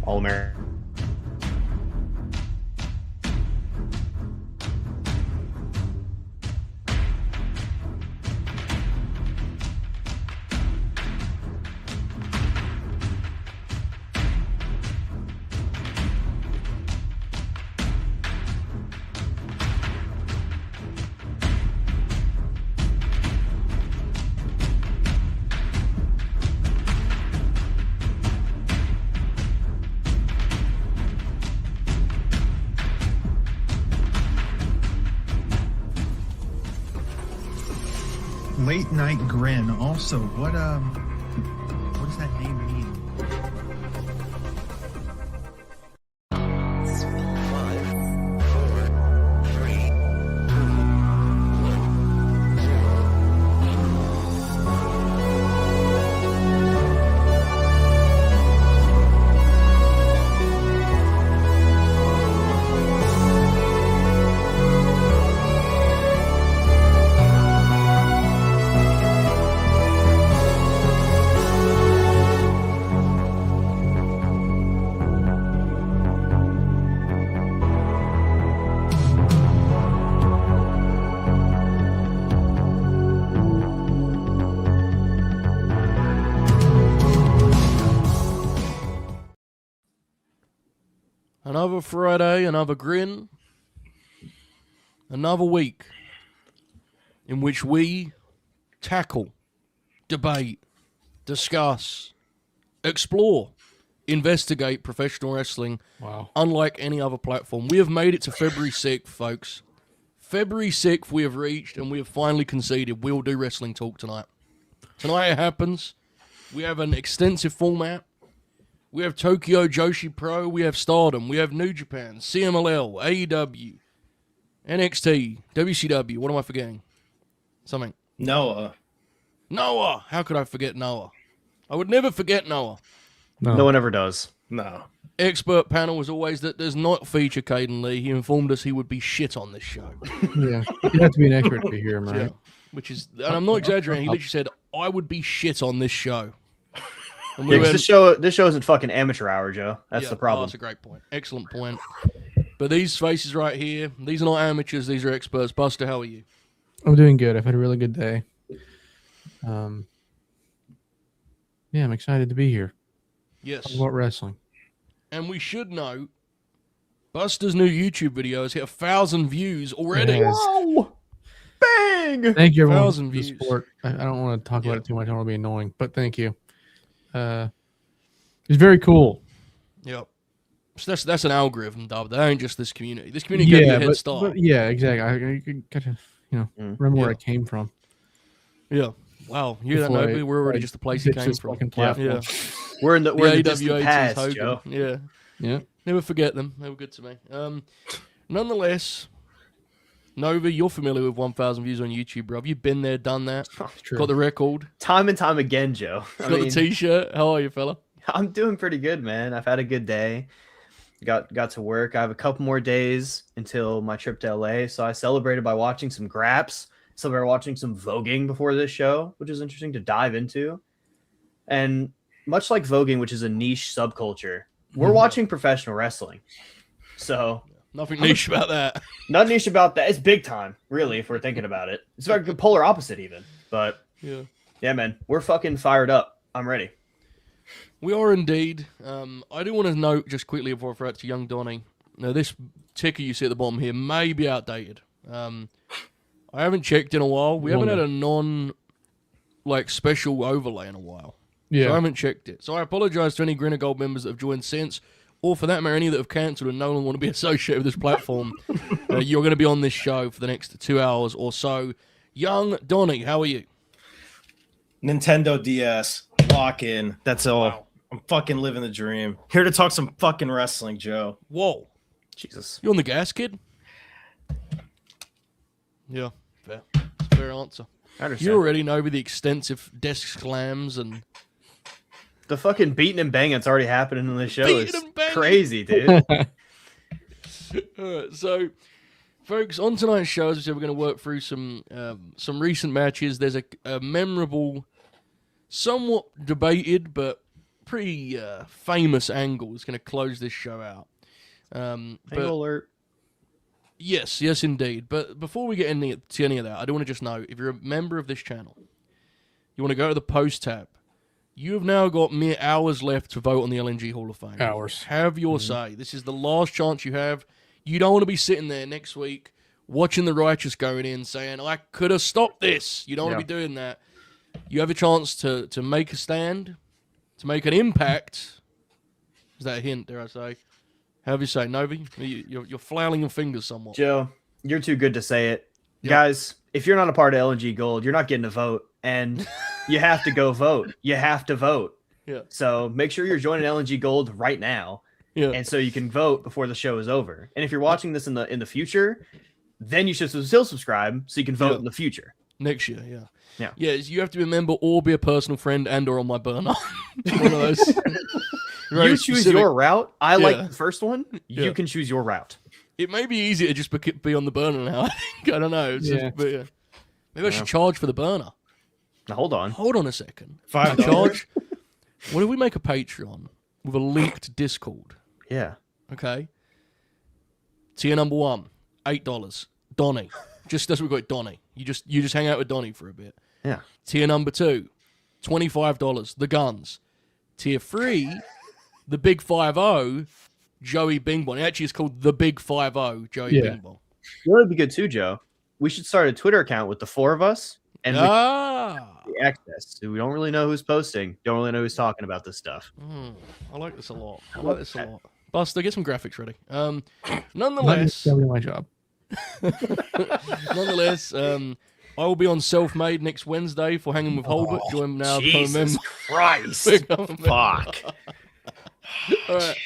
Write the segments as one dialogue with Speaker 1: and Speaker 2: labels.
Speaker 1: All-American.
Speaker 2: Late Night Grin. Also, what does that name mean?
Speaker 3: Another Friday, another Grin, another week in which we tackle, debate, discuss, explore, investigate professional wrestling.
Speaker 4: Wow.
Speaker 3: Unlike any other platform. We have made it to February 6th, folks. February 6th we have reached, and we have finally conceded we'll do wrestling talk tonight. Tonight it happens. We have an extensive format. We have Tokyo Joshi Pro, we have Stardom, we have New Japan, CMLL, AEW, NXT, WCW, what am I forgetting? Something.
Speaker 5: Noah.
Speaker 3: Noah! How could I forget Noah? I would never forget Noah.
Speaker 1: No one ever does.
Speaker 5: No.
Speaker 3: Expert panel as always that does not feature Caden Lee. He informed us he would be shit on this show.
Speaker 4: Yeah. You have to be an expert to hear him, right?
Speaker 3: Yeah. Which is, and I'm not exaggerating, he literally said, I would be shit on this show. And we
Speaker 1: Yeah, 'cause
Speaker 3: went,
Speaker 1: this show isn't fucking amateur hour, Joe. That's
Speaker 3: yeah,
Speaker 1: the problem.
Speaker 3: Oh, that's a great point. Excellent point. But these faces right here, these are not amateurs, these are experts. Buster, how are you?
Speaker 4: I'm doing good. I've had a really good day. Yeah, I'm excited to be here.
Speaker 3: Yes.
Speaker 4: Talk about wrestling.
Speaker 3: And we should note, Buster's new YouTube video has hit 1,000 views already.
Speaker 4: It has.
Speaker 1: Wow! Bang!
Speaker 4: Thank you, everyone,
Speaker 3: 1,000
Speaker 4: for the
Speaker 3: views.
Speaker 4: support. I don't want to talk
Speaker 3: Yeah.
Speaker 4: about it too much. I don't want to be annoying, but thank you. It's very cool.
Speaker 3: Yep. So that's an algorithm, Dub. That ain't just this community. This community gave you a head start.
Speaker 4: But yeah, exactly. I gotta, remember where I came from.
Speaker 3: Yeah. Wow. You hear that,
Speaker 4: Before
Speaker 3: Novi? We're already just the place he
Speaker 4: ditch
Speaker 3: came
Speaker 4: this
Speaker 3: from.
Speaker 4: fucking platform.
Speaker 3: Yeah.
Speaker 1: We're in the
Speaker 3: AWA
Speaker 1: distant past,
Speaker 3: Hogan.
Speaker 1: Joe.
Speaker 3: Yeah.
Speaker 4: Yeah.
Speaker 3: Never forget them. They were good to me. Nonetheless, Novi, you're familiar with 1,000 views on YouTube, bro. You've been there, done that.
Speaker 4: True.
Speaker 3: Got the record.
Speaker 1: Time and time again, Joe.
Speaker 3: Got the T-shirt. How are you, fella?
Speaker 1: I'm doing pretty good, man. I've had a good day. Got to work. I have a couple more days until my trip to LA. So I celebrated by watching some Graps. Celebrated watching some voguing before this show, which is interesting to dive into. And much like voguing, which is a niche subculture, we're watching professional wrestling. So
Speaker 3: Nothing niche about that.
Speaker 1: not niche about that. It's big time, really, if we're thinking about it. It's like the polar opposite even. But yeah, man, we're fucking fired up. I'm ready.
Speaker 3: We are indeed. I do want to note just quickly before I throw it to young Donnie. Now, this ticker you see at the bottom here may be outdated. I haven't checked in a while. We haven't had a special overlay in a while.
Speaker 4: Yeah.
Speaker 3: So I haven't checked it. So I apologize to any Grin Gold members that have joined since, or for that matter, any that have cancelled and no longer want to be associated with this platform. You're going to be on this show for the next 2 hours or so. Young Donnie, how are you?
Speaker 5: Nintendo DS. Lock in. That's all.
Speaker 3: Wow.
Speaker 5: I'm fucking living the dream. Here to talk some fucking wrestling, Joe.
Speaker 3: Whoa.
Speaker 1: Jesus.
Speaker 3: You on the gas, kid? Yeah, fair. That's a fair answer.
Speaker 1: I understand.
Speaker 3: You already know with the extensive desk slams and
Speaker 1: The fucking beating and banging that's already happening in this show
Speaker 3: Beating
Speaker 1: is
Speaker 3: and banging.
Speaker 1: crazy, dude.
Speaker 3: Alright, so, folks, on tonight's show, as I said, we're going to work through some recent matches. There's a memorable, somewhat debated, but pretty famous angle is going to close this show out.
Speaker 1: Angle
Speaker 3: But
Speaker 1: alert.
Speaker 3: yes, indeed. But before we get to any of that, I do want to just know, if you're a member of this channel, you want to go to the post tab, you have now got mere hours left to vote on the LNG Hall of Fame.
Speaker 4: Hours.
Speaker 3: Have your say. This is the last chance you have. You don't want to be sitting there next week watching the righteous going in saying, I could have stopped this. You don't want to be doing that. You have a chance to make a stand, to make an impact. Is that a hint, dare I say? However you say, Novi, you're flailing your fingers somewhat.
Speaker 1: Joe, you're too good to say it.
Speaker 3: Yep.
Speaker 1: Guys, if you're not a part of LNG Gold, you're not getting a vote. And you have to go vote. You have to vote.
Speaker 3: Yeah.
Speaker 1: So make sure you're joining LNG Gold right now.
Speaker 3: Yeah.
Speaker 1: And so you can vote before the show is over. And if you're watching this in the future, then you should still subscribe so you can vote in the future.
Speaker 3: Next year, yeah.
Speaker 1: Yeah.
Speaker 3: Yeah, you have to be a member or be a personal friend and or on my burner. One of those.
Speaker 1: You choose your route. I like the first one.
Speaker 3: Yeah.
Speaker 1: You can choose your route.
Speaker 3: It may be easier to just be on the burner now. I think. I don't know. It's just, but, maybe I should charge for the burner.
Speaker 1: Now, hold on.
Speaker 3: Hold on a second.
Speaker 5: $5.
Speaker 3: Charge. What if we make a Patreon with a link to Discord?
Speaker 1: Yeah.
Speaker 3: Okay. Tier number 1, $8. Donnie. Just that's what we got. Donnie. You just hang out with Donnie for a bit.
Speaker 1: Yeah.
Speaker 3: Tier number 2, $25. The Guns. Tier 3, the Big 5-0, Joey Bing Bong. Actually, it's called the Big 5-0, Joey Bing Bong.
Speaker 1: You know, it'd be good too, Joe. We should start a Twitter account with the 4 of us and we access. We don't really know who's posting. Don't really know who's talking about this stuff.
Speaker 3: I like this a lot. Buster, get some graphics ready. Nonetheless,
Speaker 4: That'll be my job.
Speaker 3: Nonetheless, I will be on Self-Made next Wednesday for Hanging with Holbert. Join now.
Speaker 1: Jesus Christ. Fuck.
Speaker 3: All right.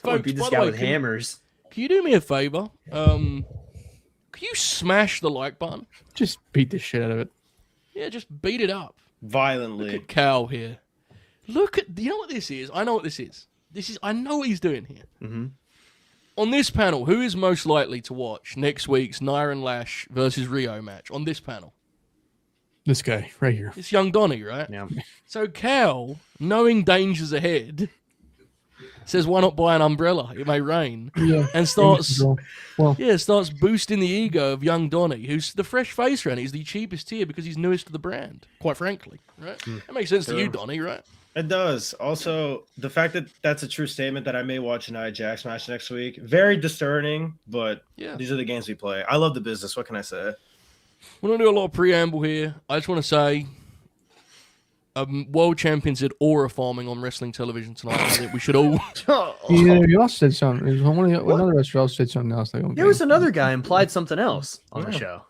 Speaker 3: Folks,
Speaker 1: Beat this
Speaker 3: by the
Speaker 1: guy
Speaker 3: way,
Speaker 1: with hammers.
Speaker 3: Can you do me a favor? Can you smash the like button?
Speaker 4: Just beat the shit out of it.
Speaker 3: Yeah, just beat it up.
Speaker 5: Violently.
Speaker 3: Look at Cal here. Look at, you know what this is? I know what this is. I know what he's doing here.
Speaker 1: Mm-hmm.
Speaker 3: On this panel, who is most likely to watch next week's Nair and Lash versus Rio match? On this panel,
Speaker 4: This guy right here.
Speaker 3: it's young Donnie, right?
Speaker 1: Yeah.
Speaker 3: So Cal, knowing dangers ahead, says, "Why not buy an umbrella? It may rain."
Speaker 4: Yeah.
Speaker 3: And starts
Speaker 4: Well,
Speaker 3: starts boosting the ego of young Donnie, who's the fresh face around. He's the cheapest tier because he's newest to the brand, quite frankly. Right? That makes sense to you, Donnie, right?
Speaker 5: It does. Also, the fact that that's a true statement that I may watch a Nia Jax match next week. Very discerning, but these are the games we play. I love the business. What can I say?
Speaker 3: We don't do a lot of preamble here. I just want to say, world champions did aura farming on wrestling television tonight. I think we should all.
Speaker 4: yeah, you also said something. Another wrestler else said something else. Like, okay.
Speaker 1: There was another guy implied something else on the show.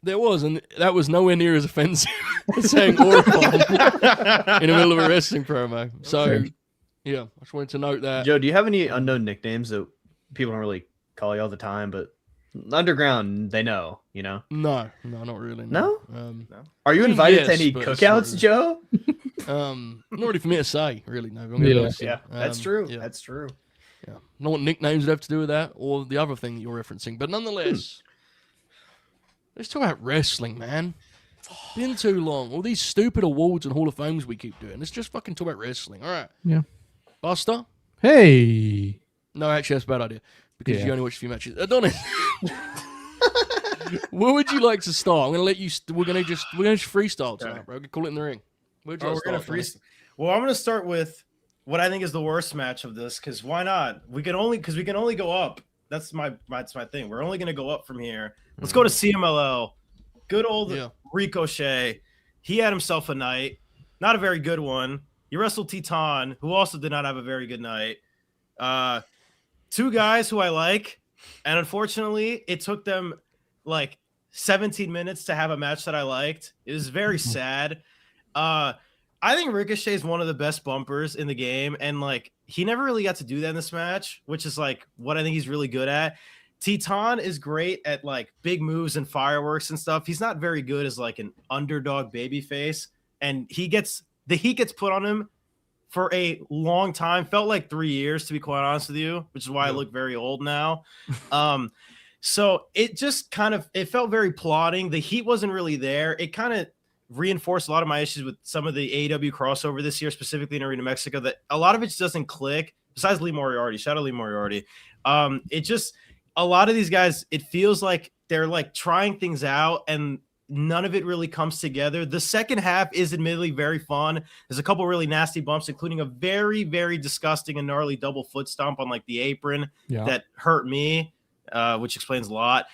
Speaker 3: There was, and that was nowhere near as offensive as saying aura farm in the middle of a wrestling promo. So, yeah, I just wanted to note that.
Speaker 1: Joe, do you have any unknown nicknames that people don't really call you all the time, but underground they know, you know?
Speaker 3: No, not really.
Speaker 1: No?
Speaker 3: No?
Speaker 1: Are you
Speaker 3: I mean,
Speaker 1: invited
Speaker 3: yes,
Speaker 1: to any
Speaker 3: but
Speaker 1: cookouts,
Speaker 3: it's
Speaker 1: Joe?
Speaker 3: not really for me to say, really. No, I'm gonna be honest.
Speaker 1: Yeah, that's true.
Speaker 3: Yeah.
Speaker 1: That's true.
Speaker 3: Yeah. Not what nicknames would have to do with that or the other thing that you're referencing. But nonetheless, let's talk about wrestling, man. Been too long. All these stupid awards and Hall of Fames we keep doing. Let's just fucking talk about wrestling. All right.
Speaker 4: Yeah.
Speaker 3: Buster?
Speaker 4: Hey.
Speaker 3: No, actually, that's a bad idea because you only watch a few matches. Adonis. Where would you like to start? I'm going to let you. We're going to just freestyle tonight, bro. Call it in the ring. Where'd you
Speaker 5: We're
Speaker 3: like
Speaker 5: gonna
Speaker 3: to start?
Speaker 5: freeze. Well, I'm gonna start with what I think is the worst match of this, because why not? We can only go up. That's my thing. We're only gonna go up from here. Let's go to CMLL. Good old Ricochet. He had himself a night, not a very good one. He wrestled Titan, who also did not have a very good night. Two guys who I like, and unfortunately, it took them like 17 minutes to have a match that I liked. It was very sad. I think Ricochet is one of the best bumpers in the game, and like he never really got to do that in this match, which is like what I think he's really good at. Titan is great at like big moves and fireworks and stuff. He's not very good as like an underdog babyface, and the heat gets put on him for a long time. Felt like 3 years, to be quite honest with you, which is why I look very old now. So it just it felt very plodding. The heat wasn't really there. It kind of reinforced a lot of my issues with some of the AEW crossover this year, specifically in Arena Mexico, that a lot of it just doesn't click. Besides Lee Moriarty, shout out Lee Moriarty. It just, a lot of these guys, it feels like they're like trying things out and none of it really comes together. The second half is admittedly very fun. There's a couple really nasty bumps, including a very, very disgusting and gnarly double foot stomp on like the apron that hurt me, which explains a lot.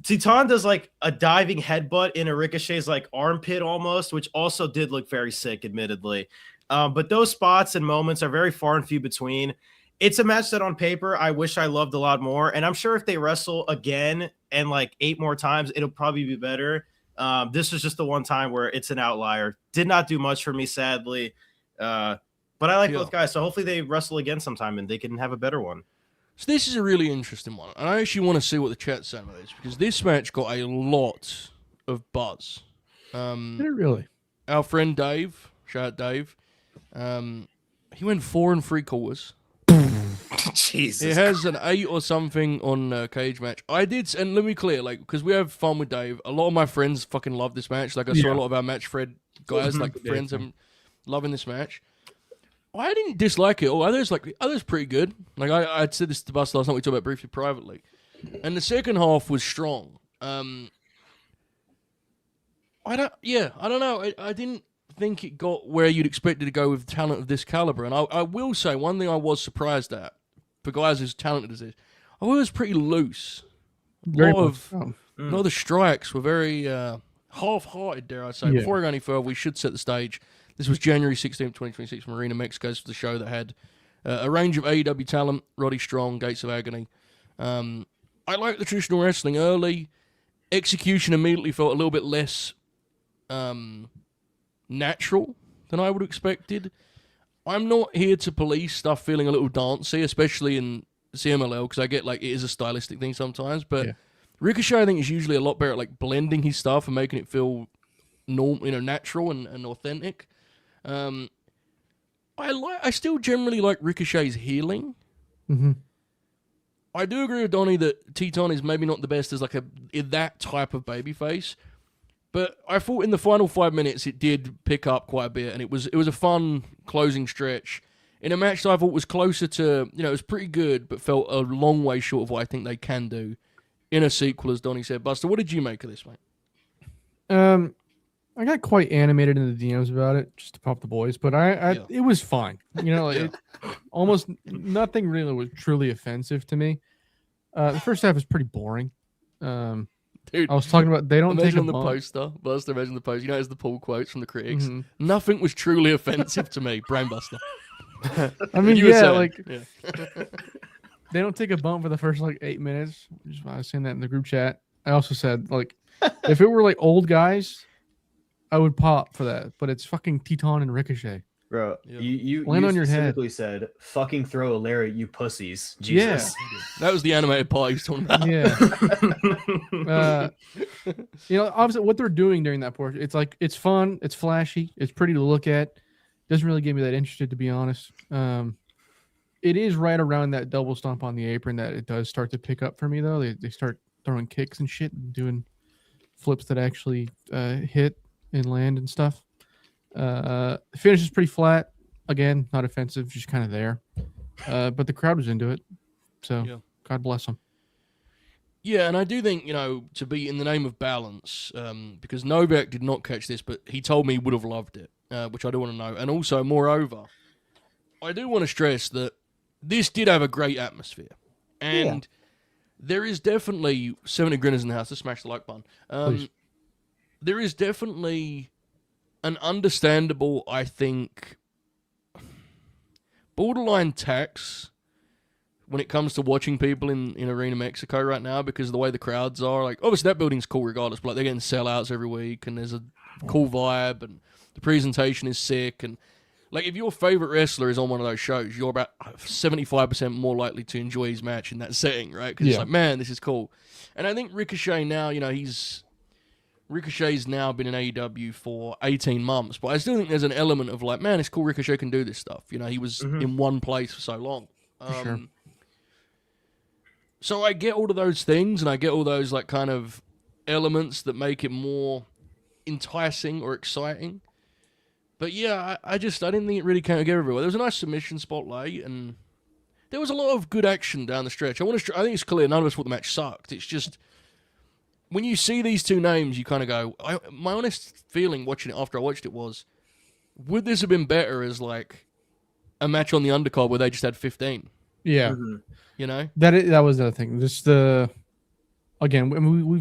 Speaker 5: Titan does like a diving headbutt in a Ricochet's like armpit almost, which also did look very sick, admittedly. But those spots and moments are very far and few between. It's a match that on paper I wish I loved a lot more, and I'm sure if they wrestle again and like 8 more times, it'll probably be better. This was just the one time where it's an outlier. Did not do much for me, sadly. But I like both guys, so hopefully they wrestle again sometime and they can have a better one.
Speaker 3: So this is a really interesting one, and I actually want to see what the chat's saying about this, because this match got a lot of buzz.
Speaker 4: Did it really?
Speaker 3: Our friend Dave, shout out Dave, he went 4 3/4.
Speaker 5: Jesus.
Speaker 3: It has an 8 or something on Cage Match. I did, and let me clear, like, because we have fun with Dave. A lot of my friends fucking love this match. Like, I saw a lot of our Match Fred guys, like friends, loving this match. I didn't dislike it. Others pretty good. Like I said this to Bus last night. We talked about it briefly privately, and the second half was strong. I don't know. I didn't think it got where you'd expect it to go with talent of this caliber. And I will say one thing I was surprised at for guys as talented as this. I thought it was pretty loose. A lot of the strikes were very half-hearted, dare I say.
Speaker 4: Yeah.
Speaker 3: Before I go any further, we should set the stage. This was January 16th, 2026 from Arena Mexico's for the show that had a range of AEW talent, Roddy Strong, Gates of Agony. I like the traditional wrestling early. Execution immediately felt a little bit less natural than I would have expected. I'm not here to police stuff feeling a little dancey, especially in CMLL, because I get like it is a stylistic thing sometimes, but Ricochet I think is usually a lot better at like blending his stuff and making it feel natural and authentic. I still generally like Ricochet's healing.
Speaker 4: Mm-hmm.
Speaker 3: I do agree with Donnie that Teton is maybe not the best as like that type of babyface, but I thought in the final 5 minutes it did pick up quite a bit, and it was a fun closing stretch in a match that I thought was closer to, it was pretty good, but felt a long way short of what I think they can do in a sequel, as Donnie said. Buster, what did you make of this, mate?
Speaker 4: I got quite animated in the DMs about it, just to pop the boys, but it was fine. It almost nothing really was truly offensive to me. The first half was pretty boring.
Speaker 3: Dude,
Speaker 4: I was talking about they don't take a
Speaker 3: the
Speaker 4: bump.
Speaker 3: poster. Buster, imagine the poster. As the pull quotes from the critics. Mm-hmm. Nothing was truly offensive to me. Brainbuster.
Speaker 4: I mean, they don't take a bump for the first 8 minutes. I was saying that in the group chat. I also said if it were old guys, I would pop for that, but it's fucking Teton and Ricochet.
Speaker 1: Bro, you
Speaker 4: land on your head.
Speaker 1: Specifically said, "Fucking throw a lariat, you pussies." Jesus.
Speaker 4: Yeah,
Speaker 3: that was the animated part he was talking about.
Speaker 4: Yeah, obviously what they're doing during that portion, it's fun, it's flashy, it's pretty to look at. Doesn't really get me that interested, to be honest. It is right around that double stomp on the apron that it does start to pick up for me, though. They start throwing kicks and shit and doing flips that actually hit and land and stuff. The finish is pretty flat. Again, not offensive, just kind of there. But the crowd was into it. So God bless them.
Speaker 3: Yeah, and I do think, to be in the name of balance, because Novak did not catch this, but he told me he would have loved it, which I do want to know. And also, moreover, I do want to stress that this did have a great atmosphere. And there is definitely 70 Grinners in the house to smash the like button. There is definitely an understandable, I think, borderline tax when it comes to watching people in Arena Mexico right now, because of the way the crowds are. Obviously that building's cool regardless, but they're getting sellouts every week, and there's a cool vibe, and the presentation is sick, and if your favorite wrestler is on one of those shows, you're about 75% more likely to enjoy his match in that setting, right? Because it's man, this is cool. And I think Ricochet now, Ricochet's now been in AEW for 18 months, but I still think there's an element of man, it's cool Ricochet can do this stuff. He was in one place for so long.
Speaker 4: Sure.
Speaker 3: So I get all of those things, and I get all those kind of elements that make it more enticing or exciting. But yeah, I didn't think it really came together very well. There was a nice submission spotlight, and there was a lot of good action down the stretch. I think it's clear none of us thought the match sucked. It's just when you see these two names, you kind of go. My honest feeling watching it after I watched it was, would this have been better as like a match on the undercard where they just had 15?
Speaker 4: Yeah,
Speaker 3: you know
Speaker 4: that was the other thing. Just we've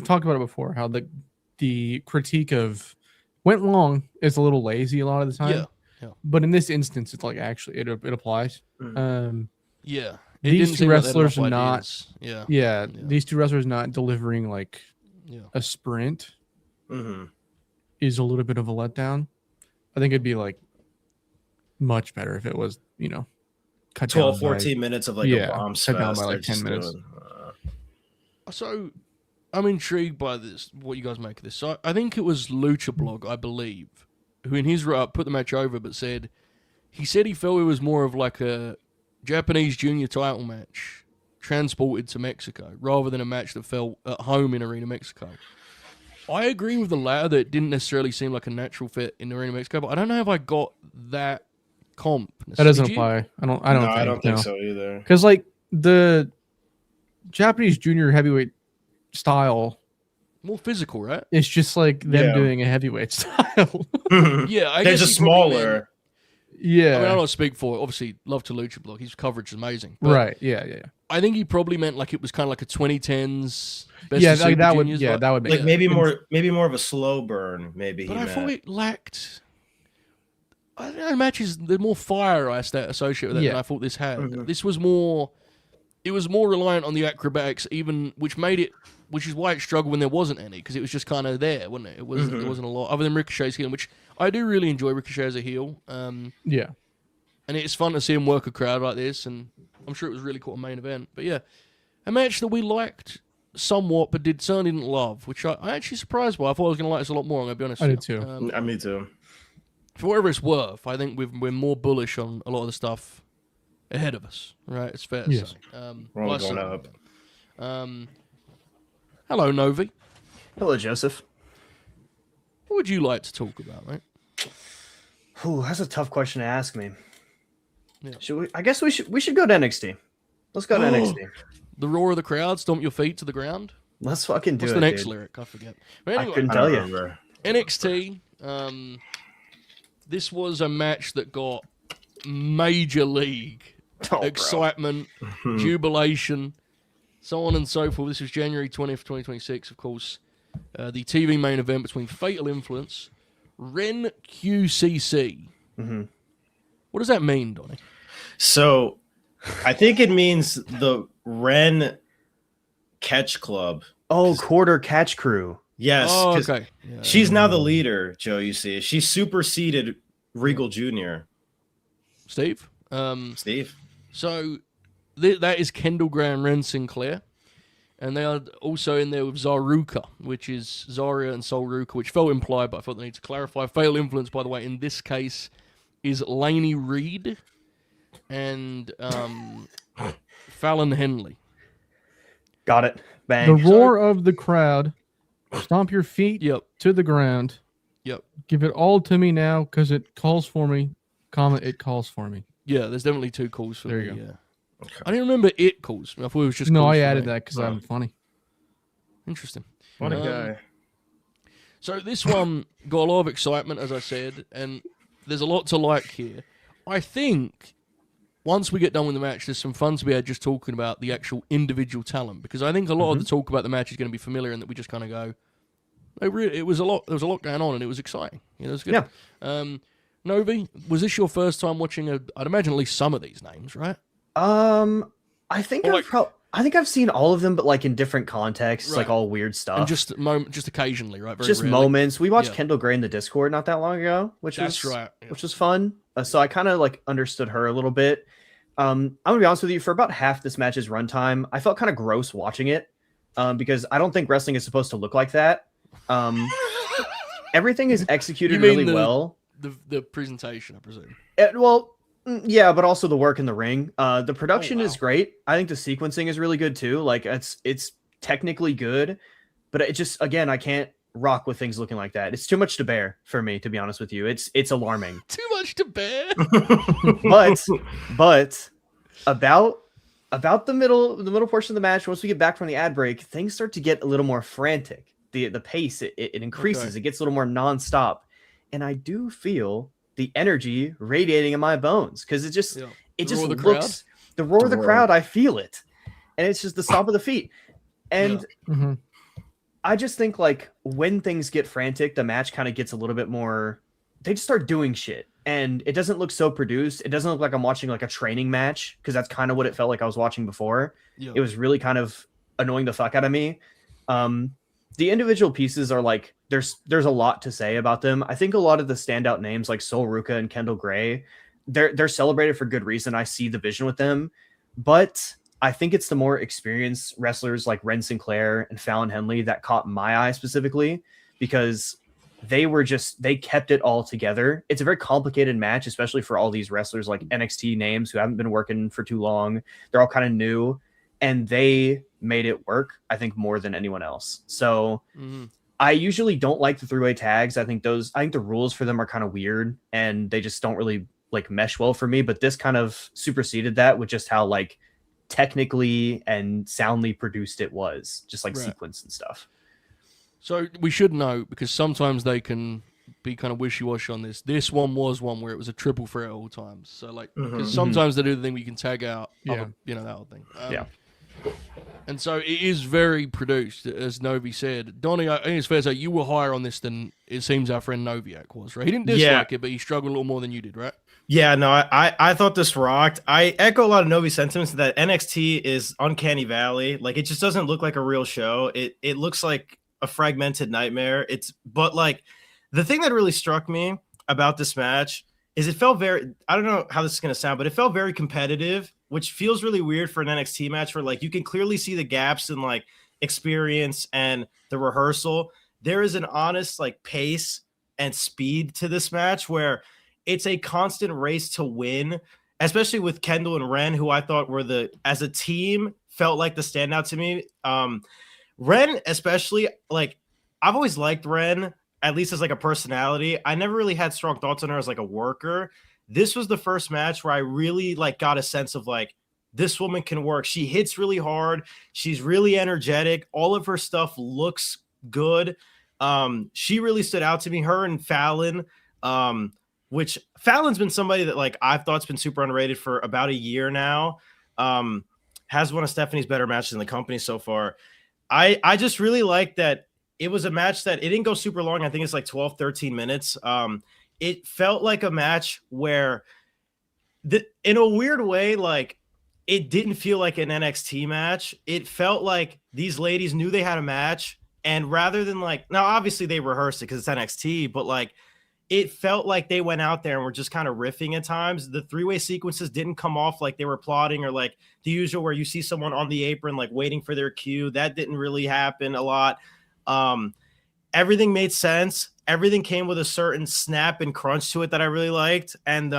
Speaker 4: talked about it before. How the critique of went long is a little lazy a lot of the time.
Speaker 3: Yeah.
Speaker 4: But in this instance, it's like actually it applies.
Speaker 3: Yeah.
Speaker 4: These two wrestlers are not.
Speaker 3: Ideas.
Speaker 4: Yeah. These two wrestlers not delivering like a sprint is a little bit of a letdown. I think it'd be like much better if it was, cut
Speaker 5: 12, 14 minutes of like a bombs
Speaker 4: cut down
Speaker 5: fest.
Speaker 4: by like 10 minutes.
Speaker 3: So I'm intrigued by this, what you guys make of this. So I think it was Lucha Blog, I believe, who in his write-up put the match over, but he said he felt it was more of like a Japanese junior title match transported to Mexico, rather than a match that felt at home in Arena Mexico. I agree with the latter, that it didn't necessarily seem like a natural fit in Arena Mexico, but I don't know if I got that comp.
Speaker 4: That doesn't apply. I don't think
Speaker 5: so either.
Speaker 4: Because like the Japanese junior heavyweight style,
Speaker 3: more physical, right?
Speaker 4: It's just like them doing a heavyweight style.
Speaker 3: Yeah, I
Speaker 5: they're
Speaker 3: guess
Speaker 5: just smaller.
Speaker 3: Yeah, I mean, I don't speak for it. Obviously, love to Lucha Blog. His coverage is amazing. But
Speaker 4: right? Yeah.
Speaker 3: I think he probably meant like it was kind of like a 2010s.
Speaker 4: That would make
Speaker 5: like maybe more of a slow burn. Maybe,
Speaker 3: but I thought it lacked. I don't know, matches the more fire I associate with it than I thought this had. This was more. It was more reliant on the acrobatics, which is why it struggled when there wasn't any, because it was just kind of there, wasn't it? It wasn't. There wasn't a lot other than Ricochet's heel, which I do really enjoy Ricochet as a heel. And it's fun to see him work a crowd like this, and I'm sure it was really cool a main event. But yeah, a match that we liked somewhat, but certainly didn't love, which I actually surprised by. I thought I was going to like this a lot more. I'm going to be honest.
Speaker 4: I did too.
Speaker 5: Me too.
Speaker 3: For whatever it's worth, I think we're more bullish on a lot of the stuff ahead of us, right? It's fair to say.
Speaker 5: We're all going up.
Speaker 3: Hello, Novi.
Speaker 1: Hello, Joseph.
Speaker 3: What would you like to talk about, mate?
Speaker 1: Ooh, that's a tough question to ask me.
Speaker 3: Yeah.
Speaker 1: Should we? I guess we should go to NXT. Let's go to NXT.
Speaker 3: The roar of the crowd, stomp your feet to the ground.
Speaker 1: Let's fucking do
Speaker 3: What's
Speaker 1: it.
Speaker 3: the next
Speaker 1: dude.
Speaker 3: lyric? I forget. But anyway,
Speaker 1: I couldn't tell you.
Speaker 3: NXT. This was a match that got major league excitement, jubilation, so on and so forth. This was January 20th, 2026, of course. The TV main event between Fatal Influence, WrenQCC. What does that mean, Donnie?
Speaker 5: So, I think it means the Ren Catch Club.
Speaker 1: Oh, quarter catch crew.
Speaker 5: Yes.
Speaker 3: Oh, okay. Yeah.
Speaker 5: She's now the leader, Joe, you see. She superseded Regal Jr.
Speaker 3: Steve?
Speaker 5: Steve.
Speaker 3: So, that is Kendall Graham, Ren Sinclair. And they are also in there with ZaRuca, which is Zarya and Sol Ruca, which felt implied, but I thought they need to clarify. Fatal Influence, by the way, in this case, is Laney Reed and Fallon Henley.
Speaker 1: Got it. Bang.
Speaker 4: The roar of the crowd. Stomp your feet to the ground.
Speaker 3: Yep.
Speaker 4: Give it all to me now, because it calls for me. It calls for me.
Speaker 3: Yeah, there's definitely two calls for
Speaker 4: there
Speaker 3: me.
Speaker 4: you go.
Speaker 3: Yeah. Okay. I didn't remember it calls. I thought it was just
Speaker 4: no.
Speaker 3: calls
Speaker 4: I
Speaker 3: for
Speaker 4: added
Speaker 3: me.
Speaker 4: that because I'm funny.
Speaker 3: Interesting.
Speaker 5: What a guy.
Speaker 3: So this one got a lot of excitement, as I said, and there's a lot to like here. I think once we get done with the match, there's some fun to be had just talking about the actual individual talent, because I think a lot of the talk about the match is going to be familiar, and that we just kind of go, it was a lot. There was a lot going on, and it was exciting. You know, it was good. Yeah. Novi, was this your first time watching I'd imagine at least some of these names, right?
Speaker 1: I think I've seen all of them, but like in different contexts, like all weird stuff.
Speaker 3: And just occasionally, right? Very
Speaker 1: just
Speaker 3: rarely.
Speaker 1: moments. We watched Kendall Gray in the Discord not that long ago, which was fun. So I kind of like understood her a little bit. I'm gonna be honest with you. For about half this match's runtime, I felt kind of gross watching it because I don't think wrestling is supposed to look like that. Everything is executed really well.
Speaker 3: The presentation, I presume.
Speaker 1: Yeah, but also the work in the ring. The production is great. I think the sequencing is really good too. Like it's technically good, but it just, again, I can't rock with things looking like that. It's too much to bear for me, to be honest with you. It's alarming.
Speaker 3: Too much to bear.
Speaker 1: but about the middle portion of the match, once we get back from the ad break, things start to get a little more frantic. The pace it increases.
Speaker 3: Okay.
Speaker 1: It gets a little more nonstop, and I do feel the energy radiating in my bones because it just looks the roar of the crowd. I feel it, and it's just the stomp of the feet, and.
Speaker 4: Mm-hmm.
Speaker 1: I just think like when things get frantic, the match kind of gets a little bit more. They just start doing shit, and it doesn't look so produced. It doesn't look like I'm watching like a training match because that's kind of what it felt like I was watching before.
Speaker 3: Yeah.
Speaker 1: It was really kind of annoying the fuck out of me. The individual pieces are like there's a lot to say about them. I think a lot of the standout names like ZaRuca and Kendall Gray, they're celebrated for good reason. I see the vision with them, but I think it's the more experienced wrestlers like Ren Sinclair and Fallon Henley that caught my eye specifically because they kept it all together. It's a very complicated match, especially for all these wrestlers like NXT names who haven't been working for too long. They're all kind of new, and they made it work, I think, more than anyone else. So I usually don't like the three-way tags. I think the rules for them are kind of weird, and they just don't really like mesh well for me. But this kind of superseded that with just how like technically and soundly produced it was, just like sequence and stuff.
Speaker 3: So we should know, because sometimes they can be kind of wishy-washy on this. This one was one where it was a triple threat at all times. So like, because sometimes they do the thing where you can tag out, other, that whole thing. And so it is very produced, as Novi said. Donnie, I think it's fair to say you were higher on this than it seems our friend Noviak was, right? He didn't dislike it, but he struggled a little more than you did, right?
Speaker 5: Yeah, no, I thought this rocked. I echo a lot of Novi's sentiments that NXT is uncanny valley. Like, it just doesn't look like a real show. It looks like a fragmented nightmare. But like, the thing that really struck me about this match is it felt very, I don't know how this is going to sound, but it felt very competitive, which feels really weird for an NXT match where like you can clearly see the gaps in like experience and the rehearsal. There is an honest like pace and speed to this match where it's a constant race to win, especially with Kendall and Ren, who I thought were as a team, felt like the standout to me. Ren, especially, like, I've always liked Ren, at least as like a personality. I never really had strong thoughts on her as like a worker. This was the first match where I really like got a sense of like, this woman can work. She hits really hard. She's really energetic. All of her stuff looks good. She really stood out to me. Her and Fallon, which Fallon's been somebody that like I've thought's been super underrated for about a year now. Has one of Stephanie's better matches in the company so far. I just really like that it was a match that it didn't go super long. I think it's like 12, 13 minutes. It felt like a match where in a weird way, like it didn't feel like an NXT match. It felt like these ladies knew they had a match, and rather than like, now obviously they rehearsed it because it's NXT, but like it felt like they went out there and were just kind of riffing at times. The three-way sequences didn't come off like they were plotting or like the usual where you see someone on the apron like waiting for their cue. That didn't really happen a lot. Everything made sense. Everything came with a certain snap and crunch to it that I really liked. And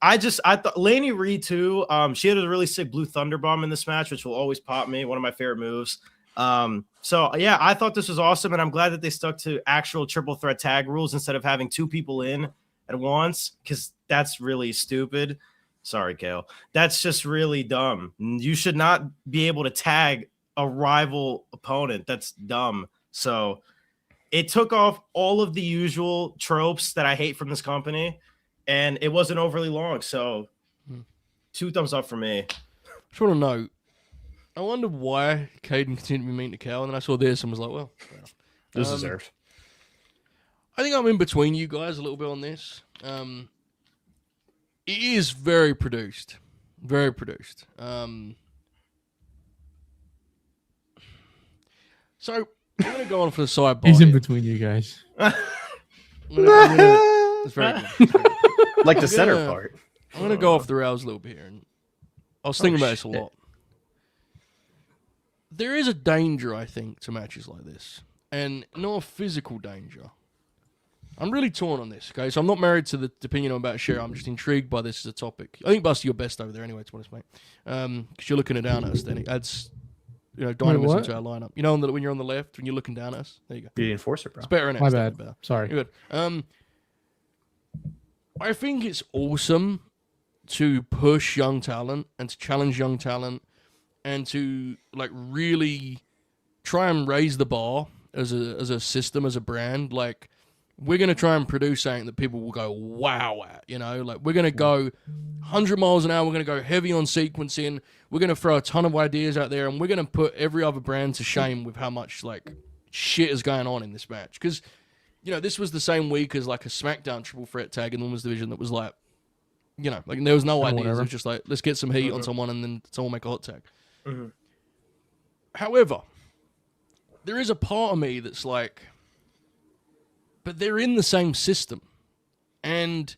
Speaker 5: I thought Laney Reed too. She had a really sick Blue Thunder Bomb in this match, which will always pop me. One of my favorite moves. So yeah, I thought this was awesome, and I'm glad that they stuck to actual triple threat tag rules instead of having two people in at once, because that's really stupid. Sorry, Kale. That's just really dumb. You should not be able to tag a rival opponent. That's dumb. So it took off all of the usual tropes that I hate from this company, and it wasn't overly long. So 2 thumbs up for me.
Speaker 3: Just want to know, I wonder why Caden continued to be mean to Cal, and then I saw this and was like, well,
Speaker 1: It was deserved.
Speaker 3: I think I'm in between you guys a little bit on this. It is very produced. Very produced. So, I'm going to go on for the sidebar.
Speaker 4: He's in between you guys.
Speaker 3: It's very good. It's very good.
Speaker 1: Like the center part.
Speaker 3: I'm going to go off the rails a little bit here. And I was thinking about this a lot. There is a danger, I think, to matches like this. And not a physical danger. I'm really torn on this, okay? So I'm not married to the opinion I'm about to share. I'm just intrigued by this as a topic. I think, Buster, you're best over there anyway, to be honest, mate. Because you're looking it down at us, then. Dynamis
Speaker 4: what?
Speaker 3: into our lineup. You know, when you're on the left, when you're looking down at us. There you go.
Speaker 1: Be the enforcer, bro.
Speaker 3: It's better in
Speaker 4: My
Speaker 3: X.
Speaker 4: bad.
Speaker 3: Better.
Speaker 4: Sorry.
Speaker 3: You're good. I think it's awesome to push young talent and to challenge young talent and to like really try and raise the bar as a system, as a brand. Like, we're going to try and produce something that people will go wow at, like we're going to go 100 miles an hour. We're going to go heavy on sequencing. We're going to throw a ton of ideas out there, and we're going to put every other brand to shame with how much like shit is going on in this match. Because, this was the same week as like a SmackDown triple threat tag in the women's division that was like, like there was no ideas.
Speaker 4: Whatever.
Speaker 3: It was just like, let's get some heat on someone and then someone make a hot tag.
Speaker 5: Mm-hmm.
Speaker 3: However, there is a part of me that's like, but they're in the same system. And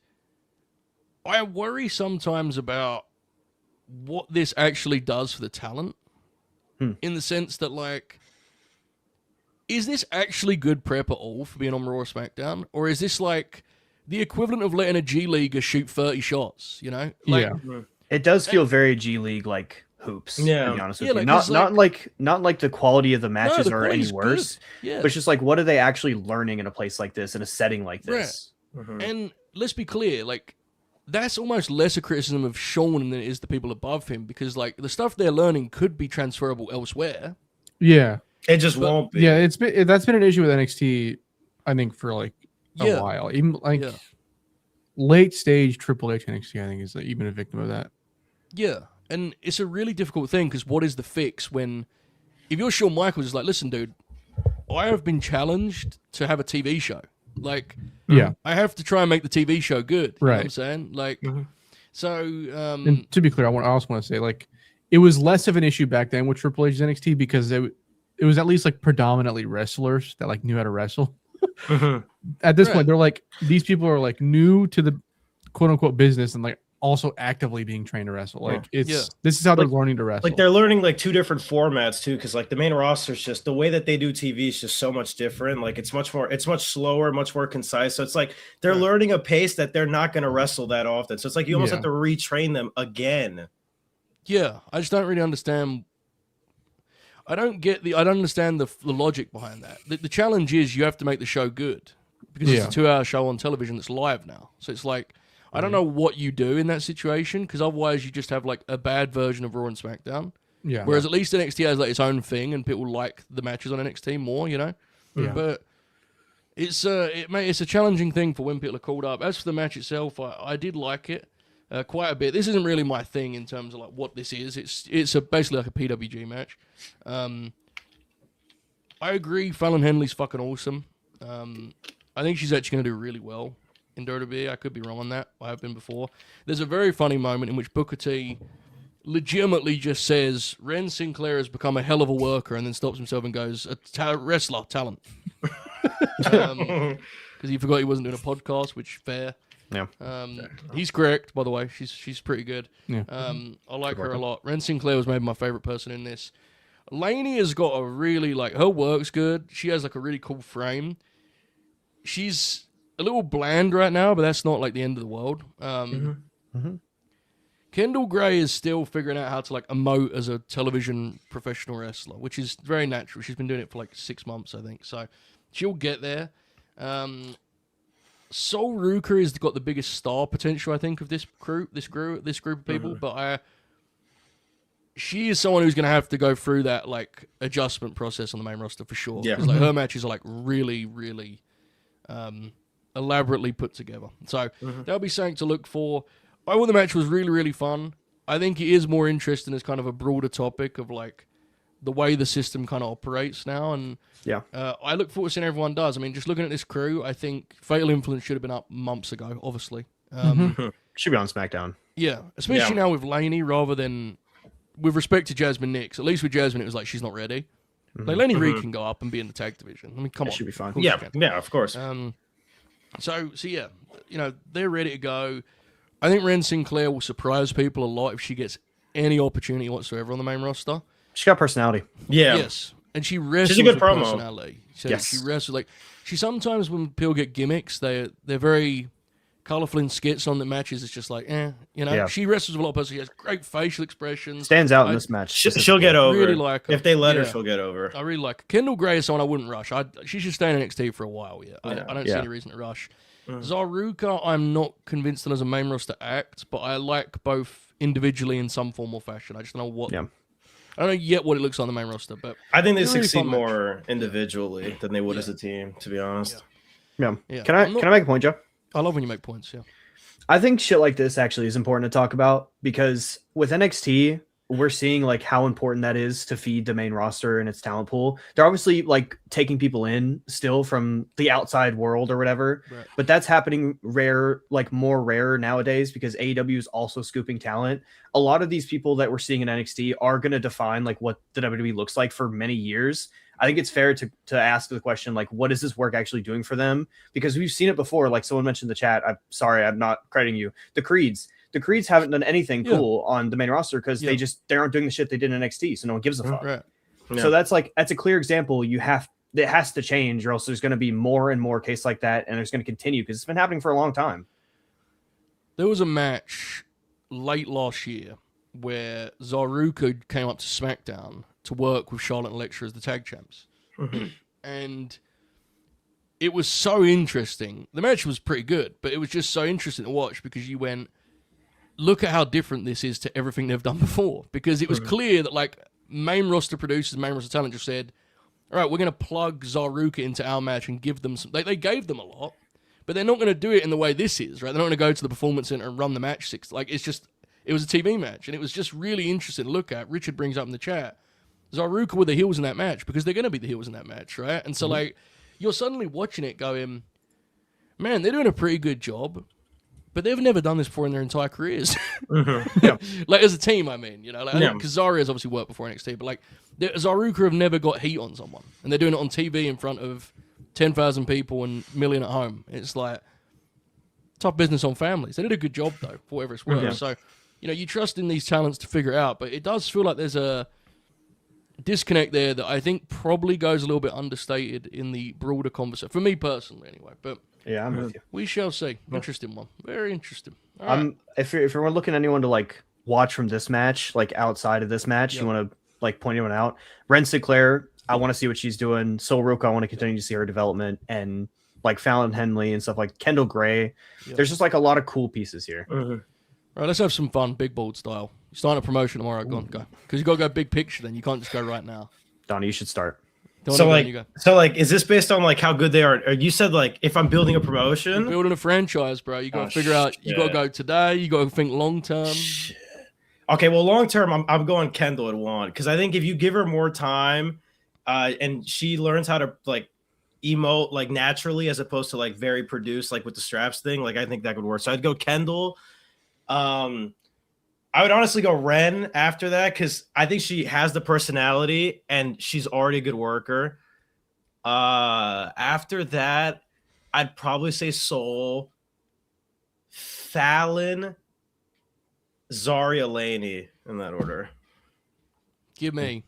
Speaker 3: I worry sometimes about what this actually does for the talent. In the sense that, like, is this actually good prep at all for being on Raw or SmackDown? Or is this like the equivalent of letting a G Leaguer shoot 30 shots, Like,
Speaker 4: Yeah.
Speaker 1: It does feel very G League like hoops.
Speaker 5: Yeah.
Speaker 1: To be honest with
Speaker 3: Yeah,
Speaker 1: you.
Speaker 3: like,
Speaker 1: not
Speaker 3: it's
Speaker 1: not like the quality of the matches
Speaker 3: the
Speaker 1: are any
Speaker 3: quality's
Speaker 1: worse.
Speaker 3: good. Yeah.
Speaker 1: But it's just like, what are they actually learning in a place like this, in a setting like this?
Speaker 5: Mm-hmm.
Speaker 3: And let's be clear, like, that's almost less a criticism of Sean than it is the people above him, because like the stuff they're learning could be transferable elsewhere.
Speaker 4: Yeah.
Speaker 5: It just won't be.
Speaker 4: Yeah, that's been an issue with NXT, I think, for like a while. Even like late stage Triple H NXT, I think, is even a victim of that.
Speaker 3: Yeah, and it's a really difficult thing, because what is the fix when, if you're Shawn Michaels, it's like, listen, dude, I have been challenged to have a TV show. Like,
Speaker 4: Yeah.
Speaker 3: I have to try and make the TV show good. You know what I'm
Speaker 4: Right.
Speaker 3: saying? Like, so,
Speaker 4: And to be clear, I also want to say, like, it was less of an issue back then with Triple H's NXT because it was at least like predominantly wrestlers that like knew how to wrestle. At this point, they're like, these people are like new to the quote unquote business and like also actively being trained to wrestle. Like, this is how they're learning to wrestle.
Speaker 5: Like, they're learning like two different formats too, because like the main roster is just the way that they do TV is just so much different. Like, it's much slower, much more concise. So it's like they're learning a pace that they're not going to wrestle that often. So it's like you almost have to retrain them again.
Speaker 3: yeah, I just don't really understand. I don't understand the logic behind that. The challenge is you have to make the show good, because it's a 2-hour show on television that's live now. So it's like, I don't know what you do in that situation, because otherwise you just have like a bad version of Raw and SmackDown.
Speaker 4: Yeah.
Speaker 3: Whereas at least NXT has like its own thing, and people like the matches on NXT more,
Speaker 4: Yeah.
Speaker 3: But it's a challenging thing for when people are called up. As for the match itself, I did like it quite a bit. This isn't really my thing in terms of like what this is. It's basically like a PWG match. I agree. Fallon Henley's fucking awesome. I think she's actually going to do really well in WWE. I could be wrong on that. I have been before. There's a very funny moment in which Booker T legitimately just says, Ren Sinclair has become a hell of a worker, and then stops himself and goes, wrestler, talent. Because he forgot he wasn't doing a podcast, which fair.
Speaker 1: Yeah.
Speaker 3: He's correct, by the way. She's pretty good.
Speaker 4: Yeah.
Speaker 3: I like her a lot. Ren Sinclair was maybe my favorite person in this. Lainey has got a really, like, her work's good. She has like a really cool frame. She's a little bland right now, but that's not like the end of the world. Kendall Gray is still figuring out how to like emote as a television professional wrestler, which is very natural. She's been doing it for like 6 months, I think. So she'll get there. ZaRuca has got the biggest star potential, I think, of this group of people. But she is someone who's going to have to go through that like adjustment process on the main roster for sure.
Speaker 5: Yeah.
Speaker 3: Because like her matches are like really, really elaborately put together. So that'll be something to look for. I thought the match was really, really fun. I think it is more interesting as kind of a broader topic of like the way the system kind of operates now. And I look forward to seeing everyone does. I mean, just looking at this crew, I think Fatal Influence should have been up months ago, obviously.
Speaker 1: Should be on SmackDown.
Speaker 3: Yeah, especially now with Lainey rather than with respect to Jasmine Nix. At least with Jasmine, it was like she's not ready. Like Lainey Reed can go up and be in the tag division. I mean, come on.
Speaker 1: Should be fine.
Speaker 3: Of course she can.
Speaker 5: Of course.
Speaker 3: So yeah, they're ready to go. I think Ren Sinclair will surprise people a lot if she gets any opportunity whatsoever on the main roster.
Speaker 1: She's got personality.
Speaker 5: Yeah.
Speaker 3: Yes, and she wrestles
Speaker 5: She's a good
Speaker 3: with
Speaker 5: promo.
Speaker 3: personality. So
Speaker 1: Yes.
Speaker 3: she wrestles like she sometimes when people get gimmicks, they're very colorful in skits on the matches. It's just like, you know.
Speaker 1: Yeah.
Speaker 3: She wrestles with a lot of person. She has great facial expressions.
Speaker 1: Stands out in
Speaker 3: I
Speaker 1: this match.
Speaker 5: She'll get over.
Speaker 3: really like her.
Speaker 5: If they let her,
Speaker 3: Yeah.
Speaker 5: she'll get over.
Speaker 3: I really like her. Kendall Gray is someone I wouldn't rush. She should stay in NXT for a while. Yeah,
Speaker 5: Yeah.
Speaker 3: I don't see
Speaker 1: Yeah.
Speaker 3: any reason to rush. ZaRuca, I'm not convinced that as a main roster act, but I like both individually in some form or fashion. I just don't know what.
Speaker 1: Yeah.
Speaker 3: I don't know yet what it looks on the main roster, but
Speaker 5: I think they
Speaker 3: It's a really
Speaker 5: succeed
Speaker 3: fun match.
Speaker 5: more individually than they would as a team, to be honest.
Speaker 1: Yeah.
Speaker 3: yeah.
Speaker 1: Can I make a point, Joe?
Speaker 3: I love when you make points. Yeah.
Speaker 1: I think shit like this actually is important to talk about because with NXT, we're seeing like how important that is to feed the main roster and its talent pool. They're obviously like taking people in still from the outside world or whatever,
Speaker 3: Right.
Speaker 1: but that's happening more rare nowadays because AEW is also scooping talent. A lot of these people that we're seeing in NXT are going to define like what the WWE looks like for many years. I think it's fair to ask the question, like, what is this work actually doing for them? Because we've seen it before. Like someone mentioned in the chat. I'm sorry, I'm not crediting you. The Creeds haven't done anything cool on the main roster because they aren't doing the shit they did in NXT, so no one gives a fuck.
Speaker 3: Right.
Speaker 5: Yeah.
Speaker 1: So that's a clear example. It has to change, or else there's going to be more and more cases like that, and it's going to continue because it's been happening for a long time.
Speaker 3: There was a match late last year where ZaRuca came up to SmackDown to work with Charlotte and Alexa as the tag champs. And it was so interesting. The match was pretty good, but it was just so interesting to watch because you went, look at how different this is to everything they've done before. Because it was clear that like main roster producers, main roster talent just said, all right, we're going to plug ZaRuca into our match and give them some... They gave them a lot, but they're not going to do it in the way this is, right? They're not going to go to the Performance Center and run the match six. Like, it's just... It was a TV match, and it was just really interesting to look at. Richard brings up in the chat, ZaRuca were the heels in that match because they're going to be the heels in that match, right? And so, like, you're suddenly watching it going, man, they're doing a pretty good job, but they've never done this before in their entire careers. Like, as a team, I mean, you know, like, because Zarya's obviously worked before NXT, but, like, ZaRuca have never got heat on someone, and they're doing it on TV in front of 10,000 people and million at home. It's like, tough business on families. They did a good job, though, for whatever it's worth. So, you know, you trust in these talents to figure it out, but it does feel like there's a disconnect there that I think probably goes a little bit understated in the broader conversation. For me personally, anyway. But
Speaker 1: Yeah, I'm with you.
Speaker 3: we shall see. Interesting one. Very interesting. All right.
Speaker 1: If you're looking at anyone to like watch from this match, like outside of this match, you want to like point anyone out. Ren Sinclair, I want to see what she's doing. ZaRuca, I want to continue to see her development, and like Fallon Henley and stuff like Kendall Gray. There's just like a lot of cool pieces here.
Speaker 3: Right, let's have some fun, big bold style. You're starting a promotion tomorrow. Go on, go. Because you got to go big picture. Then you can't just go right now.
Speaker 1: Donnie, you should start.
Speaker 5: So like, is this based on like how good they are? Or you said like if I'm building a promotion,
Speaker 3: building a franchise, bro. You got to figure out. You got to go today. You got to think long term.
Speaker 5: Okay, well, long term, I'm going Kendall at 1 because I think if you give her more time, and she learns how to like emote like naturally as opposed to like very produced like with the straps thing, like I think that could work. So I'd go Kendall. I would honestly go Ren after that because I think she has the personality and she's already a good worker. After that, I'd probably say Soul, Fallon, Zarya Laney in that order.
Speaker 3: Give me.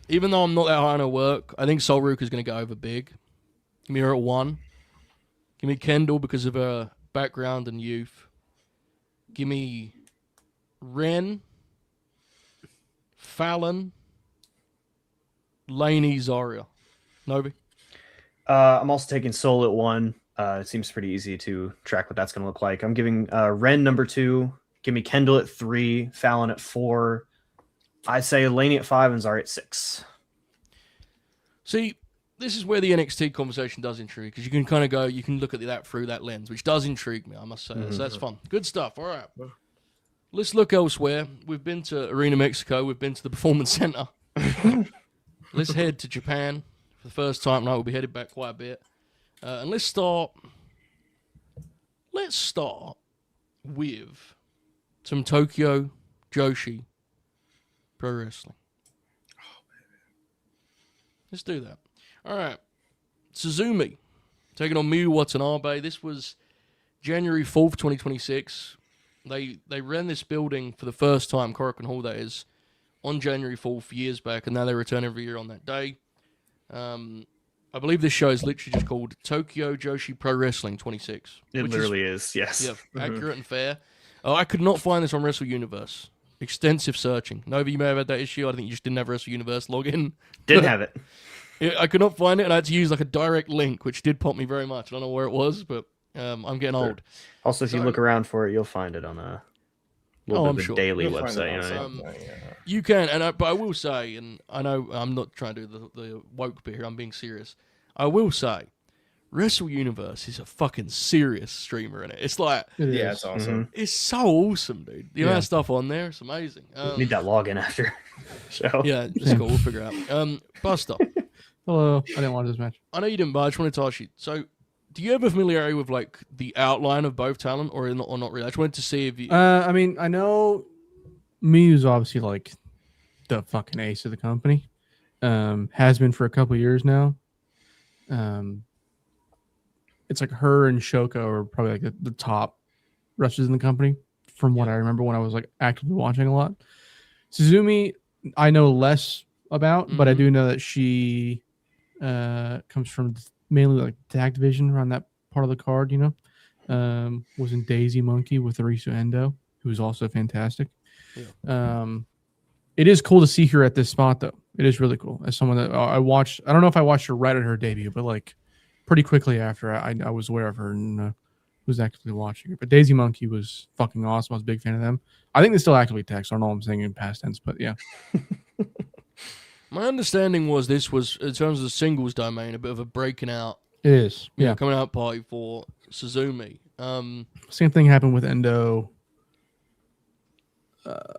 Speaker 3: Even though I'm not that high on her work, I think ZaRuca is going to go over big. Give me her at 1. Give me Kendall because of her background and youth. Give me Ren, Fallon, Laney, Zarya. Novi?
Speaker 1: I'm also taking Soul at 1. It seems pretty easy to track what that's going to look like. I'm giving Ren number 2. Give me Kendall at 3, Fallon at 4. I say Laney at 5 and Zarya at 6.
Speaker 3: See, this is where the NXT conversation does intrigue because you can kind of go, you can look at that through that lens, which does intrigue me, I must say. So that's fun. Good stuff. All right. Let's look elsewhere. We've been to Arena Mexico. We've been to the Performance Center. Let's head to Japan for the first time. Now we'll be headed back quite a bit. And let's start with some Tokyo Joshi Pro Wrestling. Let's do that. All right. Suzume taking on Miyu Watanabe. This was January 4th, 2026. They ran this building for the first time, Korakuen Hall that is, on January 4th years back, and now they return every year on that day. I believe this show is literally just called Tokyo Joshi Pro Wrestling 26.
Speaker 1: It
Speaker 3: which
Speaker 1: literally is. Yes.
Speaker 3: Yeah, accurate and fair. I could not find this on Wrestle Universe. Extensive searching. Novi, you may have had that issue. I think you just didn't have Wrestle Universe login.
Speaker 1: Didn't have it.
Speaker 3: I could not find it, and I had to use like a direct link, which did pop me very much. I don't know where it was, but I'm getting old.
Speaker 1: Also, if you look around for it, you'll find it on a little bit of a daily
Speaker 5: You'll find it
Speaker 1: website.
Speaker 5: on
Speaker 1: You know?
Speaker 5: something, yeah.
Speaker 3: You can, but I will say, and I know I'm not trying to do the woke bit here. I'm being serious. I will say, Wrestle Universe is a fucking serious streamer in it. It's like,
Speaker 5: Yeah, it's awesome.
Speaker 3: it's so awesome, dude. The amount of stuff on there, it's amazing.
Speaker 1: Need that login after show.
Speaker 3: Yeah, it's cool. We'll figure it out. Buster,
Speaker 4: Hello. I didn't watch this match.
Speaker 3: I know you didn't, but I just wanted to ask you. So, do you have a familiarity with like the outline of both talent, or not really? I just wanted to see if you.
Speaker 4: I mean, I know Miyu's obviously like the fucking ace of the company. Has been for a couple years now. It's like her and Shoko are probably like the top wrestlers in the company, from what I remember when I was like actively watching a lot. Suzume, I know less about, but I do know that she comes from mainly like tag division around that part of the card. You know, was in Daisy Monkey with Arisu Endo, who was also fantastic. Yeah. It is cool to see her at this spot, though. It is really cool. As someone that I watched, I don't know if I watched her right at her debut, but like pretty quickly after, I was aware of her and was actively watching her. But Daisy Monkey was fucking awesome. I was a big fan of them. I think they still actively text. I don't know what I'm saying in past tense, but yeah.
Speaker 3: My understanding was this was, in terms of the singles domain, a bit of a breaking out.
Speaker 4: It is. Yeah.
Speaker 3: Coming out party for Suzume.
Speaker 4: Same thing happened with Endo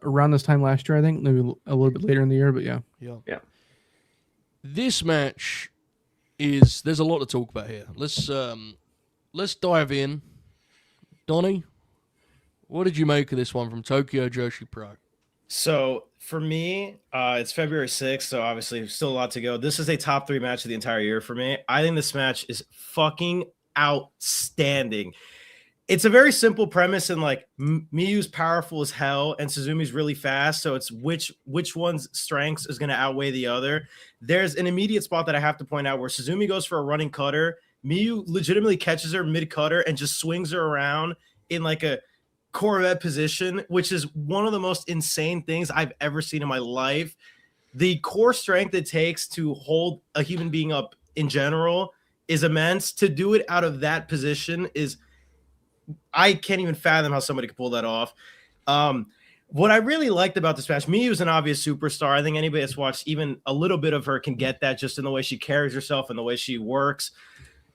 Speaker 4: around this time last year, I think. Maybe a little bit later in the year, but yeah.
Speaker 3: Yeah. This match is, there's a lot to talk about here. Let's dive in. Donnie, what did you make of this one from Tokyo Joshi Pro?
Speaker 5: So for me, it's February 6th, so obviously still a lot to go. This is a top 3 match of the entire year for me. I think this match is fucking outstanding. It's a very simple premise, and like Miyu's powerful as hell and Suzume's really fast, so it's which one's strengths is going to outweigh the other. There's an immediate spot that I have to point out where Suzume goes for a running cutter. Miyu legitimately catches her mid cutter and just swings her around in like a Corvette position, which is one of the most insane things I've ever seen in my life. The core strength it takes to hold a human being up in general is immense. To do it out of that position is, I can't even fathom how somebody could pull that off. What I really liked about this match, Miyu is an obvious superstar. I think anybody that's watched even a little bit of her can get that just in the way she carries herself and the way she works.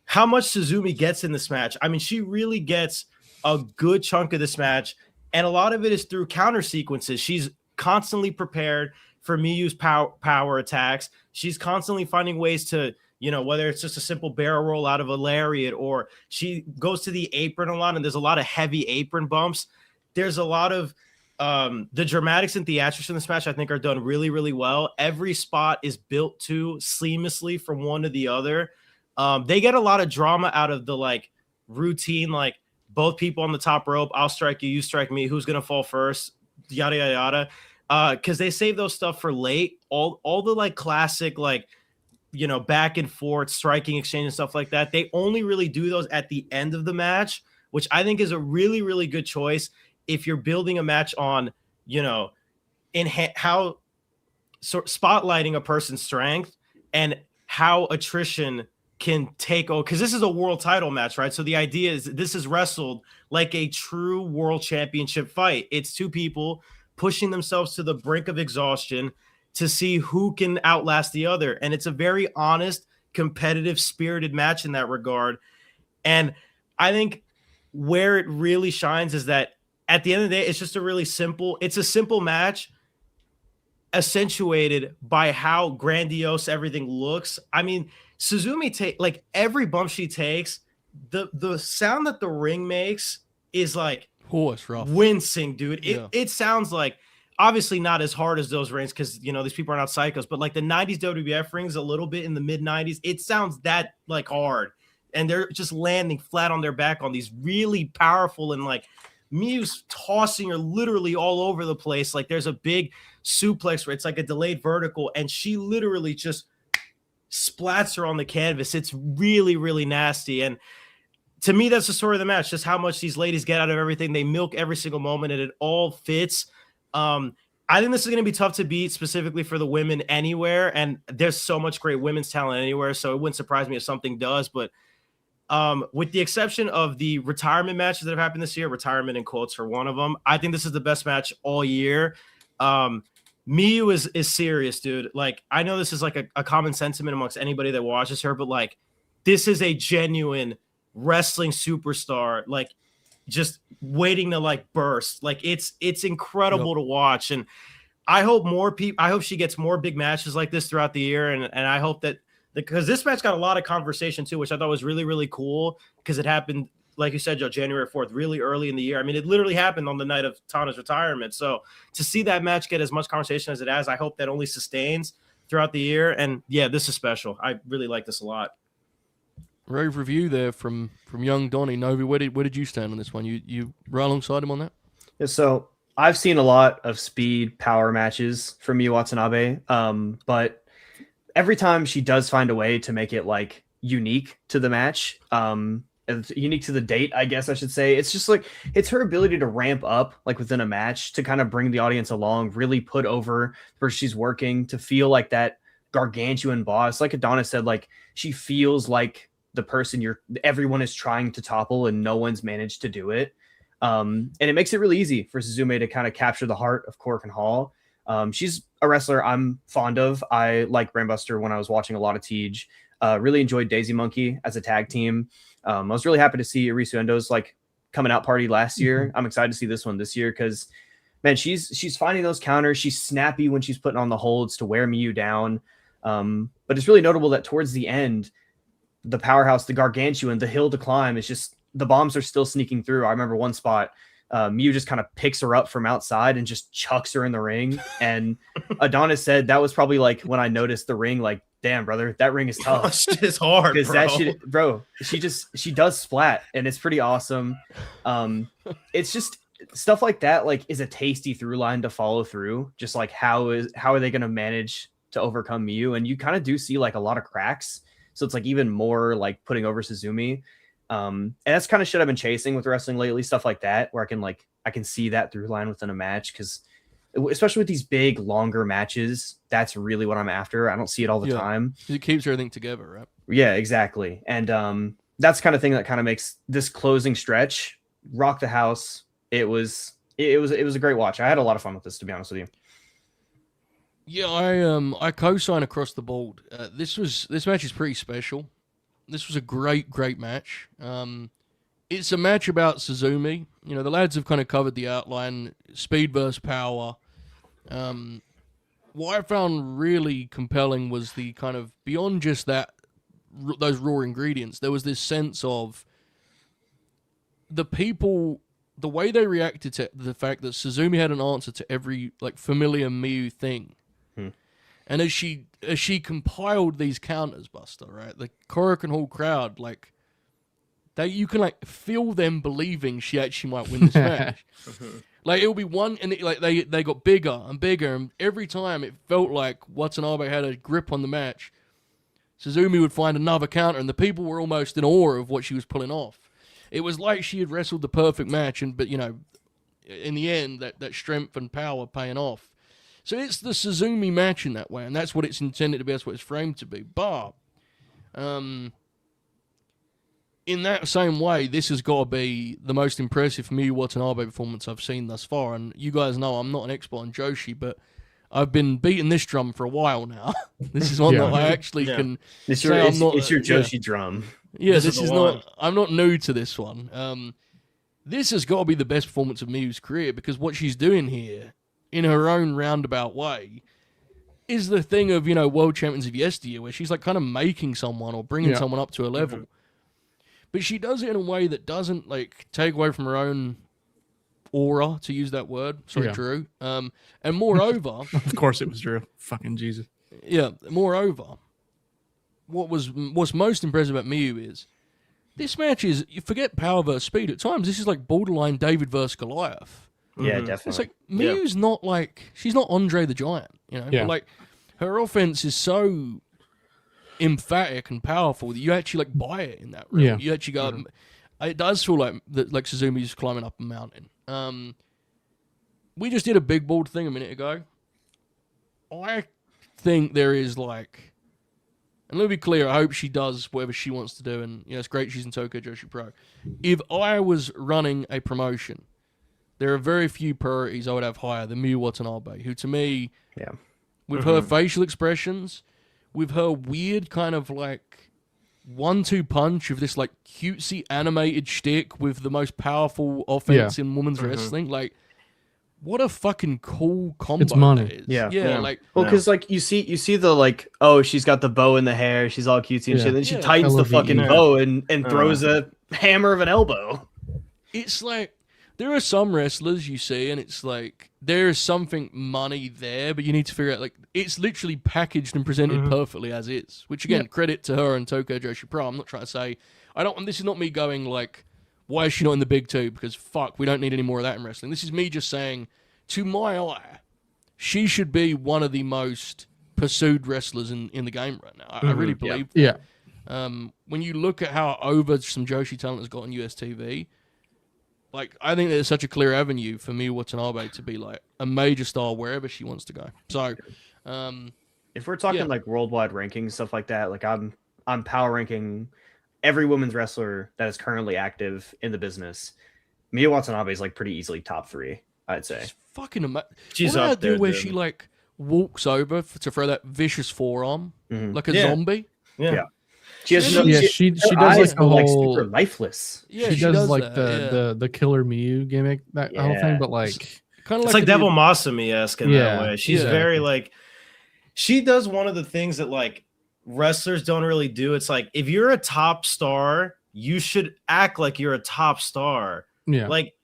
Speaker 5: How much Suzume gets in this match, I mean, she really gets a good chunk of this match, and a lot of it is through counter sequences. She's constantly prepared for Miyu's power attacks. She's constantly finding ways to, you know, whether it's just a simple barrel roll out of a lariat, or she goes to the apron a lot, and there's a lot of heavy apron bumps. There's a lot of the dramatics and theatrics in this match, I think, are done really, really well. Every spot is built to seamlessly from one to the other. They get a lot of drama out of the like routine, like both people on the top rope. I'll strike you, you strike me. Who's gonna fall first? Yada yada yada. Because they save those stuff for late. All the like classic like, you know, back and forth striking exchange and stuff like that. They only really do those at the end of the match, which I think is a really, really good choice if you're building a match on, you know, how spotlighting a person's strength and how attrition can take over, because this is a world title match, right? So the idea is this is wrestled like a true world championship fight. It's two people pushing themselves to the brink of exhaustion to see who can outlast the other. And it's a very honest, competitive, spirited match in that regard. And I think where it really shines is that at the end of the day, it's just it's a simple match accentuated by how grandiose everything looks. I mean, Suzume like every bump she takes, the sound that the ring makes is like wincing, dude. It sounds like, obviously not as hard as those rings, because you know these people are not psychos, but like the 90s WWF rings a little bit in the mid 90s, it sounds that like hard, and they're just landing flat on their back on these really powerful, and like Miyu's tossing her literally all over the place. Like there's a big suplex where it's like a delayed vertical, and she literally just splats her on the canvas. It's really, really nasty. And to me, that's the story of the match, just how much these ladies get out of everything. They milk every single moment, and it all fits. I think this is going to be tough to beat, specifically for the women anywhere. And there's so much great women's talent anywhere, so it wouldn't surprise me if something does. But with the exception of the retirement matches that have happened this year, retirement in quotes for one of them, I think this is the best match all year. Miyu is serious, dude. Like, I know this is like a common sentiment amongst anybody that watches her, but like, this is a genuine wrestling superstar. Like, just waiting to like burst. Like, it's incredible to watch. And I hope I hope she gets more big matches like this throughout the year. And I hope that, because this match got a lot of conversation too, which I thought was really, really cool, because it happened, like you said, Joe, January 4th, really early in the year. I mean, it literally happened on the night of Tana's retirement. So to see that match get as much conversation as it has, I hope that only sustains throughout the year. And yeah, this is special. I really like this a lot.
Speaker 3: Rave review there from young Donnie. Novi, where did you stand on this one? You right alongside him on that?
Speaker 1: Yeah, so I've seen a lot of speed power matches from Miyu Watanabe, but every time she does find a way to make it like unique to the match, unique to the date, I guess I should say. It's just like, it's her ability to ramp up like within a match to kind of bring the audience along, really put over where she's working, to feel like that gargantuan boss. Like Adonis said, like, she feels like the person everyone is trying to topple and no one's managed to do it. And it makes it really easy for Suzume to kind of capture the heart of Korakuen Hall. She's a wrestler I'm fond of. I like Brainbuster when I was watching a lot of TJ. Really enjoyed Daisy Monkey as a tag team. I was really happy to see Arisu Endo's like coming out party last year. I'm excited to see this one this year, because man, she's finding those counters. She's snappy when she's putting on the holds to wear Miyu down. But it's really notable that towards the end, the powerhouse, the gargantuan, the hill to climb, is just, the bombs are still sneaking through. I remember one spot, Miyu just kind of picks her up from outside and just chucks her in the ring. And Adonis said that was probably like when I noticed the ring, like, damn, brother, that ring is tough.
Speaker 5: Shit is hard,
Speaker 1: because
Speaker 5: bro.
Speaker 1: that shit, bro, she does splat, and it's pretty awesome. It's just stuff like that, like, is a tasty through line to follow through. Just like, how are they going to manage to overcome Miyu? And you kind of do see like a lot of cracks. So it's like even more like putting over Suzume. And that's kind of shit I've been chasing with wrestling lately, stuff like that, where I can see that through line within a match, because especially with these big, longer matches, that's really what I'm after. I don't see it all the time.
Speaker 3: It keeps everything together, right?
Speaker 1: Yeah, exactly. And that's the kind of thing that kind of makes this closing stretch rock the house. It was a great watch. I had a lot of fun with this, to be honest with you.
Speaker 3: Yeah, I co-sign across the board. This match is pretty special. This was a great match. It's a match about Suzume. You know, the lads have kind of covered the outline, speed versus power. What I found really compelling was the kind of, beyond just that, those raw ingredients, there was this sense of the people, the way they reacted to the fact that Suzume had an answer to every like familiar Miyu thing. And as she compiled these counters, Buster, right? The Korakuen Hall crowd, like, you can like feel them believing she actually might win this match. Like, it'll be one, and they got bigger and bigger, and every time it felt like Watanabe had a grip on the match, Suzume would find another counter, and the people were almost in awe of what she was pulling off. It was like she had wrestled the perfect match, but you know, in the end, that strength and power paying off. So it's the Suzume match in that way, and that's what it's intended to be. That's what it's framed to be. But in that same way, this has got to be the most impressive Miyu Watanabe performance I've seen thus far. And you guys know I'm not an expert on Joshi, but I've been beating this drum for a while now. This is one that I actually can.
Speaker 1: It's your Joshi drum.
Speaker 3: Yeah, this is not. I'm not new to this one. This has got to be the best performance of Miyu's career, because what she's doing here, in her own roundabout way, is the thing of, you know, world champions of yesteryear, where she's like kind of making someone or bringing someone up to a level. But she does it in a way that doesn't like take away from her own aura, to use that word. Sorry, Drew. And moreover,
Speaker 4: of course it was Drew. Fucking Jesus.
Speaker 3: Yeah. Moreover, what's most impressive about Miyu is this match is, you forget power versus speed. At times, this is like borderline David versus Goliath.
Speaker 1: Yeah, definitely.
Speaker 3: It's like, Miyu's not like, she's not Andre the Giant, you know?
Speaker 4: Yeah.
Speaker 3: But like, her offense is so emphatic and powerful that you actually like buy it in that realm.
Speaker 4: Yeah.
Speaker 3: You actually go. It does feel like that, like Suzume's climbing up a mountain. We just did a big bold thing a minute ago. I think there is like, and let me be clear, I hope she does whatever she wants to do, and it's great she's in Tokyo Joshi Pro. If I was running a promotion, there are very few priorities I would have higher than Miyu Watanabe, who to me, with her facial expressions, with her weird kind of like 1-2 punch of this like cutesy animated shtick with the most powerful offense in women's wrestling, like, what a fucking cool combo
Speaker 4: It's money.
Speaker 3: that is.
Speaker 1: Yeah.
Speaker 3: Like,
Speaker 1: Well, because like you see the like, oh, she's got the bow in the hair, she's all cutesy and shit. Then she tightens the fucking bow and throws a hammer of an elbow.
Speaker 3: it's like there are some wrestlers you see, and it's like there is something money there, but you need to figure out like it's literally packaged and presented perfectly as is. Which again, credit to her and Tokyo Joshi Pro. I'm not trying to say this is not me going like, why is she not in the big two? Because fuck, we don't need any more of that in wrestling. This is me just saying, to my eye, she should be one of the most pursued wrestlers in the game right now. I really believe that.
Speaker 4: Yeah.
Speaker 3: When you look at how over some Joshi talent has got on US TV, like, I think there's such a clear avenue for Miyu Watanabe to be like a major star wherever she wants to go. So,
Speaker 1: if we're talking like worldwide rankings, stuff like that, like I'm power ranking every women's wrestler that is currently active in the business. Miyu Watanabe is like pretty easily top 3, I'd say.
Speaker 3: she's fucking amazing.
Speaker 5: She's
Speaker 3: what did I
Speaker 5: up
Speaker 3: do
Speaker 5: there,
Speaker 3: where
Speaker 5: dude.
Speaker 3: she like walks over to throw that vicious forearm like a
Speaker 5: Yeah.
Speaker 3: zombie?
Speaker 5: Yeah.
Speaker 1: She has
Speaker 4: She
Speaker 1: her
Speaker 4: does
Speaker 1: eyes
Speaker 4: like the
Speaker 1: are,
Speaker 4: whole.
Speaker 1: super lifeless.
Speaker 3: Yeah,
Speaker 4: she does like
Speaker 3: that,
Speaker 4: the killer Miyu gimmick, that whole
Speaker 1: Yeah.
Speaker 4: thing, but like
Speaker 3: kind of
Speaker 5: It's like Devil Masumi-esque in that way. She's
Speaker 3: Yeah.
Speaker 5: very like, she does one of the things that like wrestlers don't really do. It's like, if you're a top star, you should act like you're a top star.
Speaker 4: yeah,
Speaker 5: Like,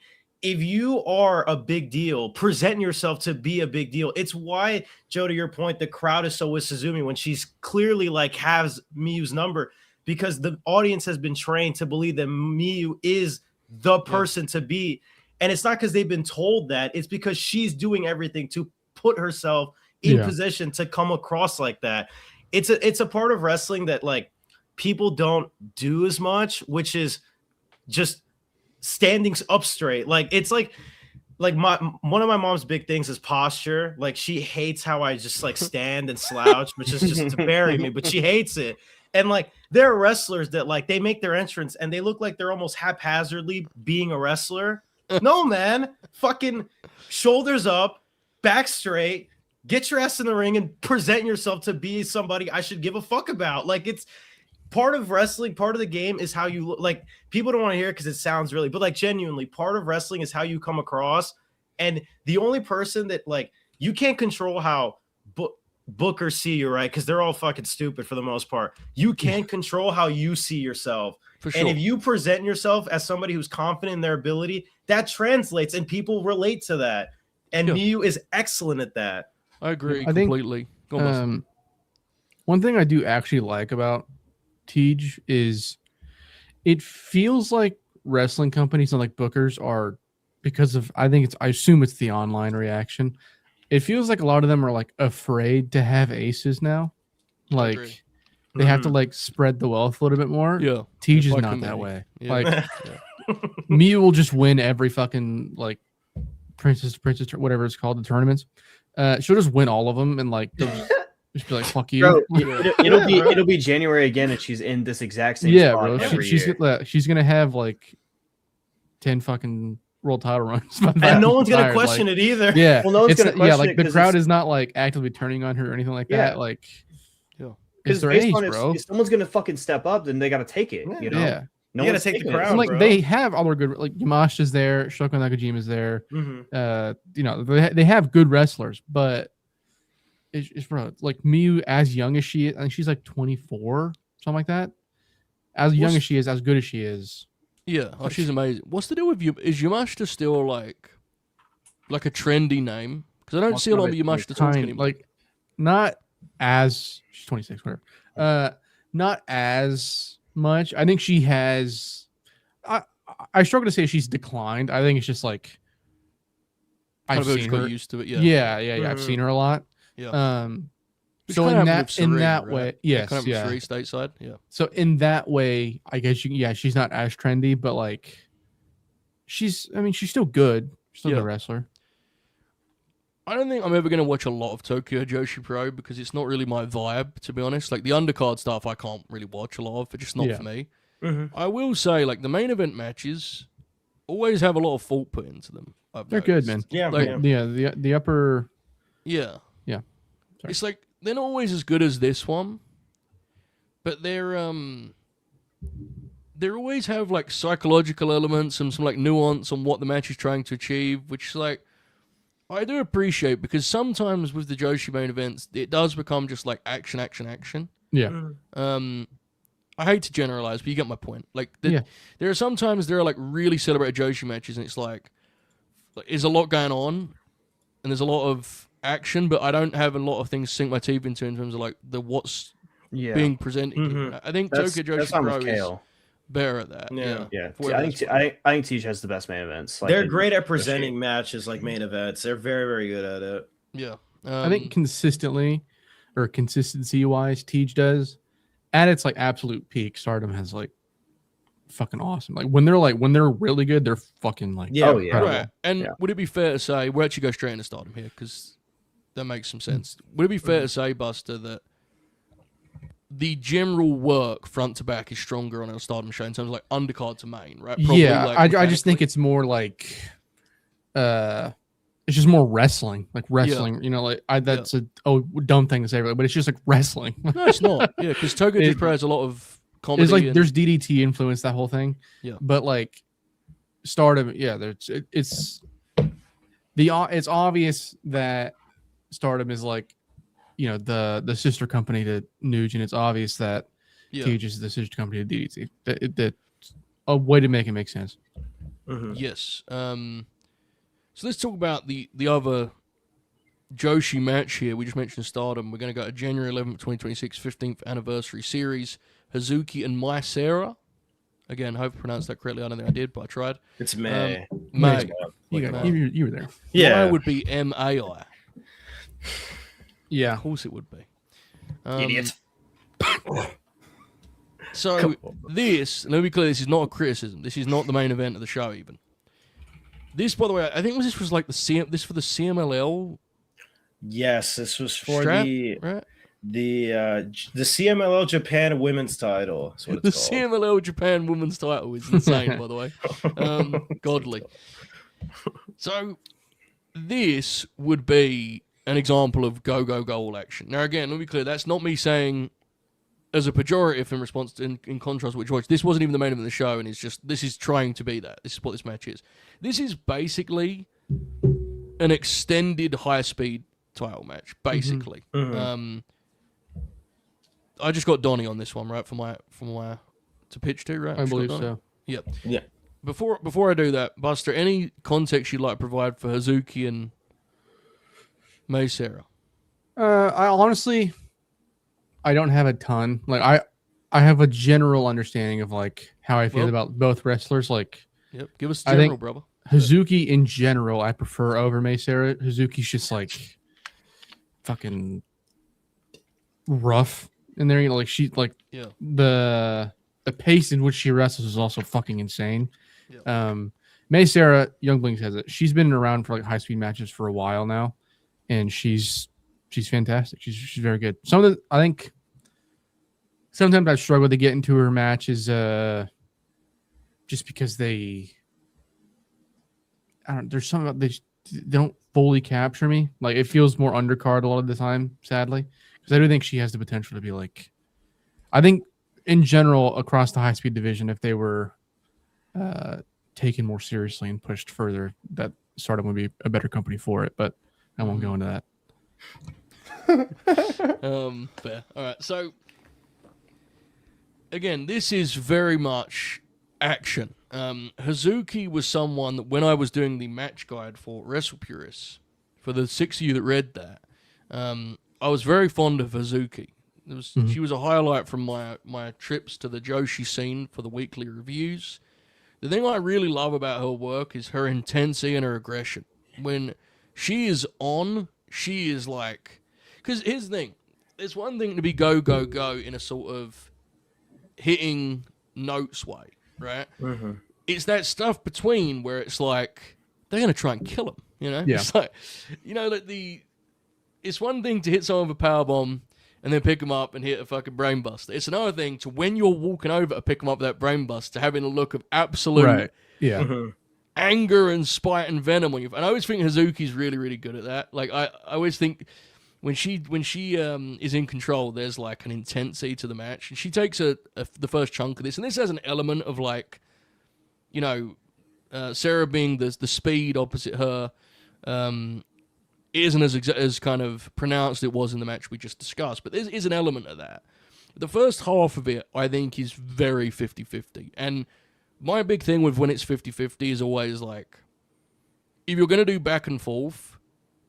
Speaker 5: if you are a big deal, present yourself to be a big deal. It's why, Joe, to your point, the crowd is so with Suzume when she's clearly like has Miyu's number, because the audience has been trained to believe that Miyu is the person to beat. And it's not because they've been told that, it's because she's doing everything to put herself in position to come across like that. It's a part of wrestling that like people don't do as much, which is just standing up straight. Like, it's like one of my mom's big things is posture. Like, she hates how I just like stand and slouch, which is just to bury me, but she hates it. And like, there are wrestlers that like they make their entrance and they look like they're almost haphazardly being a wrestler. No, man, fucking shoulders up, back straight, get your ass in the ring and present yourself to be somebody I should give a fuck about. Like, it's part of wrestling, part of the game is how you look. Like, people don't want to hear it because it sounds really, but like genuinely, part of wrestling is how you come across. And the only person that like you can't control how bookers see you, right? Because they're all fucking stupid for the most part. You can't control how you see yourself.
Speaker 3: For sure.
Speaker 5: And if you present yourself as somebody who's confident in their ability, that translates and people relate to that. And Miyu is excellent at that.
Speaker 3: I agree
Speaker 4: I think,
Speaker 3: completely. Go on, Muscle.
Speaker 4: one thing I do actually like about TJ is it feels like wrestling companies and like bookers are, because of, I assume it's the online reaction. It feels like a lot of them are like afraid to have aces now. Like they have to like spread the wealth a little bit more.
Speaker 3: Yeah.
Speaker 4: TJ is
Speaker 3: Like
Speaker 4: not
Speaker 3: a
Speaker 4: that
Speaker 3: mini.
Speaker 4: way.
Speaker 3: Yeah.
Speaker 4: Like Miyu will just win every fucking like princess, whatever it's called, the tournaments. She'll just win all of them and like they'll just be like, fuck you.
Speaker 1: Bro, it'll be January again, and she's in this exact same spot
Speaker 4: bro.
Speaker 1: every year.
Speaker 4: She's gonna have like 10 fucking world title runs,
Speaker 5: and no one's gonna question it either.
Speaker 4: Yeah,
Speaker 1: well, no one's gonna question
Speaker 4: like
Speaker 1: it
Speaker 4: the
Speaker 1: 'cause
Speaker 4: crowd
Speaker 1: it's-
Speaker 4: is not like actively turning on her or anything like that. Like, it's
Speaker 1: Because
Speaker 4: their
Speaker 1: based
Speaker 4: age,
Speaker 1: on
Speaker 4: bro.
Speaker 1: if someone's gonna fucking step up, then they gotta take it. You know,
Speaker 4: Yeah.
Speaker 1: no
Speaker 5: You gotta
Speaker 1: one's
Speaker 5: take the
Speaker 1: taking it.
Speaker 5: crowd.
Speaker 4: And like
Speaker 5: bro.
Speaker 4: they have other good, like Yamashita's there, Shoko Nakajima's there. You know, they have good wrestlers, but it's bro, like Miyu, as young as she is, I think she's like 24, something like that. As young as she is, as good as she is.
Speaker 3: Yeah, oh, she's amazing. What's the deal with you? Is Yamashita still like a trendy name? Because I don't see a lot of Yamashita songs anymore.
Speaker 4: Like, not as she's 26, whatever. Not as much. I think she has. I struggle to say she's declined. I think it's just like I've
Speaker 3: Kind of
Speaker 4: seen
Speaker 3: got
Speaker 4: her.
Speaker 3: used to it.
Speaker 4: Yeah. I've seen her a lot.
Speaker 3: Yeah. Which
Speaker 4: So
Speaker 3: kinda
Speaker 4: in
Speaker 3: happened
Speaker 4: that
Speaker 3: with Serena,
Speaker 4: that
Speaker 3: right?
Speaker 4: way, yes,
Speaker 3: Kind of
Speaker 4: yeah.
Speaker 3: Serena stateside, yeah.
Speaker 4: So in that way, I guess she's not as trendy, but like she's still good. She's still a
Speaker 3: Yeah.
Speaker 4: good wrestler.
Speaker 3: I don't think I'm ever going to watch a lot of Tokyo Joshi Pro because it's not really my vibe, to be honest. Like the undercard stuff, I can't really watch a lot of. It's just not
Speaker 4: Yeah.
Speaker 3: for me.
Speaker 5: Mm-hmm.
Speaker 3: I will say, like the main event matches always have a lot of thought put into them.
Speaker 4: They're good, man.
Speaker 5: Yeah,
Speaker 3: Like-
Speaker 4: The upper.
Speaker 3: Yeah.
Speaker 4: Yeah. Sorry.
Speaker 3: It's like they're not always as good as this one, but they always have like psychological elements and some like nuance on what the match is trying to achieve, which is like I do appreciate because sometimes with the Joshi main events, it does become just like action, action, action.
Speaker 4: Yeah.
Speaker 3: I hate to generalize, but you get my point. Like, there are sometimes there are like really celebrated Joshi matches, and it's like there's a lot going on, and there's a lot of action, but I don't have a lot of things to sink my teeth into in terms of like what's being presented.
Speaker 5: Mhm.
Speaker 3: I think
Speaker 1: That's
Speaker 3: Tokyo Joshi
Speaker 1: fine with
Speaker 3: Pro is
Speaker 1: KO.
Speaker 3: better at that.
Speaker 5: Yeah.
Speaker 1: Yeah,
Speaker 3: Whoever
Speaker 1: I
Speaker 3: that's
Speaker 1: think I think Teach has the best main events. Like,
Speaker 5: They're
Speaker 1: in
Speaker 5: great at
Speaker 1: Joshi.
Speaker 5: presenting matches like main events. They're very, very good at it.
Speaker 3: Yeah.
Speaker 4: I think consistency wise, Teach does. At its like absolute peak, Stardom has like fucking awesome. Like when they're really good, they're fucking like
Speaker 5: Yeah.
Speaker 1: Oh, yeah.
Speaker 4: incredible.
Speaker 3: right. And
Speaker 1: Yeah.
Speaker 3: would it be fair to say we'll actually go straight into Stardom here because that makes some sense. Would it be fair to say, Buster, that the general work front to back is stronger on a Stardom show in terms of like undercard to main, right?
Speaker 4: Yeah,
Speaker 3: like,
Speaker 4: I just think
Speaker 3: mechanically.
Speaker 4: it's more like it's just more wrestling, like wrestling. You know, like that's a dumb thing to say, but it's just like wrestling.
Speaker 3: No, it's not. Yeah, because Tokyo
Speaker 4: It-
Speaker 3: Joshi Pro has a lot of comedy.
Speaker 4: It's like
Speaker 3: and-
Speaker 4: there's DDT influence, that whole thing.
Speaker 3: Yeah.
Speaker 4: But like Stardom, yeah, it's obvious that Stardom is like, you know, the sister company to Nuge, and it's obvious that
Speaker 3: yeah.
Speaker 4: Teach is the sister company to DDT. That's a way to make it make sense.
Speaker 5: Mhm.
Speaker 3: Yes. So let's talk about the other Joshi match here. We just mentioned Stardom. We're going to go to January 11th, 2026, 15th anniversary series. Hazuki and Seira. Again, hope I pronounced that correctly. I don't think I did, but I tried.
Speaker 5: It's May.
Speaker 3: May.
Speaker 4: You were there.
Speaker 5: Yeah.
Speaker 3: May would be M-A-I.
Speaker 4: Yeah.
Speaker 3: Of course it would be.
Speaker 5: Idiot.
Speaker 3: So this, let me be clear, this is not a criticism. This is not the main event of the show even. This, by the way, I think this was like this for the CMLL
Speaker 5: Yes, this was for
Speaker 3: strap,
Speaker 5: the
Speaker 3: right?
Speaker 5: CMLL Japan Women's Title. That's what
Speaker 3: The
Speaker 5: it's called.
Speaker 3: CMLL Japan Women's Title is insane, by the way. Godly. So this would be an example of go all action. Now, again, let me be clear. That's not me saying as a pejorative in response to, in contrast with George. This wasn't even the main event of the show, and it's just this is trying to be that. This is what this match is. This is basically an extended high speed title match. Basically,
Speaker 5: Mhm.
Speaker 3: I just got Donnie on this one, right? For my to pitch to, right?
Speaker 4: I
Speaker 3: Just got
Speaker 4: believe
Speaker 3: Donnie?
Speaker 4: so.
Speaker 3: Yep.
Speaker 5: Yeah.
Speaker 3: Before I do that, Buster, any context you'd like to provide for Hazuki and Seira?
Speaker 4: I honestly, I don't have a ton. Like I have a general understanding of like how I feel
Speaker 3: Well-
Speaker 4: about both wrestlers. Like
Speaker 3: Yep. Give us
Speaker 4: I
Speaker 3: general,
Speaker 4: think-
Speaker 3: brother.
Speaker 4: Hazuki in general, I prefer over Seira. Hazuki's just like fucking rough in there. You know, like she like
Speaker 3: Yeah.
Speaker 4: the pace in which she wrestles is also fucking insane.
Speaker 3: Yeah.
Speaker 4: Seira, Young Blinks has it. She's been around for like high speed matches for a while now, and she's fantastic. She's very good. Some of the I think sometimes I struggle to get into her matches just because there's something about they don't fully capture me. Like it feels more undercard a lot of the time, sadly, because I do think she has the potential to be like. I think in general across the high speed division, if they were taken more seriously and pushed further, that Stardom would be a better company for it. But I won't go into that.
Speaker 3: Fair. All right. So again, this is very much action. Hazuki was someone that when I was doing the match guide for Wrestle Purists, for the 6 of you that read that, I was very fond of Hazuki. She was a highlight from my trips to the Joshi scene for the weekly reviews. The thing I really love about her work is her intensity and her aggression. When she is on, she is like... Because here's the thing. there's one thing to be go, go, go in a sort of hitting notes way, right?
Speaker 5: Mm-hmm.
Speaker 3: It's that stuff between where it's like, they're going to try and kill him, you know?
Speaker 4: Yeah.
Speaker 3: It's like, it's one thing to hit someone with a powerbomb and then pick them up and hit a fucking brainbuster. It's another thing to when you're walking over to pick them up with that brainbuster, having a look of absolute
Speaker 4: Right. Yeah.
Speaker 5: Mm-hmm.
Speaker 3: anger and spite and venom on you. And I always think Hazuki's really, really good at that. Like I always think when she is in control, there's like an intensity to the match, and she takes the first chunk of this, and this has an element of like, Seira being the speed opposite her, isn't as kind of pronounced it was in the match we just discussed, but there is an element of that. The first half of it, I think, is very 50-50, and my big thing with when it's 50-50 is always like, if you're going to do back and forth,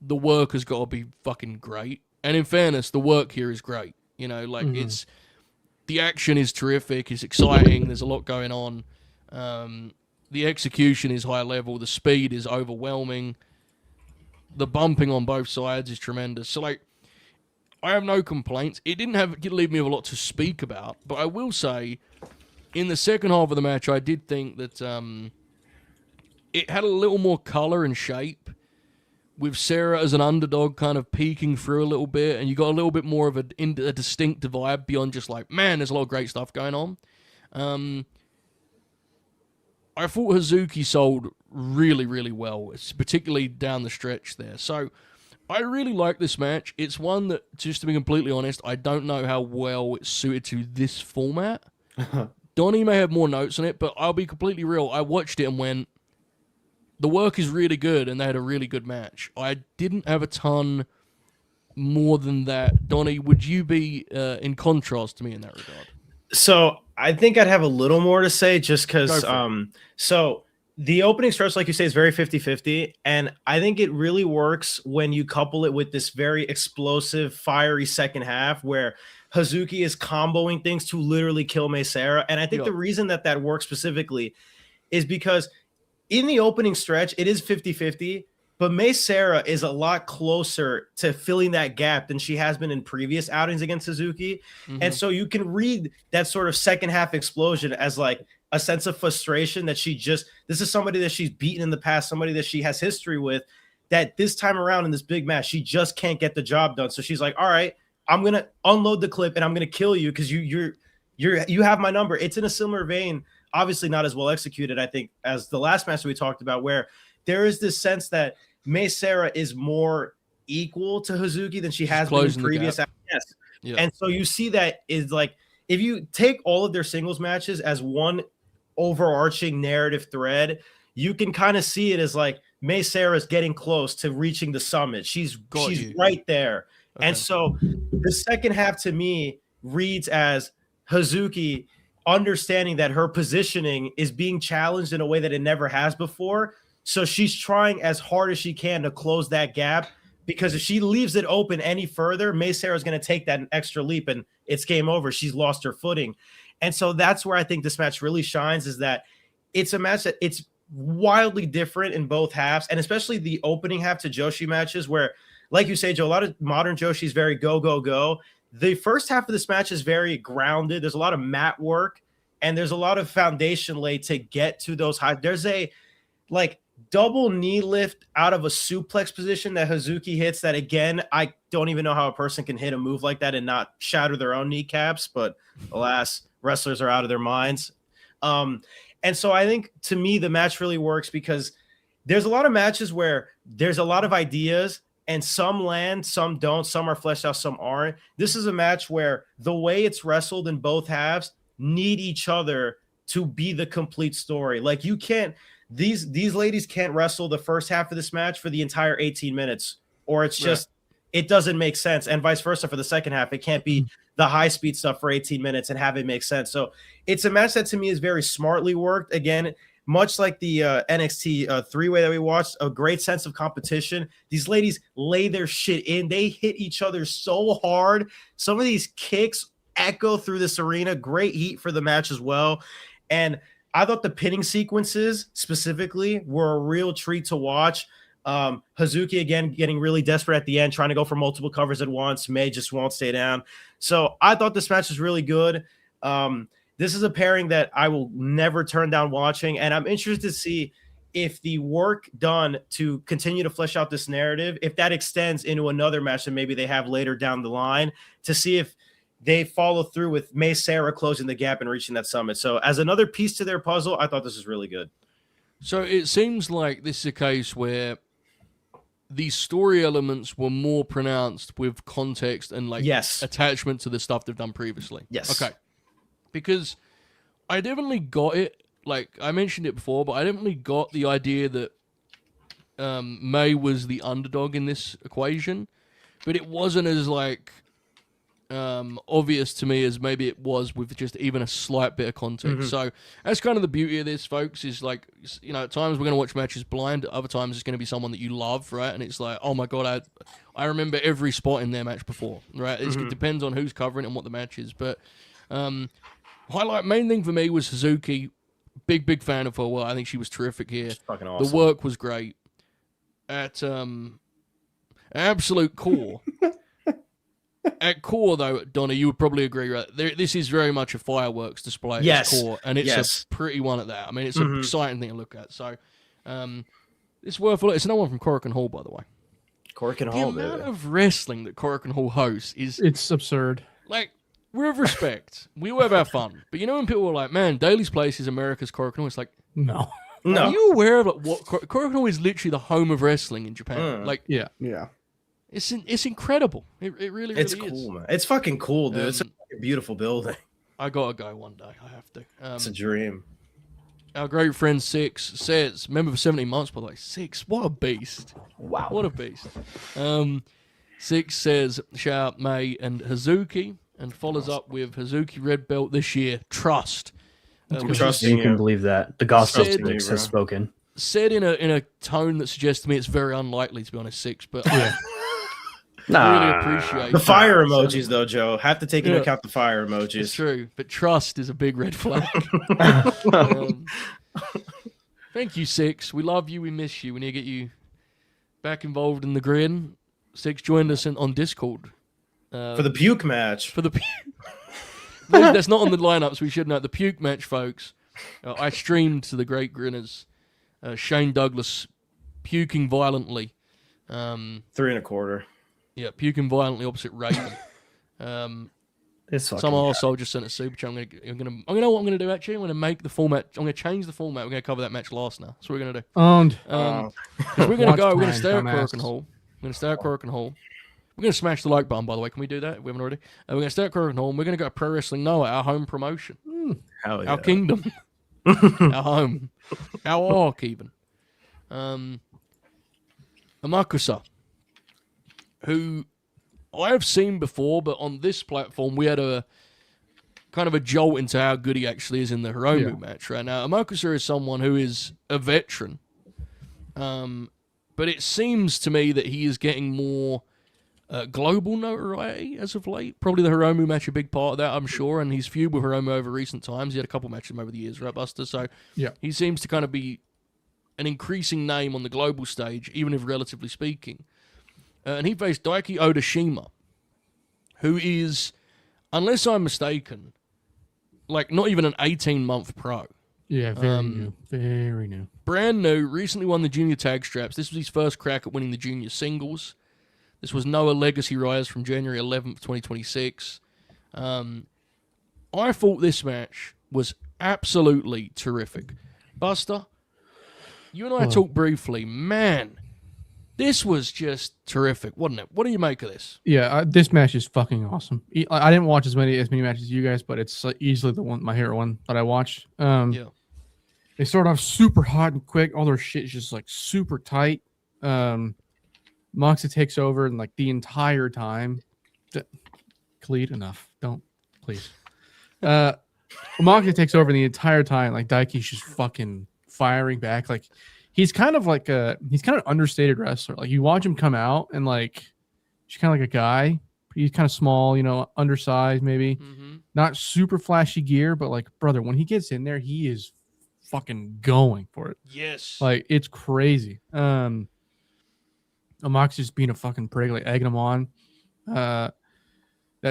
Speaker 3: the work has got to be fucking great. And in fairness, the work here is great. It's the action is terrific, it's exciting, there's a lot going on. The execution is high level, the speed is overwhelming. The bumping on both sides is tremendous. So, like, I have no complaints. It didn't leave me with a lot to speak about, but I will say, in the second half of the match, I did think that it had a little more color and shape, with Seira as an underdog kind of peeking through a little bit, and you got a little bit more of a distinct vibe beyond just like, man, there's a lot of great stuff going on. I thought Hazuki sold really, really well, particularly down the stretch there. So I really like this match. It's one that, just to be completely honest, I don't know how well it's suited to this format. Donnie may have more notes on it, but I'll be completely real. I watched it and went, the work is really good, and they had a really good match. I didn't have a ton more than that. Donnie, would you be in contrast to me in that regard?
Speaker 5: So I think I'd have a little more to say, just because so the opening stretch, like you say, is very 50-50, and I think it really works when you couple it with this very explosive, fiery second half where Hazuki is comboing things to literally kill Seira. And I think the reason that works specifically is because in the opening stretch, it is 50-50, but Seira is a lot closer to filling that gap than she has been in previous outings against Suzuki. Mm-hmm. And so you can read that sort of second half explosion as like a sense of frustration that this is somebody that she's beaten in the past, somebody that she has history with, that this time around in this big match, she just can't get the job done. So she's like, all right, I'm going to unload the clip and I'm going to kill you because you have my number. It's in a similar vein, obviously not as well executed, I think, as the last match that we talked about, where there is this sense that Seira is more equal to Hazuki than she has been in previous. Yes. Yeah. And so you see that is like, if you take all of their singles matches as one overarching narrative thread, you can kind of see it as like Seira is getting close to reaching the summit. She's right there. Okay. And so the second half to me reads as Hazuki understanding that her positioning is being challenged in a way that it never has before. So she's trying as hard as she can to close that gap, because if she leaves it open any further, Seira is going to take that extra leap and it's game over. She's lost her footing. And so that's where I think this match really shines, is that it's a match that it's wildly different in both halves, and especially the opening half to Joshi matches where, like you say, Joe, a lot of modern Joshi is very go, go, go. The first half of this match is very grounded. There's a lot of mat work and there's a lot of foundation laid to get to those highs. There's a like double knee lift out of a suplex position that Hazuki hits that, again, I don't even know how a person can hit a move like that and not shatter their own kneecaps, but alas, wrestlers are out of their minds. And so I think, to me, the match really works because there's a lot of matches where there's a lot of ideas and some land, some don't, some are fleshed out, some aren't. This is a match where the way it's wrestled in both halves need each other to be the complete story. Like, you can't, these ladies can't wrestle the first half of this match for the entire 18 minutes, or it's just, it doesn't make sense. And vice versa for the second half. It can't be the high speed stuff for 18 minutes and have it make sense. So it's a match that to me is very smartly worked. Again, much like the NXT three-way that we watched, a great sense of competition. These ladies lay their shit in. They hit each other so hard. Some of these kicks echo through this arena. Great heat for the match as well. And I thought the pinning sequences specifically were a real treat to watch. Hazuki again getting really desperate at the end, trying to go for multiple covers at once. May just won't stay down. So I thought this match was really good. This is a pairing that I will never turn down watching, and I'm interested to see if the work done to continue to flesh out this narrative, if that extends into another match that maybe they have later down the line, to see if they follow through with May Seira closing the gap and reaching that summit. So as another piece to their puzzle, I thought this was really good.
Speaker 3: So it seems like this is a case where the story elements were more pronounced with context and like attachment to the stuff they've done previously.
Speaker 5: Yes.
Speaker 3: Okay. Because I definitely got it. Like I mentioned it before, but I definitely got the idea that May was the underdog in this equation, but it wasn't as like obvious to me as maybe it was with just even a slight bit of context. So that's kind of the beauty of this, folks, is like, you know, at times we're going to watch matches blind, other times it's going to be someone that you love, right? And it's like, oh my God, I remember every spot in their match before, right? It depends on who's covering and what the match is. But main thing for me was Hazuki. Big fan of her. Well, I think she was terrific here.
Speaker 5: Fucking awesome.
Speaker 3: The work was great. At absolute core. At core, though, Donna, you would probably agree, right? This is very much a fireworks display at its core, and it's a pretty one at that. I mean, it's an exciting thing to look at. So, it's worth a look. It's another one from Korakuen Hall, by the way.
Speaker 5: Korakuen Hall,
Speaker 3: the amount of wrestling that Korakuen Hall hosts
Speaker 4: it's absurd.
Speaker 3: Like, with respect, we all have our fun. But you know when people are like, man, Daly's Place is America's Korakuen Hall? It's like,
Speaker 4: no.
Speaker 3: Are you aware of like, what Korakuen Hall is literally the home of wrestling in Japan? Like,
Speaker 4: yeah.
Speaker 3: It's incredible. It really is.
Speaker 5: It's cool, man. It's fucking cool, dude. It's a beautiful building.
Speaker 3: I gotta go one day. I have to.
Speaker 5: It's a dream.
Speaker 3: Our great friend Six says, member for 17 months, by the way. Six, what a beast.
Speaker 1: Wow.
Speaker 3: What a beast. Six says, shout out May and Hazuki, and follows up with Hazuki Red Belt this year. Trust.
Speaker 1: You can believe that. The gospel has spoken.
Speaker 3: Said in a tone that suggests to me it's very unlikely, to be honest, Six, but yeah. Really appreciate
Speaker 5: the fire emojis, though, Joe. Have to take into account the fire emojis.
Speaker 3: It's true, but trust is a big red flag. Thank you, Six. We love you. We miss you. We need to get you back involved in the Grin. Six joined us on Discord.
Speaker 5: For the puke match.
Speaker 3: For the that's not on the lineup, so we should know. The puke match, folks. I streamed to the great Grinners. Shane Douglas puking violently.
Speaker 5: 3 1/4.
Speaker 3: Yeah, puking violently opposite Raven. Some arsehole just sent a super chat. I know what I'm gonna do. Actually, I'm gonna make the format. I'm gonna change the format. We're gonna cover that match last now. That's what we're gonna do.
Speaker 4: Owned.
Speaker 3: We're gonna go. We're gonna stay at Korakuen Hall. We're gonna stay at Korakuen Hall. We're gonna smash the like button, by the way. Can we do that? We haven't already. We're gonna stay at Korakuen Hall. And we're gonna go to Pro Wrestling Noah, our home promotion,
Speaker 5: Hell yeah.
Speaker 3: our kingdom, our home, our arc, even. AMAKUSA, who I have seen before, but on this platform we had a kind of a jolt into how good he actually is in the Hiromu match right now. AMAKUSA is someone who is a veteran, but it seems to me that he is getting more global notoriety as of late. Probably the Hiromu match a big part of that, I'm sure, and he's feud with Hiromu over recent times. He had a couple matches with him over the years, right, Buster? So he seems to kind of be an increasing name on the global stage, even if relatively speaking. And he faced Daiki Odashima, who is, unless I'm mistaken, like not even an 18-month pro.
Speaker 4: Yeah, very new.
Speaker 3: Brand new, recently won the junior tag straps. This was his first crack at winning the junior singles. This was Noah Legacy Rise from January 11th, 2026. I thought this match was absolutely terrific. Buster, you and I talked briefly. Man, this was just terrific, wasn't it? What do you make of this?
Speaker 4: Yeah, this match is fucking awesome. I didn't watch as many matches as you guys, but it's easily my favorite one that I watched. They start off super hot and quick. All their shit is just like super tight. Moxa takes over and like the entire time. Khalid, enough. Don't, please. Moxa takes over the entire time. Like Daiki's just fucking firing back. Like he's kind of an understated wrestler. Like you watch him come out and like he's kind of like a guy. He's kind of small, undersized maybe. Not super flashy gear, but like brother, when he gets in there, he is fucking going for it.
Speaker 3: Yes.
Speaker 4: Like it's crazy. Amakusa just being a fucking prig, like egging him on. That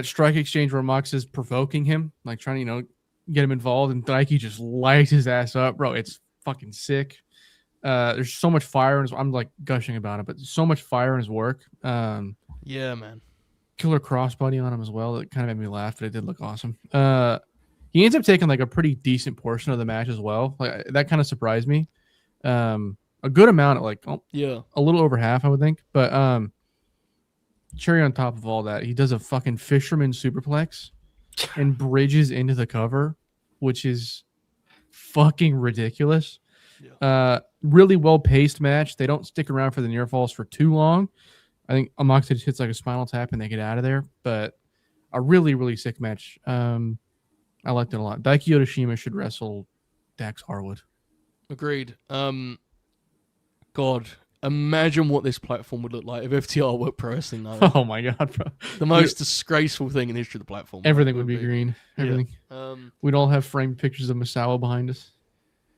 Speaker 4: strike exchange where Amakusa's provoking him, like trying to, get him involved, and Daiki just lights his ass up, bro. It's fucking sick. There's so much fire in his. I'm like gushing about it, but there's so much fire in his work.
Speaker 3: Yeah, man.
Speaker 4: Killer crossbody on him as well. That kind of made me laugh, but it did look awesome. He ends up taking like a pretty decent portion of the match as well. Like that kind of surprised me. A good amount, like a little over half, I would think. But cherry on top of all that, he does a fucking fisherman superplex and bridges into the cover, which is fucking ridiculous. Yeah. Really well paced match. They don't stick around for the near falls for too long. I think Amakusa just hits like a spinal tap and they get out of there. But a really, really sick match. I liked it a lot. Daiki Odashima should wrestle Dax Harwood.
Speaker 3: Agreed. God, imagine what this platform would look like if FTR were pro wrestling now.
Speaker 4: Oh my god, bro.
Speaker 3: The most disgraceful thing in the history of the platform.
Speaker 4: Everything would be green. Everything.
Speaker 3: Yeah.
Speaker 4: We'd all have framed pictures of Misawa behind us.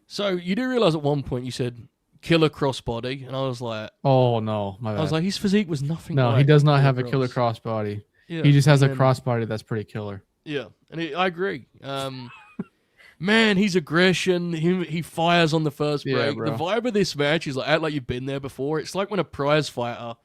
Speaker 3: So you do realize at one point you said killer crossbody, and I was like,
Speaker 4: oh no, my bad.
Speaker 3: I was like, his physique was nothing.
Speaker 4: No,
Speaker 3: like
Speaker 4: he does not have a killer crossbody. Yeah, he just has a crossbody that's pretty killer.
Speaker 3: Yeah, and I agree. Man, his aggression, he fires on the first break. The vibe of this match is like, act like you've been there before. It's like when a prize fighter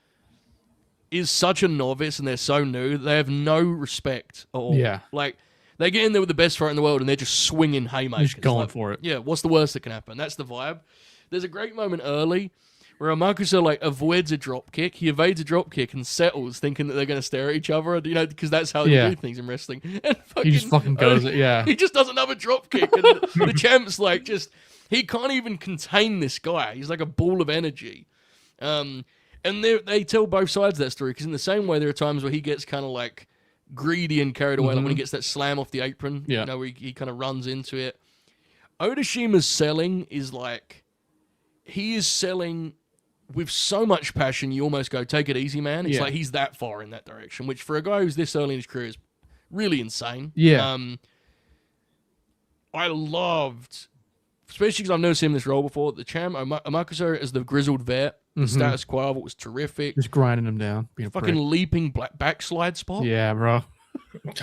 Speaker 3: is such a novice and they're so new, they have no respect at all.
Speaker 4: Yeah.
Speaker 3: Like, they get in there with the best fighter in the world and they're just swinging haymakers.
Speaker 4: Just going for it.
Speaker 3: Yeah, what's the worst that can happen? That's the vibe. There's a great moment early where Amakusa like avoids a drop kick. He evades a drop kick and settles, thinking that they're going to stare at each other, because that's how they do things in wrestling. And
Speaker 4: he just fucking goes it, yeah.
Speaker 3: He just does another drop kick, and the champ's like, he can't even contain this guy. He's like a ball of energy. And they tell both sides of that story, because in the same way, there are times where he gets kind of like greedy and carried away, like when he gets that slam off the apron, where he kind of runs into it. Odashima's selling is like, he is selling with so much passion, you almost go, take it easy, man. It's like he's that far in that direction, which for a guy who's this early in his career is really insane.
Speaker 4: Yeah.
Speaker 3: I loved, especially because I've never seen him in this role before, the champ, Amakusa as the grizzled vet, the status quo of it was terrific.
Speaker 4: Just grinding him down. Being a
Speaker 3: fucking
Speaker 4: prick.
Speaker 3: leaping backslide spot.
Speaker 4: Yeah, bro.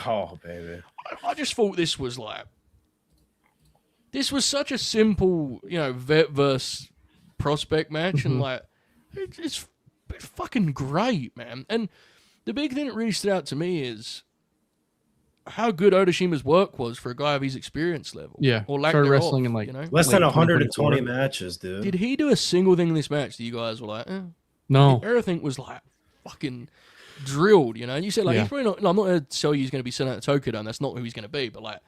Speaker 5: Oh, baby.
Speaker 3: I just thought this was such a simple, vet versus prospect match, and like, it's fucking great, man. And the big thing that really stood out to me is how good Odashima's work was for a guy of his experience level.
Speaker 4: Yeah,
Speaker 3: or lack
Speaker 4: started
Speaker 3: thereof,
Speaker 4: wrestling in like
Speaker 5: less than 120 matches, dude.
Speaker 3: Did he do a single thing in this match that you guys were like,
Speaker 4: no?
Speaker 3: Everything was like fucking drilled, And you said like, he's probably not. I'm not going to tell you he's going to be sent out to Tokyo Dome. That's not who he's going to be. But like,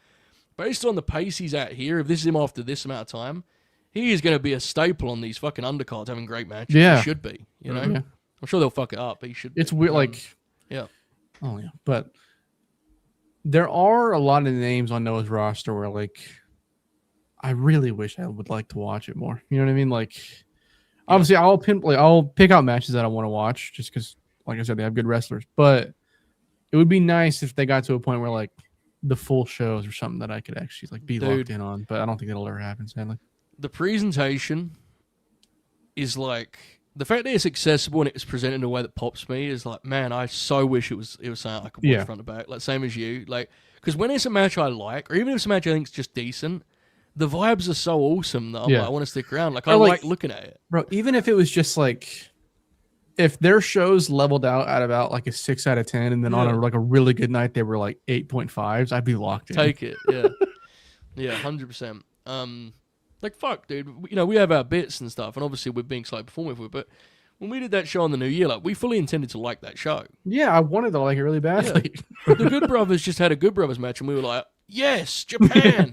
Speaker 3: based on the pace he's at here, if this is him after this amount of time, he is going to be a staple on these fucking undercards having great matches.
Speaker 4: Yeah.
Speaker 3: He should be, Yeah. I'm sure they'll fuck it up, but he should be.
Speaker 4: It's weird, like...
Speaker 3: Yeah.
Speaker 4: Oh, yeah. But there are a lot of names on Noah's roster where, like, I really wish I would like to watch it more. You know what I mean? Like, obviously, I'll pick out matches that I want to watch just because, like I said, they have good wrestlers. But it would be nice if they got to a point where, like, the full shows or something that I could actually, like, be locked in on. But I don't think that'll ever happen, sadly.
Speaker 3: The presentation is like, the fact that it's accessible and it's presented in a way that pops me is like, man, I so wish it was something I could watch front to back, like same as you, like, because when it's a match I like, or even if it's a match I think is just decent, the vibes are so awesome that I'm like, I want to stick around. Like, I like looking at it,
Speaker 4: bro. Even if it was just like, if their shows leveled out at about like a 6 out of 10, and then on a really good night they were like 8.5s, I'd be locked in.
Speaker 3: Take it, yeah, 100%. Like, fuck, dude. We have our bits and stuff, and obviously we're being slightly performative with it, but when we did that show on the New Year, like, we fully intended to like that show.
Speaker 4: Yeah, I wanted to like it really badly.
Speaker 3: Yeah. The Good Brothers just had a Good Brothers match, and we were like, yes, Japan,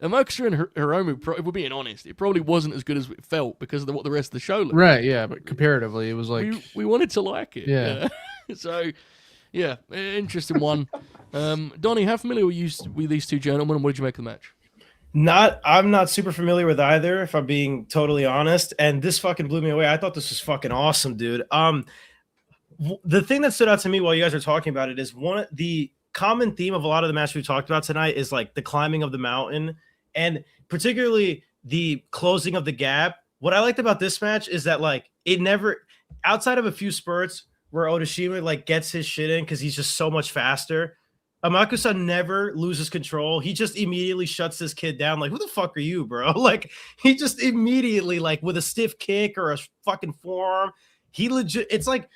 Speaker 3: Amakusa and Hiromu, if we're being honest, it probably wasn't as good as it felt because of what the rest of the show looked
Speaker 4: right,
Speaker 3: like.
Speaker 4: Yeah, but comparatively, it was like...
Speaker 3: We wanted to like it.
Speaker 4: Yeah.
Speaker 3: So, yeah, interesting one. Donnie, how familiar were you with these two gentlemen, and what did you make of the match?
Speaker 5: I'm not super familiar with either, if I'm being totally honest. And this fucking blew me away. I thought this was fucking awesome, dude. The thing that stood out to me while you guys are talking about it is the common theme of a lot of the matches we talked about tonight is like the climbing of the mountain, and particularly the closing of the gap. What I liked about this match is that like outside of a few spurts where Odashima like gets his shit in because he's just so much faster, AMAKUSA never loses control. He just immediately shuts this kid down. Like, who the fuck are you, bro? Like, he just immediately, like, with a stiff kick or a fucking forearm, he legit. It's like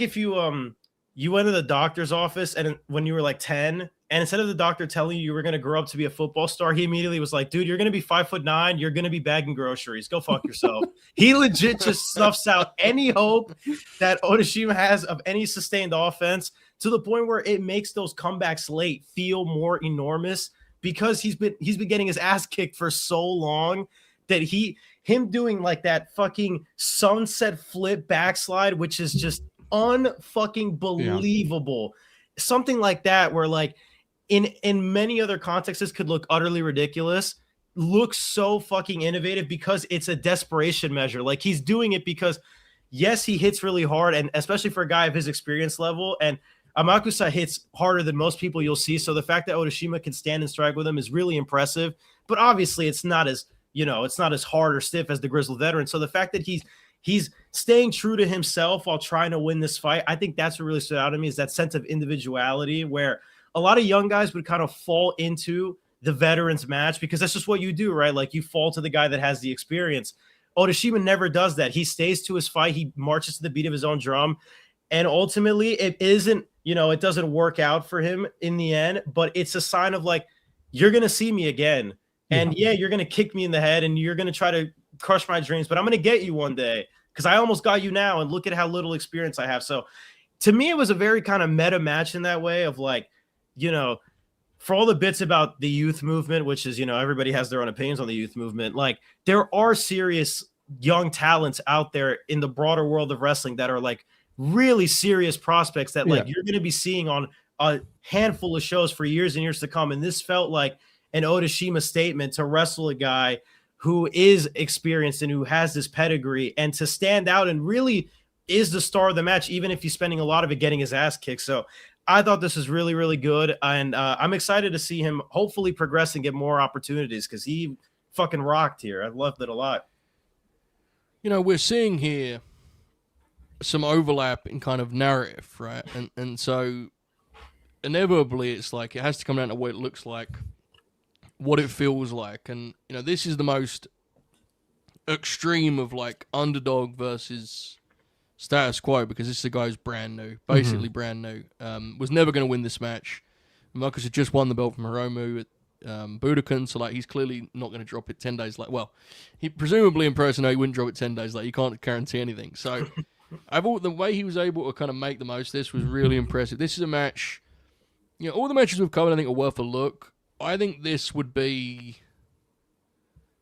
Speaker 5: if you you went to the doctor's office and when you were like 10, and instead of the doctor telling you were gonna grow up to be a football star, he immediately was like, dude, you're gonna be 5'9", you're gonna be bagging groceries. Go fuck yourself. He legit just snuffs out any hope that Odashima has of any sustained offense, to the point where it makes those comebacks late feel more enormous because he's been getting his ass kicked for so long that him doing like that fucking sunset flip backslide, which is just unfucking believable. Yeah. Something like that where like in many other contexts this could look utterly ridiculous, looks so fucking innovative because it's a desperation measure. Like he's doing it because yes, he hits really hard, and especially for a guy of his experience level, and AMAKUSA hits harder than most people you'll see. So the fact that Odashima can stand and strike with him is really impressive. But obviously, it's not as hard or stiff as the grizzled veteran. So the fact that he's staying true to himself while trying to win this fight, I think that's what really stood out to me, is that sense of individuality where a lot of young guys would kind of fall into the veterans match because that's just what you do, right? Like you fall to the guy that has the experience. Odashima never does that. He stays to his fight. He marches to the beat of his own drum. And ultimately, it isn't, it doesn't work out for him in the end, but it's a sign of like, you're going to see me again. And yeah, you're going to kick me in the head and you're going to try to crush my dreams, but I'm going to get you one day because I almost got you now. And look at how little experience I have. So to me, it was a very kind of meta match in that way of like, for all the bits about the youth movement, which is, everybody has their own opinions on the youth movement. Like there are serious young talents out there in the broader world of wrestling that are like, really serious prospects that like you're going to be seeing on a handful of shows for years and years to come. And this felt like an Odashima statement to wrestle a guy who is experienced and who has this pedigree and to stand out and really is the star of the match, even if he's spending a lot of it getting his ass kicked. So I thought this was really, really good. And I'm excited to see him hopefully progress and get more opportunities because he fucking rocked here. I loved it a lot.
Speaker 3: We're seeing here some overlap in kind of narrative, right? And so inevitably it's like it has to come down to what it looks like, what it feels like. And this is the most extreme of like underdog versus status quo because this is a guy who's brand new, basically brand new. Was never going to win this match. Marcus had just won the belt from Hiromu at Budokan, so like he's clearly not going to drop it 10 days later. Well, he presumably in person he wouldn't drop it 10 days later. You can't guarantee anything. So I thought the way he was able to kind of make the most of this was really impressive. This is a match, all the matches we've covered I think are worth a look. I think this would be,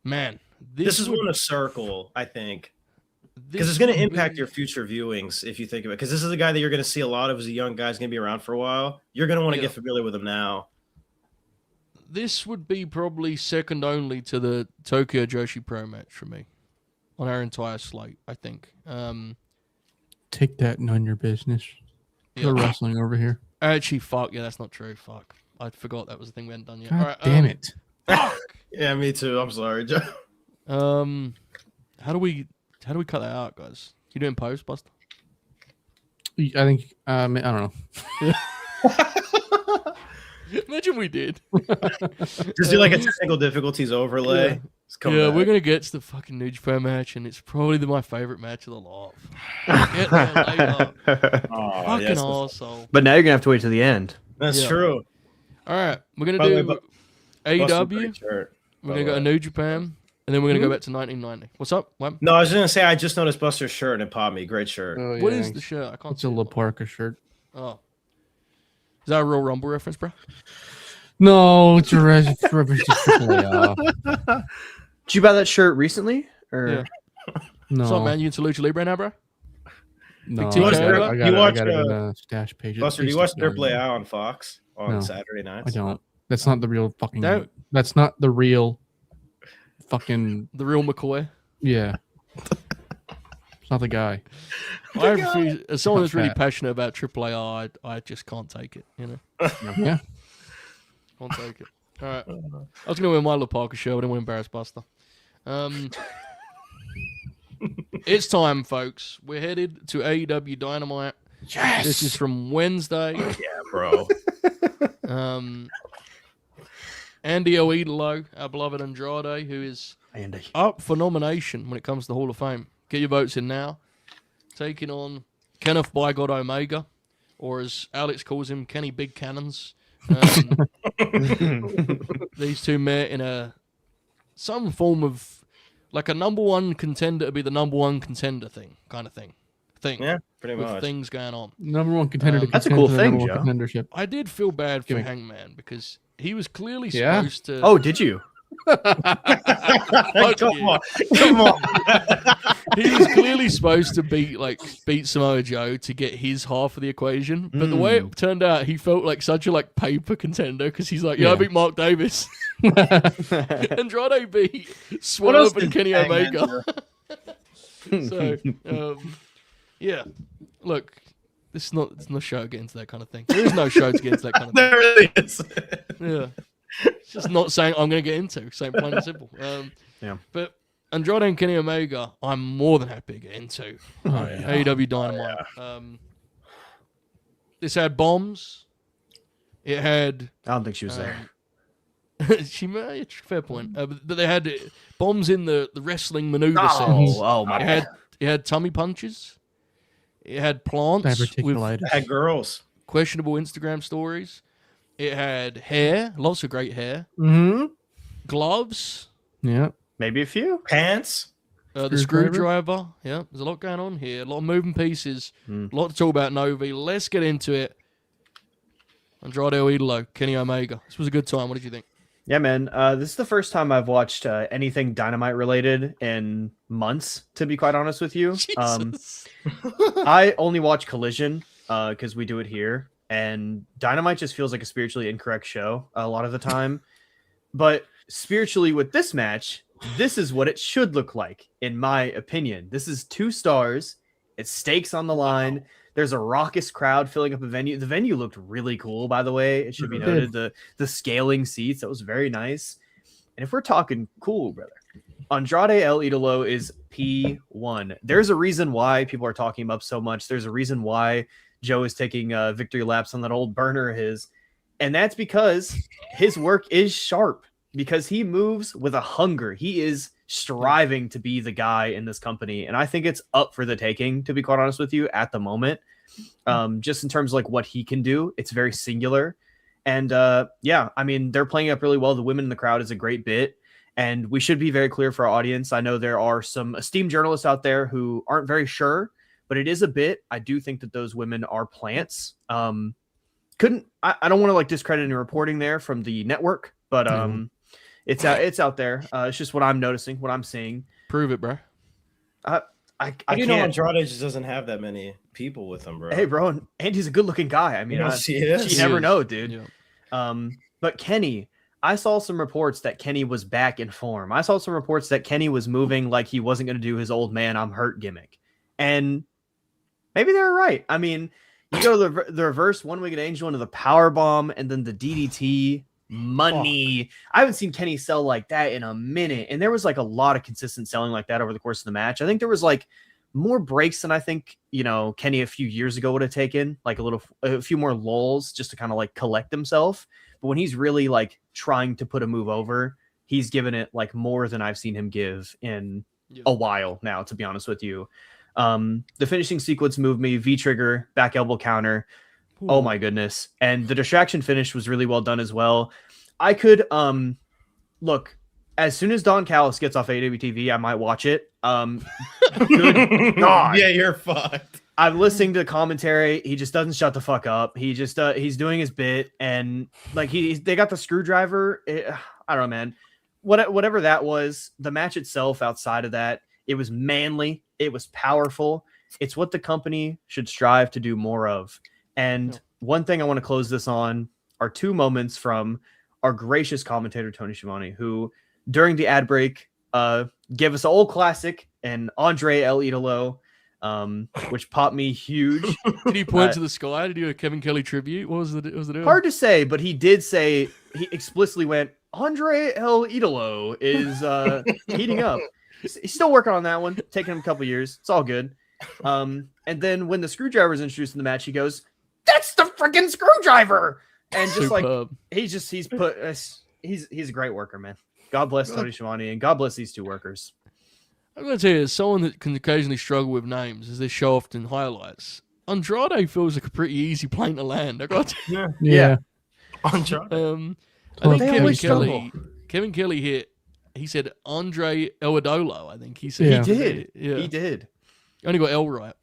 Speaker 3: man.
Speaker 5: This is one a circle, I think. Because it's going to impact your future viewings if you think of it. Because this is a guy that you're going to see a lot of as a young guy. He's going to be around for a while. You're going to want to get familiar with him now.
Speaker 3: This would be probably second only to the Tokyo Joshi Pro match for me on our entire slate, I think.
Speaker 4: Take that and on your business. You're wrestling over here.
Speaker 3: Actually, fuck. Yeah, that's not true. Fuck. I forgot that was the thing we hadn't done yet.
Speaker 4: God
Speaker 3: all right,
Speaker 4: damn it.
Speaker 5: Fuck. Yeah, me too. I'm sorry, Joe.
Speaker 3: How do we cut that out, guys? You doing post, Buster?
Speaker 4: I think, I don't know.
Speaker 3: Imagine we did.
Speaker 5: Just do like a technical difficulties overlay.
Speaker 3: Yeah, we're going to get to the fucking New Japan match, and it's probably my favorite match of the lot. Get there later. Fucking arsehole.
Speaker 1: But now you're going to have to wait to the end.
Speaker 5: That's true.
Speaker 3: All right, we're going to do AEW. We're going to go to New Japan, and then we're going to go back to 1990. What's up? What?
Speaker 5: No, I was going to say I just noticed Buster's shirt and it popped me. Great shirt.
Speaker 4: Oh, yeah.
Speaker 3: What is the shirt? I can't
Speaker 4: It's a La Parka shirt.
Speaker 3: Oh. Is that a Royal Rumble reference, bro?
Speaker 4: No, it's a reference to AAA.
Speaker 1: Did you buy that shirt recently? Or
Speaker 3: Yeah.
Speaker 4: No.
Speaker 3: What's up, man? You into Lucha Libre now, bro?
Speaker 4: No,
Speaker 3: Big
Speaker 4: I
Speaker 3: T-shirt?
Speaker 4: got it in the stash page.
Speaker 5: Buster, do you watch AAA on Fox on Saturday nights?
Speaker 4: I don't. That's not the real fucking.
Speaker 3: Don't.
Speaker 4: That's not the real fucking.
Speaker 3: The real McCoy?
Speaker 4: Yeah. It's not the guy.
Speaker 3: I refuse, as someone that's really passionate about AAA, I just can't take it,
Speaker 4: Yeah.
Speaker 3: Can't take it. All right. I was going to wear my La Parka shirt, but I didn't want to embarrass Buster. It's time, folks. We're headed to AEW Dynamite.
Speaker 1: Yes.
Speaker 3: This is from Wednesday.
Speaker 5: Yeah, bro.
Speaker 3: Andy Idolo, our beloved Andrade, who is
Speaker 1: Andy.
Speaker 3: up for nomination when it comes to the Hall of Fame. Get your votes in now. Taking on Kenneth by God Omega, or as Alex calls him, Kenny Big Cannons. These two met in some form of like a number one contender to be the number one contender kind of thing.
Speaker 5: Yeah, pretty
Speaker 3: with
Speaker 5: much.
Speaker 3: things going on.
Speaker 4: Number one contender to
Speaker 1: That's a
Speaker 4: contend
Speaker 1: cool
Speaker 4: for the
Speaker 1: thing,
Speaker 4: number one
Speaker 1: Joe.
Speaker 4: contendership.
Speaker 3: I did feel bad for
Speaker 4: Gimme.
Speaker 3: Hangman because he was clearly
Speaker 4: Yeah?
Speaker 3: supposed to.
Speaker 1: Oh, did you?
Speaker 5: Come on. Come on.
Speaker 3: He was clearly supposed to beat Samoa Joe to get his half of the equation, but the way it turned out, he felt like such a paper contender because he's like, I beat Mark Davis. Andrade beat Swerve and Kenny Omega. So, yeah. Look, it's not a show to get into that kind of thing. There is no show to get into that kind of thing.
Speaker 5: There really is.
Speaker 3: Yeah. It's just not saying I'm going to get into. Saying plain and simple.
Speaker 1: Yeah.
Speaker 3: But Andrade and Kenny Omega, I'm more than happy to get into. AEW Dynamite. This had bombs. It had...
Speaker 1: I don't think she was there.
Speaker 3: Fair point. But they had bombs in the wrestling maneuver sense.
Speaker 1: Oh my God.
Speaker 3: It had tummy punches. It had plants with
Speaker 4: Diverticulitis.
Speaker 5: Had girls.
Speaker 3: questionable Instagram stories. It had hair, lots of great hair.
Speaker 4: Mm-hmm.
Speaker 3: Gloves.
Speaker 4: Yeah.
Speaker 1: Maybe a few.
Speaker 5: Pants.
Speaker 3: The screwdriver. Yeah, there's a lot going on here. A lot of moving pieces. A lot to talk about Novi. Let's get into it. Andrade Idolo, Kenny Omega. This was a good time. What did you think?
Speaker 1: Yeah, man. This is the first time I've watched anything Dynamite related in months, to be quite honest with you.
Speaker 3: Jesus.
Speaker 1: I only watch Collision because we do it here. And Dynamite just feels like a spiritually incorrect show a lot of the time. But spiritually with this match, this is what it should look like, in my opinion. This is 2 stars. It's stakes on the line. There's a raucous crowd filling up a venue. The venue looked really cool, by the way. It should be noted. The scaling seats, that was very nice. And if we're talking cool, brother, Andrade El Idolo is P1. There's a reason why people are talking him up so much. There's a reason why Joe is taking victory laps on that old burner of his. And that's because his work is sharp, because he moves with a hunger. He is striving to be the guy in this company. And I think it's up for the taking, to be quite honest with you, at the moment. Just in terms of what he can do, it's very singular. And yeah, I mean, they're playing up really well. The women in the crowd is a great bit. And we should be very clear for our audience. I know there are some esteemed journalists out there who aren't very sure, but it is a bit. I do think that those women are plants. I don't want to discredit any reporting there from the network, but it's out there. It's just what I'm noticing, what I'm seeing.
Speaker 3: Prove it, bro.
Speaker 1: I
Speaker 5: You know,
Speaker 1: can't.
Speaker 5: Andrade just doesn't have that many people with him, bro.
Speaker 1: Hey, bro, Andy's a good-looking guy. I mean,
Speaker 5: Yes, he is.
Speaker 1: you never know, dude.
Speaker 3: Yeah.
Speaker 1: But Kenny, I saw some reports that Kenny was back in form. I saw some reports that Kenny was moving like he wasn't going to do his old man I'm hurt gimmick, and maybe they're right. I mean, you go to the reverse one-winged angel into the power bomb, and then the DDT. Money. I haven't seen Kenny sell like that in a minute, and there was a lot of consistent selling like that over the course of the match. I think there was more breaks than I think Kenny a few years ago would have taken, a few more lulls just to kind of collect himself. But when he's really trying to put a move over, he's given it more than I've seen him give in a while now, to be honest with you. The finishing sequence moved me. V-trigger, back elbow counter. Ooh. Oh my goodness. And the distraction finish was really well done as well. I could look, as soon as Don Callis gets off AWTV, I might watch it. Good God.
Speaker 5: Yeah, you're fucked.
Speaker 1: I'm listening to the commentary. He just doesn't shut the fuck up. He just he's doing his bit, and they got the screwdriver. I don't know, man. Whatever that was, the match itself outside of that, it was manly, it was powerful. It's what the company should strive to do more of. And one thing I want to close this on are 2 moments from our gracious commentator, Tony Schiavone, who during the ad break gave us an old classic, and Andre El Idolo, which popped me huge.
Speaker 3: Did he point to the sky? Did he do a Kevin Kelly tribute? What was the deal?
Speaker 1: Hard to say, but he did say, he explicitly went, Andre El Idolo is heating up. He's still working on that one, taking him a couple years. It's all good. And then when the screwdriver is introduced in the match, he goes, "That's the freaking screwdriver!" And just
Speaker 3: Superb.
Speaker 1: he's a great worker, man. God bless Tony Schiavone, and God bless these two workers.
Speaker 3: I'm going to tell you, as someone that can occasionally struggle with names, as they show off in highlights, Andrade feels like a pretty easy plane to land. I got to,
Speaker 4: Yeah.
Speaker 5: Andrade.
Speaker 3: I think
Speaker 1: They always struggle.
Speaker 3: Kevin Kelly hit. He said Andre Idolo. I think he said
Speaker 1: He did.
Speaker 3: Yeah,
Speaker 1: He did.
Speaker 3: only got L right.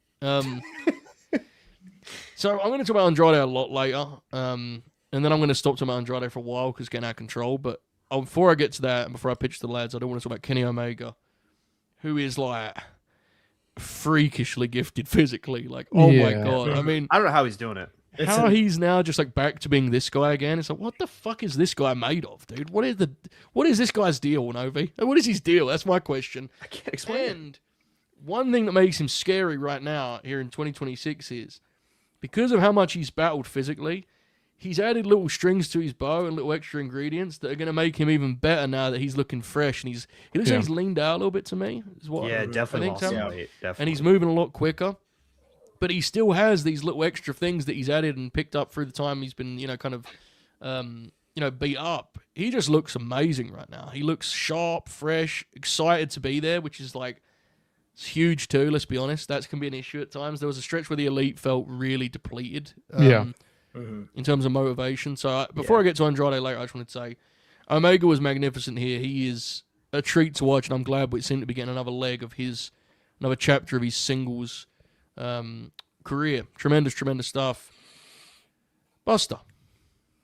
Speaker 3: So I'm going to talk about Andrade a lot later, and then I'm going to stop talking about Andrade for a while because it's getting out of control. But before I get to that, and before I pitch the lads, I don't want to talk about Kenny Omega, who is like freakishly gifted physically. Like, oh my god! I mean,
Speaker 1: I don't know how he's doing it.
Speaker 3: how he's now just like back to being this guy again. It's like, what the fuck is this guy made of, dude? What is this guy's deal, Novi? What is his deal? That's my question.
Speaker 1: I can't explain it.
Speaker 3: And one thing that makes him scary right now here in 2026 is because of how much he's battled physically, he's added little strings to his bow and little extra ingredients that are going to make him even better now that he's looking fresh. And he looks like he's leaned out a little bit to me. Is what
Speaker 1: Yeah, definitely.
Speaker 3: I think so.
Speaker 1: Definitely.
Speaker 3: And he's moving a lot quicker. But he still has these little extra things that he's added and picked up through the time he's been, beat up. He just looks amazing right now. He looks sharp, fresh, excited to be there, which is like, it's huge too, let's be honest. That can be an issue at times. There was a stretch where the Elite felt really depleted in terms of motivation. So before I get to Andrade later, I just wanted to say, Omega was magnificent here. He is a treat to watch, and I'm glad we seem to be getting another chapter of his singles career. Tremendous stuff. Buster,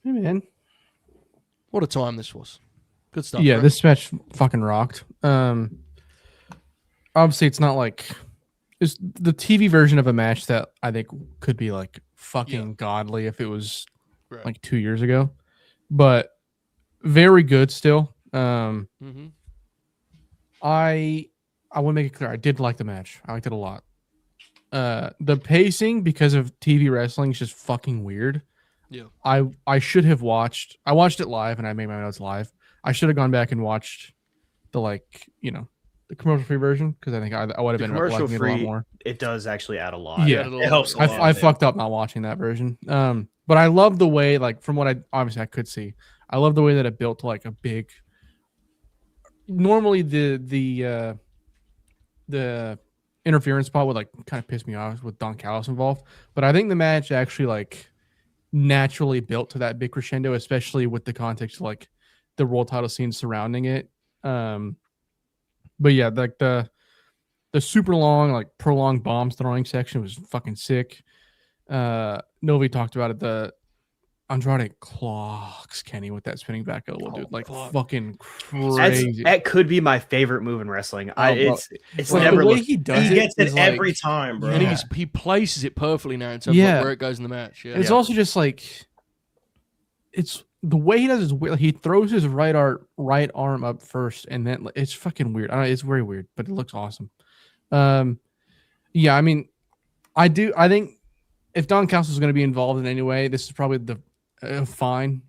Speaker 4: Hey, man.
Speaker 3: what a time this was. Good stuff.
Speaker 4: Yeah,
Speaker 3: right?
Speaker 4: this match fucking rocked. Obviously, it's not like it's the TV version of a match that I think could be like fucking godly if it was like 2 years ago, but very good still. I want to make it clear, I did like the match. I liked it a lot. The pacing because of TV wrestling is just fucking weird.
Speaker 3: Yeah.
Speaker 4: I should have watched. I watched it live and I made my notes live. I should have gone back and watched the the commercial free version because I think I would have been liking it a lot more.
Speaker 1: It does actually add a lot.
Speaker 4: Yeah,
Speaker 5: it helps a lot.
Speaker 4: I fucked up not watching that version. But I love the way, like, from what I could see, I love the way that it built to like a big. Normally the interference spot would like kind of piss me off with Don Callis involved, but I think the match actually like naturally built to that big crescendo, especially with the context of like the world title scene surrounding it. But yeah, like the super long, like prolonged bombs throwing section was fucking sick. Novi talked about it. The Andrade clocks Kenny with that spinning back elbow, dude. Like fucking crazy.
Speaker 1: That could be my favorite move in wrestling. It's
Speaker 4: like,
Speaker 1: never
Speaker 4: the way
Speaker 1: looked.
Speaker 4: he does
Speaker 5: He gets it
Speaker 4: is,
Speaker 5: every
Speaker 4: like,
Speaker 5: time, bro.
Speaker 3: And he places it perfectly now in terms of where it goes in the match. Yeah.
Speaker 4: It's also just like it's the way he does is weird. Like, he throws his right arm up first, and then it's fucking weird. I don't know, it's very weird, but it looks awesome. Yeah, I mean, I think if Don Callis is going to be involved in any way, this is probably a fine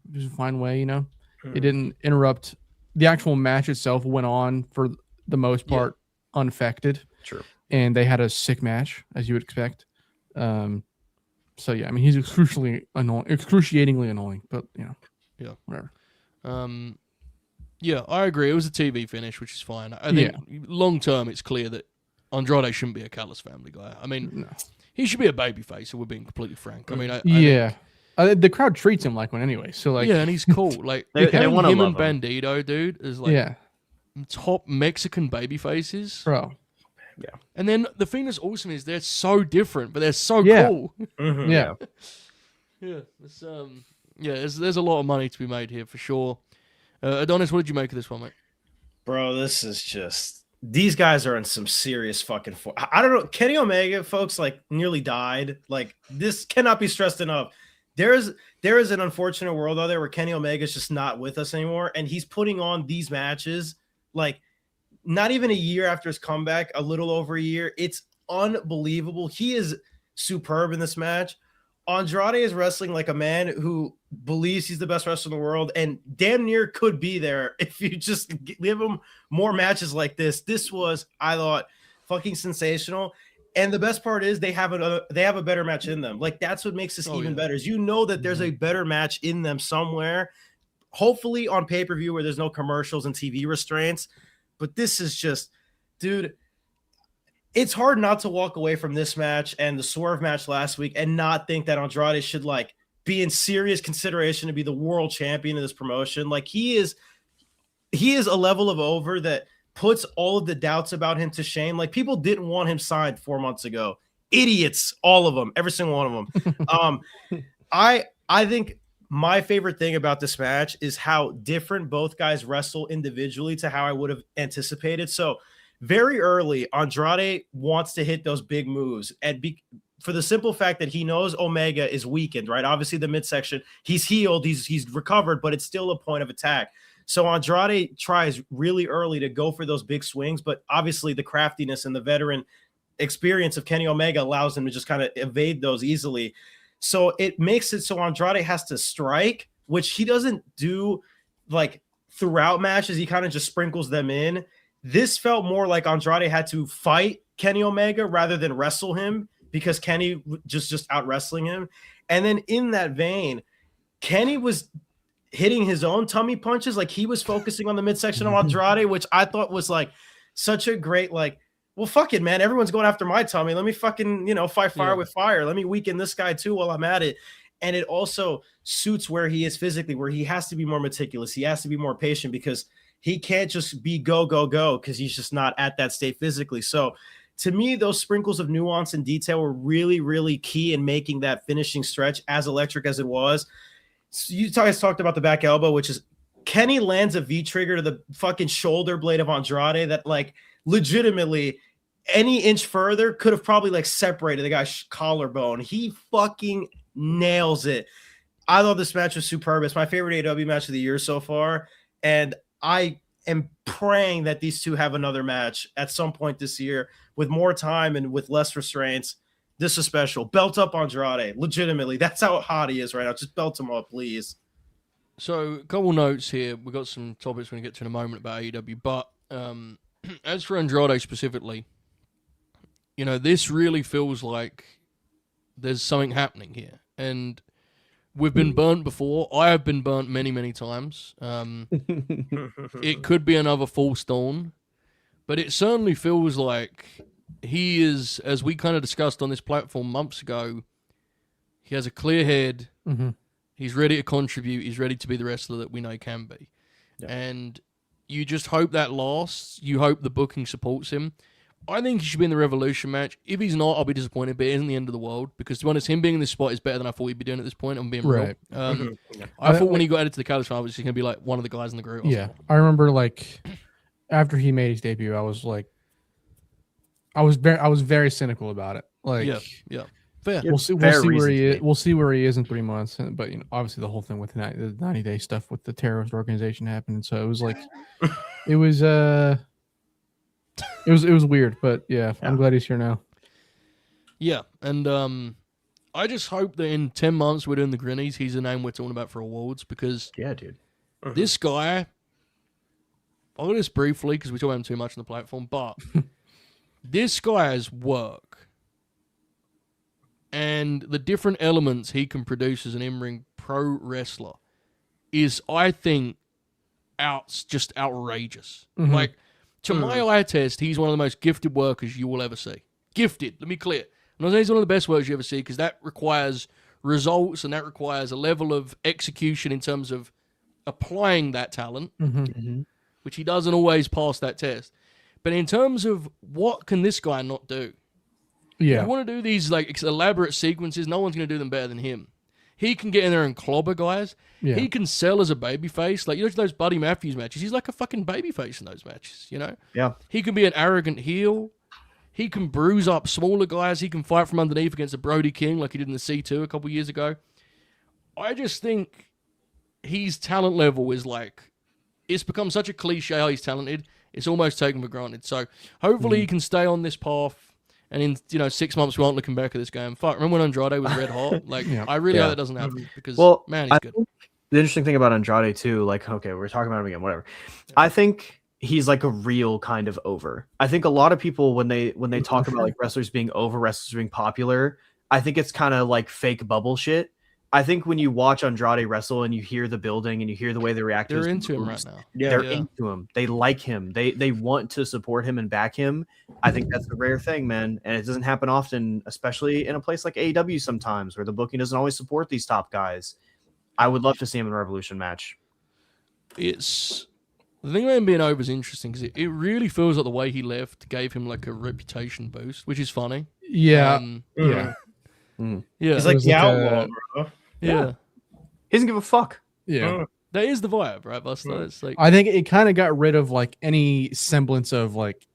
Speaker 4: way. You know, it didn't interrupt the actual match itself. Went on for the most part unaffected.
Speaker 1: True,
Speaker 3: and
Speaker 4: they had a sick match as you would expect. So yeah, I mean, he's excruciatingly annoying, but you know.
Speaker 3: Yeah.
Speaker 4: Whatever.
Speaker 3: Yeah, I agree. It was a TV finish, which is fine. I think long term, it's clear that Andrade shouldn't be a Callis family guy. I mean, he should be a babyface, if we're being completely frank. I mean,
Speaker 4: the crowd treats him like one anyway. So like,
Speaker 3: and he's cool. Like
Speaker 1: they want
Speaker 3: him
Speaker 1: to
Speaker 3: and Bandito, dude, is like top Mexican babyfaces,
Speaker 4: bro.
Speaker 1: Yeah.
Speaker 3: And then the thing that's awesome is they're so different, but they're so cool.
Speaker 4: Yeah.
Speaker 3: It's there's a lot of money to be made here for sure. Adonis, what did you make of this one, mate?
Speaker 5: Bro, this is just, these guys are in some serious fucking form. I don't know. Kenny Omega, folks, like nearly died. Like, this cannot be stressed enough. There is an unfortunate world out there where Kenny Omega is just not with us anymore, and he's putting on these matches like not even a year after his comeback, a little over a year. It's unbelievable. He is superb in this match. Andrade is wrestling like a man who believes he's the best wrestler in the world and damn near could be there if you just give him more matches like this. This was, I thought, fucking sensational. And the best part is they have a better match in them. Like, that's what makes this even better, is you know that there's a better match in them somewhere, hopefully on pay-per-view where there's no commercials and TV restraints. But this is just, dude, it's hard not to walk away from this match and the Swerve match last week and not think that Andrade should like be in serious consideration to be the world champion of this promotion. Like, he is a level of over that puts all of the doubts about him to shame. Like, people didn't want him signed 4 months ago. Idiots, all of them, every single one of them. I think my favorite thing about this match is how different both guys wrestle individually to how I would have anticipated. So very early, Andrade wants to hit those big moves, and for the simple fact that he knows Omega is weakened, right? Obviously, the midsection, he's healed, he's recovered, but it's still a point of attack. So Andrade tries really early to go for those big swings, but obviously the craftiness and the veteran experience of Kenny Omega allows him to just kind of evade those easily. So it makes it so Andrade has to strike, which he doesn't do like throughout matches. He kind of just sprinkles them in. This felt more like Andrade had to fight Kenny Omega rather than wrestle him, because Kenny just out wrestling him. And then in that vein, Kenny was hitting his own tummy punches. Like, he was focusing on the midsection of Andrade, which I thought was like such a great, like, well, fuck it, man. Everyone's going after my tummy. Let me fucking, fight fire with fire. Let me weaken this guy too while I'm at it. And it also suits where he is physically, where he has to be more meticulous. He has to be more patient, because he can't just be go, go, go, because he's just not at that state physically. So to me, those sprinkles of nuance and detail were really, really key in making that finishing stretch as electric as it was. So you guys talked about the back elbow, which is Kenny lands a V-trigger to the fucking shoulder blade of Andrade that, like, legitimately any inch further could have probably like separated the guy's collarbone. He fucking nails it. I thought this match was superb. It's my favorite AEW match of the year so far. And I am praying that these two have another match at some point this year with more time and with less restraints. This is special. Belt up Andrade. Legitimately. That's how hot he is right now. Just belt him up, please.
Speaker 3: So, a couple notes here. We've got some topics we're going to get to in a moment about AEW. But as for Andrade specifically, this really feels like there's something happening here. And we've been burnt before. I have been burnt many, many times. It could be another false dawn, but it certainly feels like he is, as we kind of discussed on this platform months ago, he has a clear head.
Speaker 4: Mm-hmm.
Speaker 3: He's ready to contribute. He's ready to be the wrestler that we know he can be. Yeah. And you just hope that lasts. You hope the booking supports him. I think he should be in the Revolution match. If he's not, I'll be disappointed, but it isn't the end of the world, because to be honest, him being in this spot is better than I thought he'd be doing at this point. I'm being real. I thought when he got added to the Callis final, he was just going to be like one of the guys in the group.
Speaker 4: Yeah. I remember, like, after he made his debut, I was like, I was very cynical about it. Like,
Speaker 3: yeah. Fair.
Speaker 4: We'll see where he is. We'll see where he is in 3 months. But obviously the whole thing with the 90-day stuff with the terrorist organization happened. So it was like, it was weird. But yeah, I'm glad he's here now.
Speaker 3: Yeah, and I just hope that in 10 months we're doing the Grinnies. He's a name we're talking about for awards, because
Speaker 1: dude,
Speaker 3: this guy. I'll do this briefly because we talk about him too much on the platform, but this guy's work and the different elements he can produce as an in-ring pro wrestler is, I think, just outrageous.
Speaker 4: Mm-hmm.
Speaker 3: Like, to my eye test, he's one of the most gifted workers you will ever see. Gifted, let me clear. I'm not saying he's one of the best workers you ever see, because that requires results and that requires a level of execution in terms of applying that talent, which he doesn't always pass that test. But in terms of what can this guy not do?
Speaker 4: Yeah.
Speaker 3: You want to do these like elaborate sequences, no one's going to do them better than him. He can get in there and clobber guys. Yeah. He can sell as a babyface. Like, those Buddy Matthews matches, he's like a fucking babyface in those matches,
Speaker 1: Yeah.
Speaker 3: He can be an arrogant heel. He can bruise up smaller guys. He can fight from underneath against a Brody King like he did in the C2 a couple years ago. I just think his talent level is like, it's become such a cliche how he's talented. It's almost taken for granted. So hopefully he can stay on this path And in 6 months, we aren't looking back at this game. Fuck, remember when Andrade was red hot? Like,
Speaker 4: Yeah.
Speaker 3: I really
Speaker 1: Yeah.
Speaker 3: hope that doesn't happen because,
Speaker 1: Well,
Speaker 3: man, he's
Speaker 1: I
Speaker 3: good.
Speaker 1: think the interesting thing about Andrade too, like, okay, we're talking about him again, whatever. I think he's like a real kind of over. I think a lot of people when they talk about like wrestlers being over, wrestlers being popular, I think it's kind of like fake bubble shit. I think when you watch Andrade wrestle and you hear the building and you hear the way they react, to
Speaker 3: They're
Speaker 1: his
Speaker 3: into him
Speaker 1: moves,
Speaker 3: right now.
Speaker 1: they're
Speaker 3: Yeah.
Speaker 1: into him. They like him. They want to support him and back him. I think that's a rare thing, man, and it doesn't happen often, especially in a place like AEW sometimes, where the booking doesn't always support these top guys. I would love to see him in a Revolution match.
Speaker 3: It's the thing about him being over is interesting because it really feels like the way he left gave him like a reputation boost, which is funny.
Speaker 4: Yeah.
Speaker 5: Mhm.
Speaker 3: Yeah,
Speaker 5: He's like
Speaker 4: was
Speaker 5: the
Speaker 4: like
Speaker 5: outlaw,
Speaker 4: a-
Speaker 5: bro.
Speaker 3: yeah.
Speaker 1: He doesn't give a fuck.
Speaker 4: Yeah.
Speaker 3: That is the vibe, right, Buster? It's like
Speaker 4: I think it kind of got rid of like any semblance of like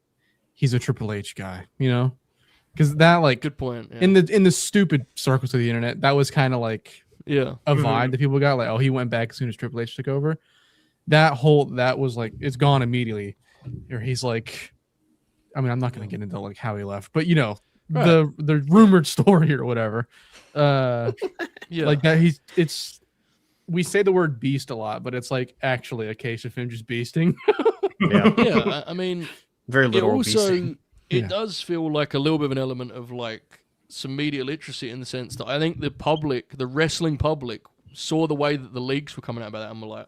Speaker 4: he's a Triple H guy, because that like
Speaker 3: good point. Yeah.
Speaker 4: in the stupid circles of the internet, that was kind of like
Speaker 3: yeah.
Speaker 4: a vibe that people got, like, oh, he went back as soon as Triple H took over. That was like, it's gone immediately. Or he's like, I mean, I'm not gonna get into like how he left, but
Speaker 3: Right.
Speaker 4: the rumored story or whatever.
Speaker 3: Yeah.
Speaker 4: Like that we say the word beast a lot, but it's like actually a case of him just beasting.
Speaker 1: Yeah,
Speaker 3: Yeah. I mean,
Speaker 1: very
Speaker 3: it
Speaker 1: literal.
Speaker 3: also
Speaker 1: beasting.
Speaker 3: it
Speaker 4: Yeah.
Speaker 3: does feel like a little bit of an element of like some media literacy in the sense that I think the wrestling public, saw the way that the leaks were coming out about that and were like,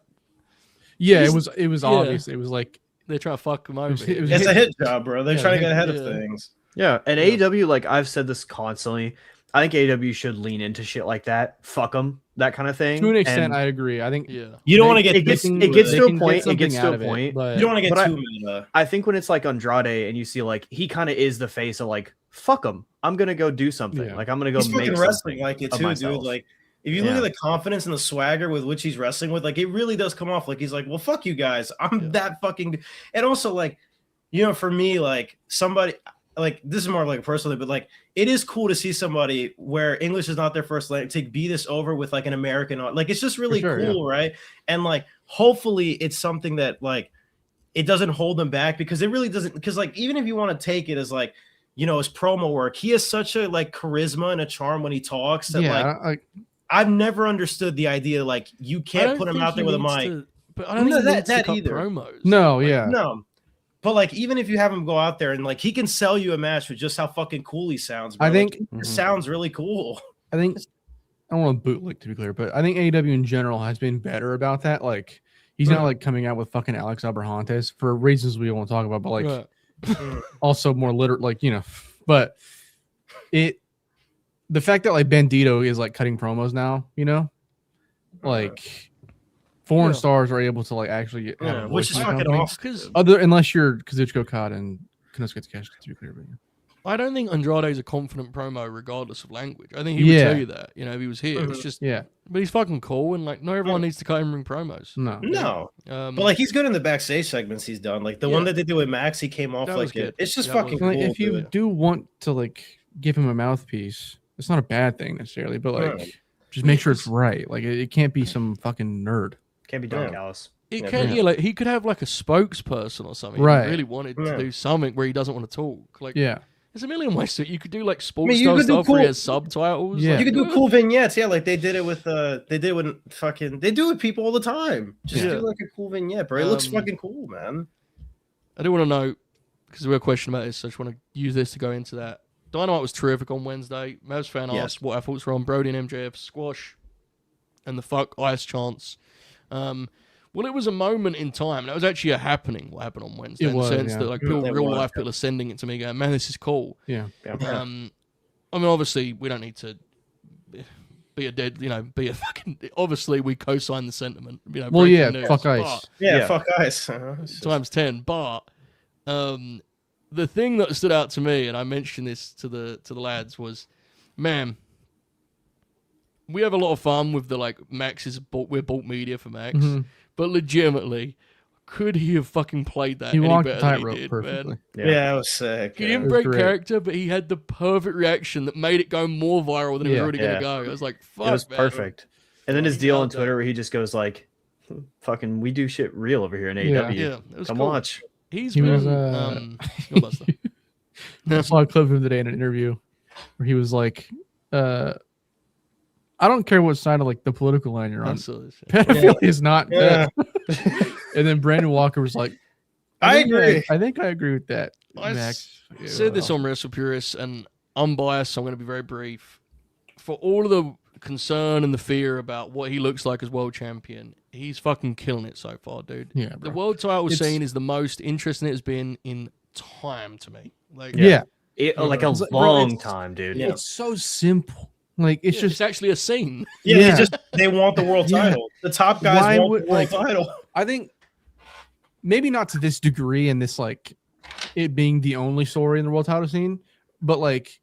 Speaker 4: Yeah,
Speaker 3: He's-
Speaker 4: it was
Speaker 3: yeah.
Speaker 4: obvious. It was like
Speaker 3: they're trying to fuck him over.
Speaker 4: was- it
Speaker 3: here.
Speaker 4: was
Speaker 5: It's a hit job, bro. They're
Speaker 3: Yeah,
Speaker 5: trying to get ahead
Speaker 3: yeah.
Speaker 5: of things.
Speaker 1: Yeah, and
Speaker 3: Yeah.
Speaker 1: AEW, like I've said this constantly, I think AEW should lean into shit like that. Fuck them, that kind of thing.
Speaker 4: to an extent,
Speaker 1: And
Speaker 4: I agree. I think
Speaker 3: Yeah.
Speaker 5: You don't
Speaker 4: they-
Speaker 5: want to get
Speaker 1: it gets-
Speaker 5: too
Speaker 1: it gets
Speaker 5: meta.
Speaker 1: to a
Speaker 4: they can
Speaker 1: point-
Speaker 4: get
Speaker 1: it gets
Speaker 4: something
Speaker 1: to
Speaker 4: out
Speaker 1: a
Speaker 4: of it,
Speaker 1: point.
Speaker 4: but
Speaker 5: You don't want to get
Speaker 1: But I-
Speaker 5: too meta.
Speaker 1: I think when it's like Andrade and you see like he kind of is the face of like fuck him, I'm gonna go do something.
Speaker 4: Yeah.
Speaker 1: Like I'm gonna go
Speaker 5: He's
Speaker 1: make
Speaker 5: fucking
Speaker 1: something
Speaker 5: wrestling like it
Speaker 1: of
Speaker 5: too,
Speaker 1: myself.
Speaker 5: dude. Like if you look
Speaker 1: Yeah.
Speaker 5: at the confidence and the swagger with which he's wrestling with, like it really does come off like he's like, well, fuck you guys. I'm
Speaker 3: Yeah.
Speaker 5: that fucking. And also like, for me, like somebody like this is more like personally, but like it is cool to see somebody where English is not their first language to be this over with like an American. Like it's just really
Speaker 4: sure,
Speaker 5: cool, right? And like hopefully it's something that like it doesn't hold them back because it really doesn't. Because like even if you want to take it as like his promo work, he has such a like charisma and a charm when he talks that like. I've never understood the idea like you
Speaker 3: I
Speaker 5: can't
Speaker 3: don't
Speaker 5: put him
Speaker 3: think
Speaker 5: out there
Speaker 3: he
Speaker 5: with a
Speaker 3: needs
Speaker 5: mic.
Speaker 3: but I don't
Speaker 5: No,
Speaker 3: think
Speaker 5: that-
Speaker 3: he needs to
Speaker 5: that
Speaker 3: cut
Speaker 5: either.
Speaker 3: promos.
Speaker 4: no,
Speaker 3: Like,
Speaker 4: yeah,
Speaker 5: No, but like even if you have him go out there and like he can sell you a match with just how fucking cool he sounds. Bro.
Speaker 4: I think
Speaker 5: Like,
Speaker 1: Mhm.
Speaker 5: it sounds really cool.
Speaker 4: I think I don't want to bootlick to be clear, but I think AEW in general has been better about that. Like he's not like coming out with fucking Alex Abrahantes for reasons we won't talk about, but like
Speaker 3: right.
Speaker 4: also more literal, like but the fact that like Bandito is like cutting promos now, like foreign
Speaker 3: Yeah.
Speaker 4: stars are able to like actually have a
Speaker 5: Yeah,
Speaker 4: voice
Speaker 5: which is
Speaker 4: in the
Speaker 5: fucking
Speaker 4: company.
Speaker 5: awesome.
Speaker 3: Because
Speaker 4: Unless you're Kazuchika Okada and Konosuke Takeshita, to be clear, but yeah.
Speaker 3: I don't think Andrade's a confident promo regardance of language. I think he would tell
Speaker 4: Yeah.
Speaker 3: you that, if he was here. It's
Speaker 5: Mhm.
Speaker 3: just,
Speaker 4: Yeah,
Speaker 3: but he's fucking cool, and like, not everyone needs to cut him ring promos.
Speaker 4: no,
Speaker 5: No,
Speaker 3: Um,
Speaker 5: but like he's good in the backstage segments he's done. Like the one
Speaker 3: Yeah.
Speaker 5: that they did with Max, he came off
Speaker 3: That was
Speaker 5: like it.
Speaker 3: good.
Speaker 5: It's just
Speaker 3: That was
Speaker 5: fucking
Speaker 3: good.
Speaker 5: cool.
Speaker 4: Like, if you
Speaker 5: dude.
Speaker 4: do want to like give him a mouthpiece, it's not a bad thing necessarily, but like
Speaker 5: Right.
Speaker 4: just make sure it's right. Like it can't be some fucking nerd.
Speaker 1: Can't be Don
Speaker 5: Yeah.
Speaker 1: Callis.
Speaker 3: it
Speaker 5: Yeah,
Speaker 3: can,
Speaker 4: yeah.
Speaker 3: yeah, like he could have like a spokesperson or something. If
Speaker 4: Right.
Speaker 3: he really wanted
Speaker 5: Yeah.
Speaker 3: to do something where he doesn't want to talk. Like,
Speaker 4: Yeah,
Speaker 3: there's a million ways to. You could do like sports
Speaker 5: you
Speaker 3: style
Speaker 5: could do
Speaker 3: stuff where he
Speaker 5: cool-
Speaker 3: has subtitles.
Speaker 4: Yeah.
Speaker 3: like,
Speaker 5: You could do cool vignettes, yeah, like they did it with they did with fucking they do it with people all the time. Just
Speaker 3: Yeah.
Speaker 5: do like a cool vignette, bro. It looks
Speaker 3: Um,
Speaker 5: fucking cool, man.
Speaker 3: I do want to know because we had a question about this, so I just want to use this to go into that. Dynamite was terrific on Wednesday. Mavs fan
Speaker 5: Yes.
Speaker 3: asked what our thoughts were on Brody and MJF squash and the fuck ice chance. Well, it was a moment in time. That was actually a happening. What happened on Wednesday?
Speaker 4: It
Speaker 3: in
Speaker 4: was,
Speaker 3: the sense
Speaker 4: yeah.
Speaker 3: that like
Speaker 5: It
Speaker 3: real
Speaker 5: was,
Speaker 3: life
Speaker 5: yeah.
Speaker 3: people are sending it to me, going, "Man, this is cool."
Speaker 4: yeah.
Speaker 5: Yeah.
Speaker 3: I mean, obviously, we don't need to be a dead, be a fucking. Obviously, we co-sign the sentiment.
Speaker 4: Well,
Speaker 3: breaking
Speaker 4: yeah,
Speaker 3: news,
Speaker 4: fuck
Speaker 3: but-
Speaker 4: ice.
Speaker 5: Yeah,
Speaker 1: Yeah.
Speaker 5: fuck ice. It's just-
Speaker 3: times 10. But the thing that stood out to me, and I mentioned this to the lads, was, man, we have a lot of fun with the like Max is we're bought media for Max,
Speaker 4: Mhm.
Speaker 3: but legitimately, could he have fucking played that
Speaker 4: He
Speaker 3: any
Speaker 4: walked the
Speaker 3: better than he
Speaker 4: tightrope
Speaker 3: did,
Speaker 4: perfectly.
Speaker 3: man?
Speaker 5: Yeah, it was sick.
Speaker 3: He
Speaker 5: yeah.
Speaker 3: didn't
Speaker 4: was
Speaker 3: break
Speaker 4: great.
Speaker 3: character, but he had the perfect reaction that made it go more viral than it was
Speaker 4: Yeah.
Speaker 3: already
Speaker 1: Yeah.
Speaker 3: going to go. I was like, fuck,
Speaker 1: It was
Speaker 3: man.
Speaker 1: perfect. And then his
Speaker 3: He
Speaker 1: deal on
Speaker 3: nailed that.
Speaker 1: Twitter where he just goes like, "Fucking, we do shit real over here in
Speaker 4: Yeah.
Speaker 1: AEW.
Speaker 3: Yeah, it was
Speaker 1: Come
Speaker 3: cool.
Speaker 1: watch."
Speaker 3: He's
Speaker 4: He
Speaker 3: been,
Speaker 4: was,
Speaker 3: go Buster.
Speaker 4: I saw a clip of him today in an interview where he was like, I don't care what side of like the political line you're on. Pedophilia is not good. And then Brandon Walker was like,
Speaker 5: I agree.
Speaker 4: I think I agree with that.
Speaker 3: I
Speaker 4: Max.
Speaker 3: said this on Wrestle Purists, and I'm biased, so I'm going to be very brief. For all of the concern and the fear about what he looks like as world champion, he's fucking killing it so far, dude.
Speaker 4: Yeah,
Speaker 3: the
Speaker 4: bro.
Speaker 3: world title scene is the most interesting it has been in time to me. Like,
Speaker 4: Yeah.
Speaker 1: Like a long time, dude.
Speaker 5: Yeah.
Speaker 4: It's so simple. Like it's
Speaker 3: it's
Speaker 4: just
Speaker 3: actually a scene.
Speaker 5: Yeah, they want the world title. The top guys
Speaker 4: Why
Speaker 5: want
Speaker 4: would-
Speaker 5: the world
Speaker 4: like-
Speaker 5: title.
Speaker 4: I think maybe not to this degree and this like it being the only story in the world title scene, but like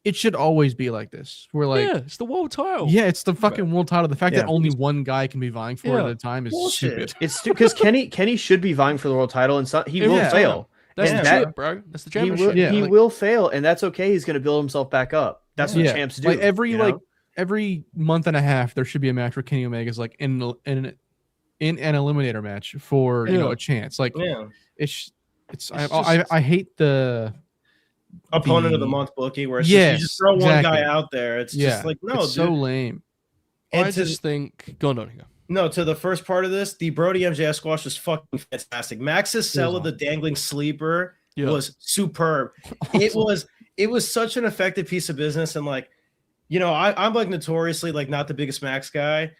Speaker 4: it should always be like this. We're like,
Speaker 3: Yeah, it's the world title.
Speaker 4: yeah, it's the fucking world title. The fact
Speaker 1: Yeah.
Speaker 4: that only one guy can be vying for it at a time is
Speaker 5: Bullshit.
Speaker 4: stupid.
Speaker 1: It's because Kenny should be vying for the world title, and he will
Speaker 3: Yeah.
Speaker 1: fail.
Speaker 3: That's
Speaker 1: And
Speaker 3: the
Speaker 1: that-
Speaker 3: chip, bro. That's the
Speaker 1: He
Speaker 3: championship.
Speaker 1: will,
Speaker 4: Yeah,
Speaker 1: he
Speaker 4: like-
Speaker 1: will fail, and that's okay. He's going to build himself back up. That's what champs do.
Speaker 4: Like every
Speaker 1: you know?
Speaker 4: every month and a half, there should be a match where Kenny Omega's like in an eliminator match for you know a chance. Like
Speaker 5: Yeah.
Speaker 4: it's
Speaker 3: just-
Speaker 4: I hate the
Speaker 5: Opponent of the
Speaker 4: The-
Speaker 5: month booking where it's
Speaker 4: Yes,
Speaker 5: just, you just throw one
Speaker 4: exactly.
Speaker 5: guy out there. It's
Speaker 4: yeah.
Speaker 5: just like, no,
Speaker 4: it's
Speaker 5: dude.
Speaker 4: so lame.
Speaker 5: And
Speaker 3: I
Speaker 5: to,
Speaker 3: just think. Go on, go.
Speaker 5: no, to the first part of this, the Brody MJF squash was fucking fantastic. Max's sell of the dangling sleeper
Speaker 3: Yeah.
Speaker 5: was superb. It was such an effective piece of business. And like, you know, I'm like notoriously like not the biggest Max guy.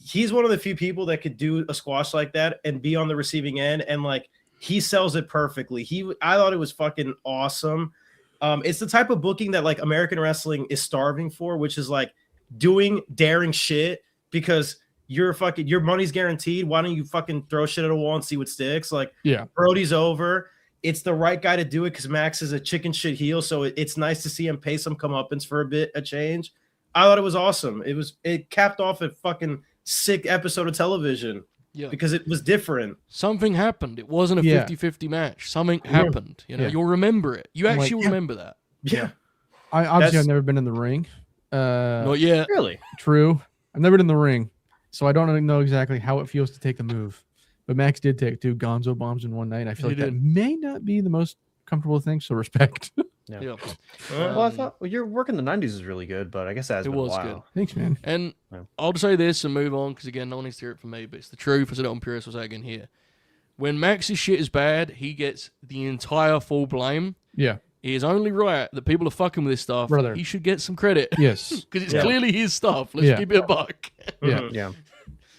Speaker 5: He's one of the few people that could do a squash like that and be on the receiving end. And like, he sells it perfectly. I thought it was fucking awesome. It's the type of booking that like American wrestling is starving for, which is like doing daring shit because your money's guaranteed. Why don't you fucking throw shit at a wall and see what sticks? Like,
Speaker 4: Yeah.
Speaker 5: Brody's over. It's the right guy to do it because Max is a chicken shit heel. So it's nice to see him pay some comeuppance for a change. I thought it was awesome. It capped off a fucking sick episode of television.
Speaker 3: Yeah.
Speaker 5: Because it was different.
Speaker 3: Something happened. It wasn't a
Speaker 4: Yeah.
Speaker 3: 50-50 match. Something happened. You know,
Speaker 4: Yeah.
Speaker 3: you'll remember it. You
Speaker 4: Like,
Speaker 3: actually
Speaker 4: yeah.
Speaker 3: remember that.
Speaker 5: Yeah.
Speaker 4: I obviously
Speaker 1: That's-
Speaker 4: I've never been in the ring.
Speaker 3: Not yet.
Speaker 1: Really?
Speaker 4: True. I've never been in the ring, so I don't know exactly how it feels to take the move. But Max did take 2 Gonzo bombs in one night. And I feel
Speaker 3: He
Speaker 4: like that
Speaker 3: did.
Speaker 4: may not be the most comfortable thing. So respect.
Speaker 3: Yeah.
Speaker 1: Well, I thought your work in the '90s was really good, but I guess that has
Speaker 3: It
Speaker 1: been a
Speaker 3: was
Speaker 1: while.
Speaker 3: good.
Speaker 4: Thanks, man.
Speaker 3: And
Speaker 1: Yeah.
Speaker 3: I'll just say this and move on because, again, no one needs to hear it from me, but it's the truth. I said it on Purist, I'll say it again here. When Max's shit is bad, he gets the entire full blame.
Speaker 4: Yeah.
Speaker 3: It is only right that people are fucking with this stuff.
Speaker 4: Brother.
Speaker 3: He should get some credit.
Speaker 4: Yes.
Speaker 3: Because it's
Speaker 5: Yeah.
Speaker 3: clearly his stuff. Let's
Speaker 4: Yeah.
Speaker 3: keep it a buck.
Speaker 4: Yeah.
Speaker 5: Mhm.
Speaker 1: Yeah,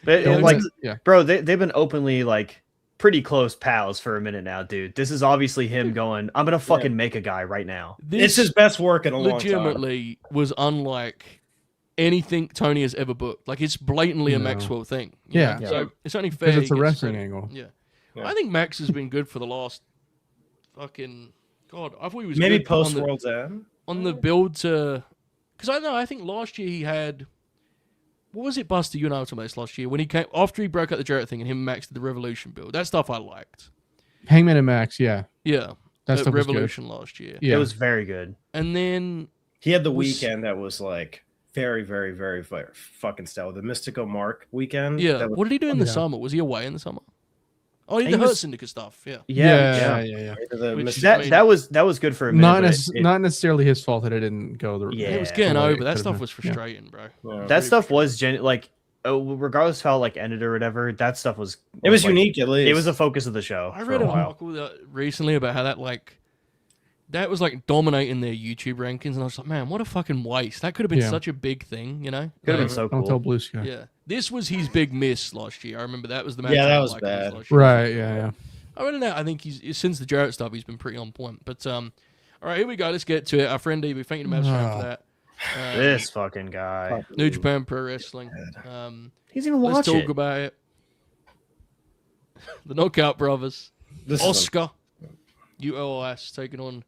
Speaker 1: but
Speaker 4: Don't
Speaker 1: like,
Speaker 4: let- yeah.
Speaker 1: bro, they've been openly like pretty close pals for a minute now, dude. This is obviously him going, I'm gonna fucking make a guy right now.
Speaker 5: It's
Speaker 3: This
Speaker 5: his best work in a long time.
Speaker 3: legitimately was unlike anything Tony has ever booked. Like, it's blatantly a
Speaker 4: No.
Speaker 3: Maxwell thing. you
Speaker 4: Yeah.
Speaker 3: know?
Speaker 1: Yeah.
Speaker 3: So it's only fair.
Speaker 4: Because it's a
Speaker 3: he gets
Speaker 4: wrestling
Speaker 3: credit.
Speaker 4: angle.
Speaker 3: Yeah.
Speaker 5: Yeah.
Speaker 3: I think Max has been good for the last fucking God. I thought he was
Speaker 5: Maybe
Speaker 3: good
Speaker 5: post
Speaker 3: on the,
Speaker 5: World's End.
Speaker 3: on the build to, because I think last year he had, what was it, Buster? You and I were talking about this last year when he came after he broke out the Jarrett thing and him and Max did the Revolution build. That stuff I liked.
Speaker 4: Hangman and Max. Yeah.
Speaker 3: Yeah,
Speaker 4: That
Speaker 3: at
Speaker 4: stuff was good.
Speaker 3: Revolution last year.
Speaker 4: Yeah.
Speaker 1: It was very good.
Speaker 3: And then
Speaker 5: He had the
Speaker 3: Was-
Speaker 5: weekend that was like very, very, very fucking stellar. The Mystico Mark weekend.
Speaker 3: yeah,
Speaker 5: That was
Speaker 3: what did he do in the
Speaker 4: Yeah.
Speaker 3: summer? Was he away in the summer? Oh, he did
Speaker 1: He
Speaker 3: the Hurt
Speaker 1: was-
Speaker 3: Syndicate stuff. Yeah.
Speaker 1: Yeah,
Speaker 4: Yeah.
Speaker 5: the
Speaker 3: Which-
Speaker 5: Mystico-
Speaker 1: That was good for a minute.
Speaker 4: Not,
Speaker 1: but
Speaker 4: not necessarily his fault that it didn't go the
Speaker 1: Yeah.
Speaker 3: It was getting
Speaker 4: the way
Speaker 3: over.
Speaker 4: it
Speaker 3: That
Speaker 4: could've
Speaker 3: stuff
Speaker 4: been.
Speaker 3: was
Speaker 4: Yeah.
Speaker 3: frustrating, bro.
Speaker 5: Yeah.
Speaker 1: that stuff was regardless of how like ended or whatever. That stuff was.
Speaker 5: It was
Speaker 1: like,
Speaker 5: unique at least.
Speaker 1: It was the focus of the show.
Speaker 3: I
Speaker 1: for
Speaker 3: read
Speaker 1: a
Speaker 3: an
Speaker 1: while.
Speaker 3: article recently about how that was like dominating their YouTube rankings, and I was like, man, what a fucking waste. That could have been
Speaker 4: Yeah.
Speaker 3: such a big thing, you know?
Speaker 1: Could have
Speaker 3: Like,
Speaker 1: been so
Speaker 4: Don't tell
Speaker 1: cool.
Speaker 4: Blue Sky.
Speaker 3: Yeah. This was his big miss last year. I remember that was the match.
Speaker 5: Yeah,
Speaker 3: I
Speaker 5: that
Speaker 3: liked
Speaker 5: was
Speaker 3: his
Speaker 5: bad.
Speaker 3: last year.
Speaker 4: Right. Yeah.
Speaker 3: I don't know. I think he's since the Jarrett stuff, he's been pretty on point. But all right, here we go. Let's get to it. Our friend DB, thank you to Mavs for that.
Speaker 1: This fucking guy.
Speaker 3: New Japan Pro Wrestling.
Speaker 1: He's even
Speaker 3: Let's
Speaker 1: watching.
Speaker 3: talk about it. The Knockout Brothers.
Speaker 5: This is
Speaker 3: Oscar, ULS, taking on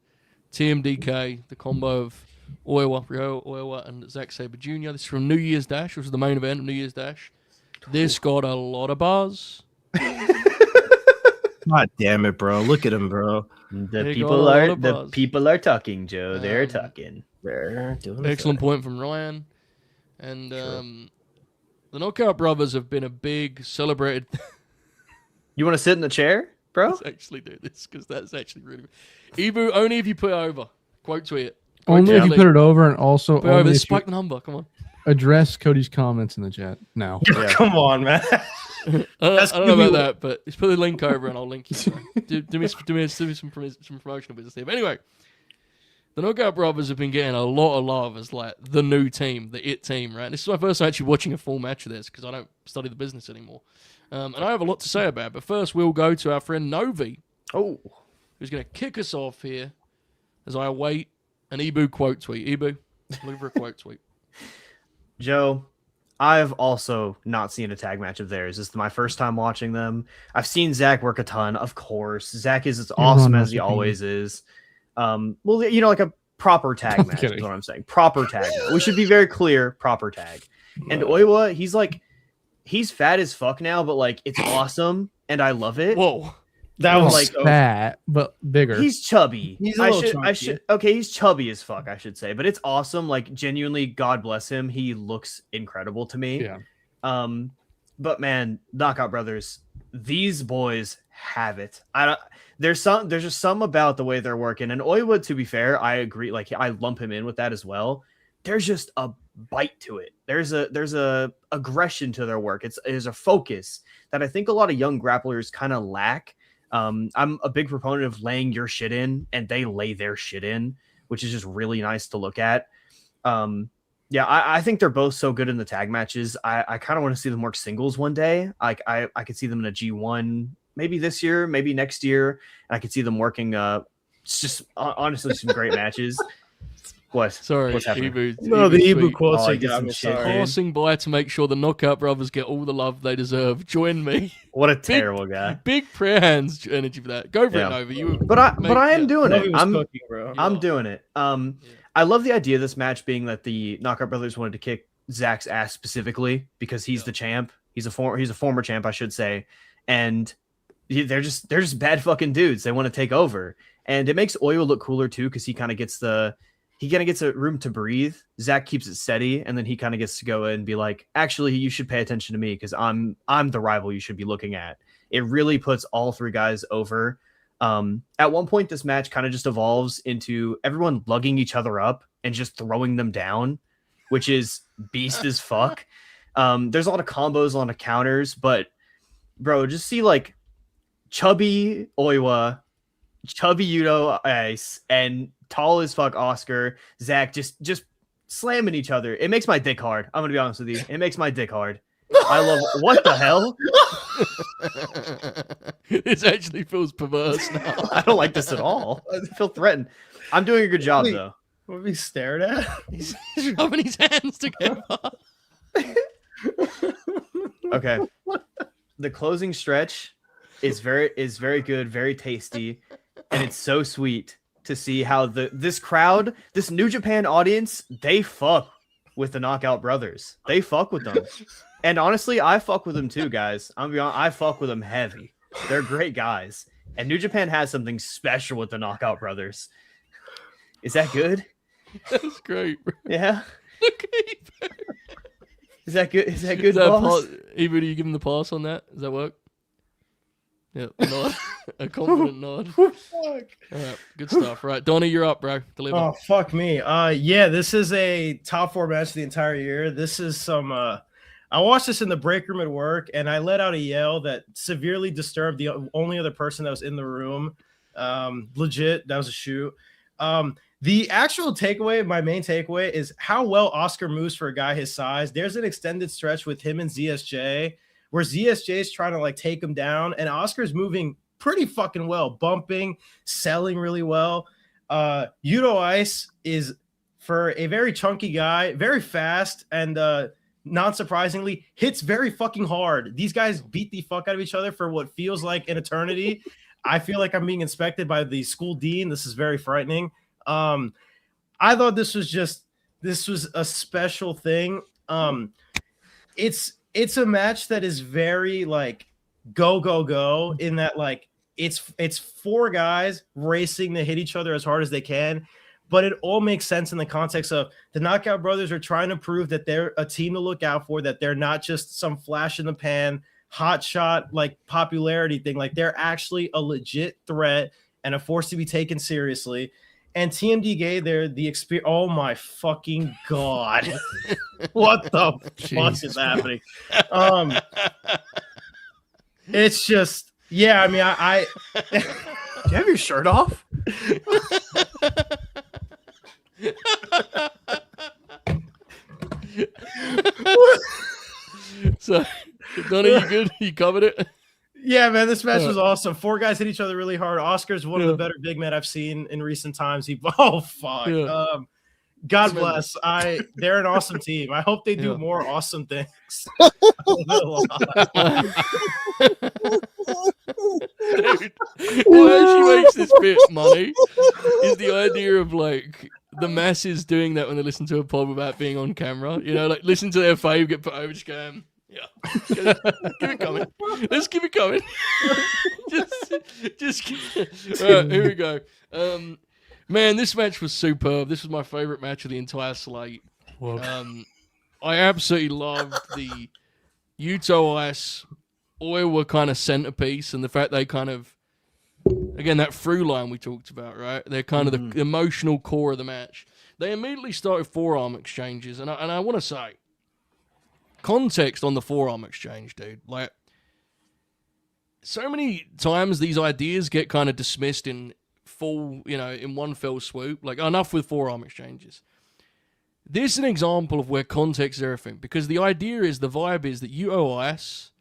Speaker 3: TMDK, the combo of Rio Oiwa and Zack Sabre Jr. This is from New Year's Dash. This was the main event of New Year's Dash. This got a lot of buzz.
Speaker 5: God damn it, bro. Look at him, bro.
Speaker 1: The
Speaker 3: They
Speaker 1: people
Speaker 3: got a lot
Speaker 1: are
Speaker 3: of
Speaker 1: the
Speaker 3: buzz.
Speaker 1: people are talking, Joe. They're
Speaker 3: Um,
Speaker 1: talking.
Speaker 5: They're doing his
Speaker 3: Excellent
Speaker 5: thing.
Speaker 3: point from Ryan. And the Knockout Brothers have been a big celebrated.
Speaker 1: You want to sit in the chair, bro?
Speaker 3: Let's actually do this because that's actually really. Ibu, only if you put it over. Quote tweet it.
Speaker 4: Only if you put it over, and also
Speaker 3: Put it over.
Speaker 4: only if you
Speaker 3: Spike the number. Come on.
Speaker 4: address Cody's comments in the chat now.
Speaker 1: Yeah.
Speaker 5: Come on, man.
Speaker 3: I don't know about that, but just put the link over and I'll link you. So. do me some promotional business here. But anyway, the Knockout Brothers have been getting a lot of love as like the new team, the it team, right? This is my first time actually watching a full match of this because I don't study the business anymore. And I have a lot to say about it. But first, we'll go to our friend Novi, who's going to kick us off here as I await an Ibu quote tweet. Ibu, looking for a quote tweet.
Speaker 1: Joe, I've also not seen a tag match of theirs. This is my first time watching them. I've seen Zach work a ton, of course. Zach is as awesome as he always is. Well, you know, like a proper tag match is what I'm saying. Proper tag. We should be very clear, proper tag. And Oiwa, he's fat as fuck now, but like it's awesome and I love it.
Speaker 3: Whoa.
Speaker 5: That was
Speaker 4: like fat, but bigger.
Speaker 1: He's chubby.
Speaker 5: He's a little chubby.
Speaker 1: Okay, he's chubby as fuck, I should say. But it's awesome. Like, genuinely, God bless him. He looks incredible to me.
Speaker 4: Yeah.
Speaker 1: But man, Knockout Brothers, these boys have it. There's just some about the way they're working. And Oiwa, to be fair, I agree. Like, I lump him in with that as well. There's just a bite to it. There's a aggression to their work. There's a focus that I think a lot of young grapplers kind of lack. I'm a big proponent of laying your shit in, and they lay their shit in, which is just really nice to look at. Yeah, I think they're both so good in the tag matches. I kind of want to see them work singles one day. I could see them in a G1 maybe this year, maybe next year, and I could see them working. It's just honestly some great matches. What?
Speaker 3: Sorry,
Speaker 1: what's happening?
Speaker 3: Ibu.
Speaker 5: No, the Ibu quotes
Speaker 1: I
Speaker 5: I
Speaker 1: did
Speaker 5: got
Speaker 1: some
Speaker 5: me.
Speaker 1: shit,
Speaker 5: Sorry.
Speaker 3: Passing by to make sure the Knockout Brothers get all the love they deserve. Join me.
Speaker 1: What a terrible guy.
Speaker 3: Big prayer hands energy for that. Go for
Speaker 1: Yeah.
Speaker 3: it, Nova. You.
Speaker 1: But I am doing it.
Speaker 5: Bro.
Speaker 1: I'm doing it. I love the idea of this match being that the Knockout Brothers wanted to kick Zach's ass specifically because he's the champ. He's a former champ, I should say, and they're just bad fucking dudes. They want to take over, and it makes Oyo look cooler too because he kind of gets a room to breathe. Zach keeps it steady, and then he kind of gets to go in and be like, actually, you should pay attention to me because I'm the rival you should be looking at. It really puts all three guys over. At one point, this match kind of just evolves into everyone lugging each other up and just throwing them down, which is beast as fuck. There's a lot of combos, a lot of counters, but bro, just see like chubby Oiwa, chubby Yudo Ice, and tall as fuck Oscar, Zach just slamming each other. It makes my dick hard. I'm gonna be honest with you. It makes my dick hard. I love what the hell?
Speaker 3: This actually feels perverse now.
Speaker 1: I don't like this at all. I feel threatened. I'm doing a good job though.
Speaker 5: What we stared at?
Speaker 3: He's rubbing his hands together.
Speaker 1: Okay. The closing stretch is very good, very tasty, and it's so sweet to see how this crowd, this New Japan audience, they fuck with the Knockout Brothers. They fuck with them. And honestly, I fuck with them too, guys. I'm gonna be honest, I fuck with them heavy. They're great guys. And New Japan has something special with the Knockout Brothers. Is that good?
Speaker 3: That's great, bro.
Speaker 1: Yeah.
Speaker 3: Look at Ibu.
Speaker 1: Is that good? Is that good, boss?
Speaker 3: Ibu, do you give him the pass on that? Does that work? Yeah, nod. A confident nod.
Speaker 5: Fuck.
Speaker 3: All right, good stuff. Right, Donnie, you're up, bro. Deliver.
Speaker 5: Oh fuck me. Yeah, this is a top 4 match of the entire year. This is some. I watched this in the break room at work, and I let out a yell that severely disturbed the only other person that was in the room. Legit, that was a shoot. The actual takeaway, my main takeaway, is how well Oscar moves for a guy his size. There's an extended stretch with him and ZSJ where ZSJ is trying to like take him down, and Oscar's moving pretty fucking well, bumping, selling really well. Yudo Ice is, for a very chunky guy, very fast, and not surprisingly, hits very fucking hard. These guys beat the fuck out of each other for what feels like an eternity. I feel like I'm being inspected by the school dean. This is very frightening. I thought this was a special thing. It's a match that is very like go in that like it's 4 guys racing to hit each other as hard as they can, but it all makes sense in the context of the Knockout Brothers are trying to prove that they're a team to look out for, that they're not just some flash in the pan hot shot like popularity thing. Like they're actually a legit threat and a force to be taken seriously. and TMDK, they're the experience. Oh my fucking god! What the fuck is happening? It's just, yeah. I mean, I
Speaker 1: Do you have your shirt off?
Speaker 3: So, Donnie, you good? You covered it?
Speaker 5: yeah, man, this match was awesome. 4 guys hit each other really hard. Oscar's one of the better big men I've seen in recent times. Oh fuck.
Speaker 3: Yeah.
Speaker 5: God bless. They're an awesome team. I hope they do more awesome things.
Speaker 3: Dude, what actually makes this bit money is the idea of like the masses doing that when they listen to a pod without being on camera. You know, like listen to their fave get put over, just going, yeah, keep it coming. Let's keep it coming. just keep it. All right, here we go. Man, this match was superb. This was my favorite match of the entire slate. I absolutely loved the Yuto Ice Oiwa kind of centerpiece and the fact they kind of, again, that through line we talked about, right? They're kind of the emotional core of the match. They immediately started forearm exchanges, and I want to say, context on the forearm exchange, dude. Like, so many times these ideas get kind of dismissed in full, you know, in one fell swoop. Like, enough with forearm exchanges. This is an example of where context is everything, because the idea is, the vibe is that Yuto Ice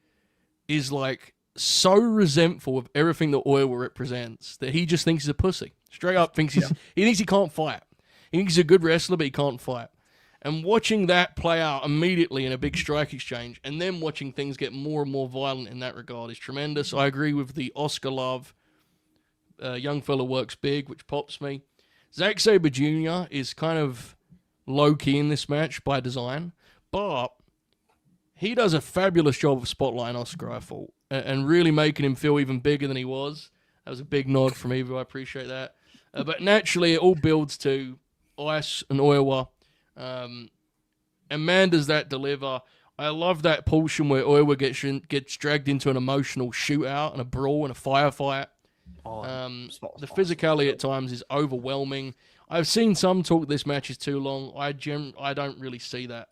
Speaker 3: is like so resentful of everything that Oiwa represents that he just thinks he's a pussy. Straight up thinks he thinks he can't fight. He thinks he's a good wrestler, but he can't fight. And watching that play out immediately in a big strike exchange, and then watching things get more and more violent in that regard, is tremendous. I agree with the Oscar love. Young fella works big, which pops me. Zack Sabre Jr. is kind of low-key in this match by design, but he does a fabulous job of spotlighting Oscar, I thought, and really making him feel even bigger than he was. That was a big nod from Evo. I appreciate that. But naturally, it all builds to Ice and Oiwa. And man, does that deliver. I love that portion where Oiwa gets dragged into an emotional shootout and a brawl and a firefight. The physicality at times is overwhelming. I've seen some talk this match is too long. I don't really see that.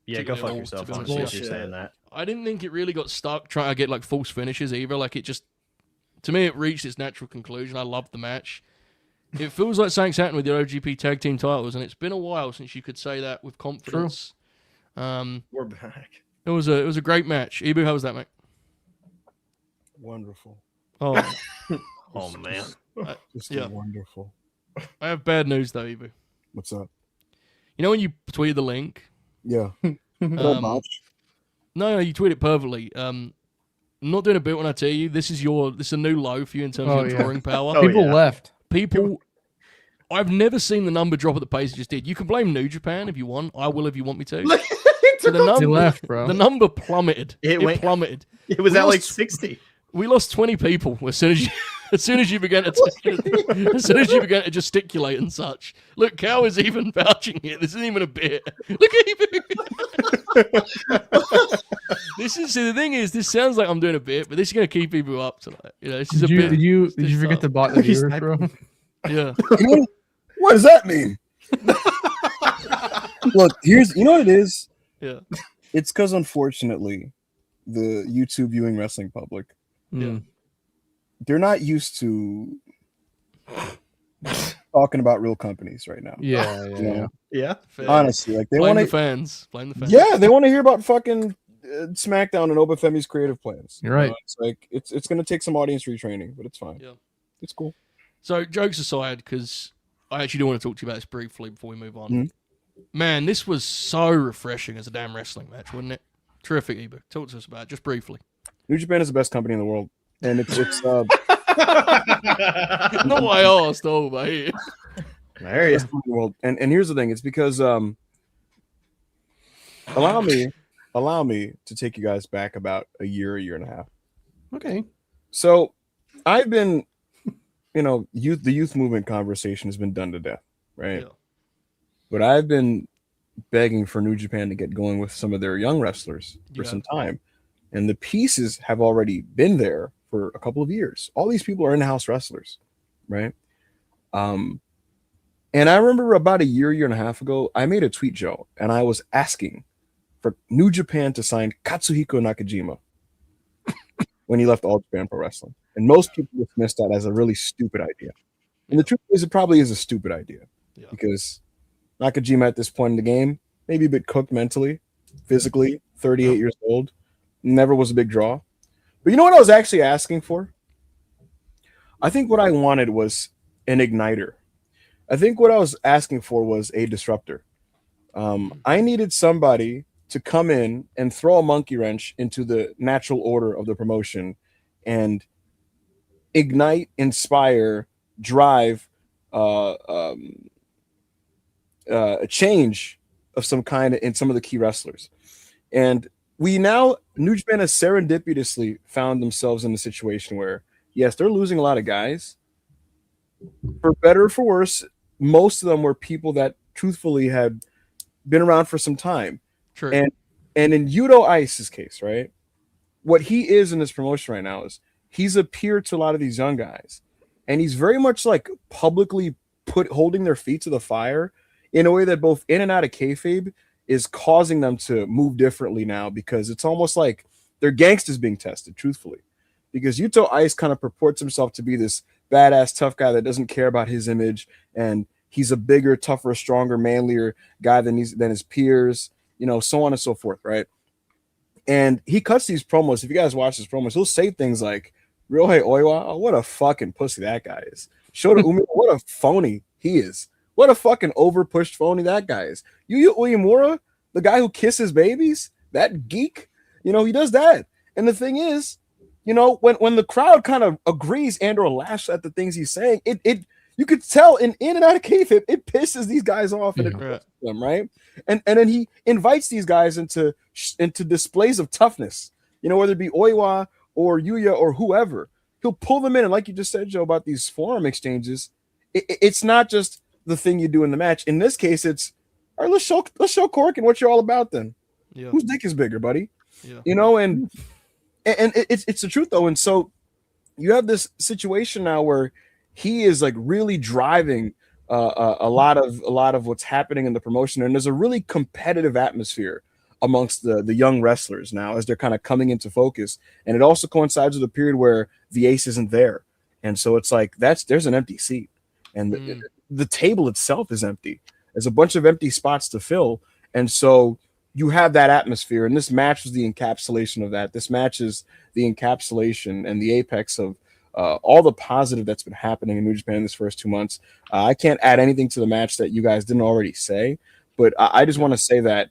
Speaker 1: Yeah, go fuck yourself. Honestly, if you're saying that. I
Speaker 3: didn't think it really got stuck trying to get like false finishes either. Like, it just, to me, it reached its natural conclusion. I loved the match. It feels like something's happened with the OGP tag team titles, and it's been a while since you could say that with confidence.
Speaker 5: We're back.
Speaker 3: It was a great match. Ibu, how was that, mate?
Speaker 6: Wonderful.
Speaker 3: Oh,
Speaker 1: oh man,
Speaker 6: Just
Speaker 3: yeah.
Speaker 6: wonderful.
Speaker 3: I have bad news though, Ibu.
Speaker 6: What's up?
Speaker 3: You know when you tweet the link?
Speaker 6: Yeah.
Speaker 3: No, you tweet it perfectly. I'm not doing a bit when I tell you this is a new low for you in terms of your drawing power.
Speaker 4: People left.
Speaker 3: People, I've never seen the number drop at the pace it just did. You can blame New Japan if you want. I will if you want me to. So the number
Speaker 4: left, bro.
Speaker 3: The number plummeted. It plummeted.
Speaker 1: It was at like 60.
Speaker 3: We lost 20 people as soon as you began to gesticulate and such. Look, Cal is even vouching here. This isn't even a bit. Look at you. The thing is, this sounds like I'm doing a bit, but this is going to keep people up tonight. You know, this is a bit.
Speaker 4: Did you forget to bot the viewers, bro?
Speaker 3: Yeah.
Speaker 6: What does that mean? Look, you know what it is?
Speaker 3: Yeah.
Speaker 6: It's because, unfortunately, the YouTube viewing wrestling public, they're not used to talking about real companies right now.
Speaker 4: Yeah.
Speaker 6: Honestly, like
Speaker 3: blame the fans.
Speaker 6: Yeah, they want to hear about fucking SmackDown and Obafemi's creative plans.
Speaker 4: You're right.
Speaker 6: It's like it's going to take some audience retraining, but it's fine.
Speaker 3: Yeah,
Speaker 6: it's cool.
Speaker 3: So jokes aside, because I actually do want to talk to you about this briefly before we move on. Man, this was so refreshing as a damn wrestling match, wasn't it? Terrific, Ibu. Talk to us about it, just briefly.
Speaker 6: New Japan is the best company in the world, and it's
Speaker 3: not what I asked, but here.
Speaker 1: There he is.
Speaker 6: And here's the thing, it's because allow me to take you guys back about a year and a half.
Speaker 4: Okay.
Speaker 6: So I've been, the youth movement conversation has been done to death, right?
Speaker 3: Yeah.
Speaker 6: But I've been begging for New Japan to get going with some of their young wrestlers for some time. And the pieces have already been there for a couple of years. All these people are in-house wrestlers, right? And I remember about a year and a half ago, I made a tweet, Joe, and I was asking for New Japan to sign Katsuhiko Nakajima when he left All Japan Pro Wrestling. And most people dismissed that as a really stupid idea. And the truth is, it probably is a stupid idea because Nakajima at this point in the game, maybe a bit cooked mentally, physically, 38 years old, never was a big draw. But you know what I was actually asking for? I think what I wanted was an igniter. I think what I was asking for was a disruptor. I needed somebody to come in and throw a monkey wrench into the natural order of the promotion and ignite, inspire, drive a change of some kind in some of the key wrestlers. And New Japan has serendipitously found themselves in a situation where, yes, they're losing a lot of guys. For better or for worse, most of them were people that truthfully had been around for some time.
Speaker 3: True.
Speaker 6: And in Yuto Ice's case, right, what he is in this promotion right now is he's a peer to a lot of these young guys. And he's very much like publicly holding their feet to the fire in a way that both in and out of kayfabe is causing them to move differently now, because it's almost like they're gangsters being tested, truthfully. Because Yuto Ice kind of purports himself to be this badass tough guy that doesn't care about his image, and he's a bigger, tougher, stronger, manlier guy than his peers, so on and so forth, right? And he cuts these promos. If you guys watch his promos, he'll say things like, Ryohei Oiwa, oh, what a fucking pussy that guy is. Shota Umino, what a phony he is. What a fucking over-pushed phony that guy is. Yuya Uemura, the guy who kisses babies, that geek, he does that. And the thing is, when the crowd kind of agrees and or laughs at the things he's saying, it you could tell in and out of kayfabe, it pisses these guys off and it hurts them, right? And then he invites these guys into displays of toughness, whether it be Oiwa or Yuya or whoever. He'll pull them in, and like you just said, Joe, about these forum exchanges, it's not just the thing you do in the match. In this case, it's all right. Let's show Cork and what you're all about. Then, whose dick is bigger, buddy? And it's the truth though. And so you have this situation now where he is like really driving a lot of what's happening in the promotion, and there's a really competitive atmosphere amongst the young wrestlers now as they're kind of coming into focus. And it also coincides with a period where the ace isn't there, and so it's like there's an empty seat, and the table itself is empty. There's a bunch of empty spots to fill, and so you have that atmosphere, and this match was the encapsulation of that. This match is the encapsulation and the apex of all the positive that's been happening in New Japan this first 2 months. I can't add anything to the match that you guys didn't already say, but I just want to say that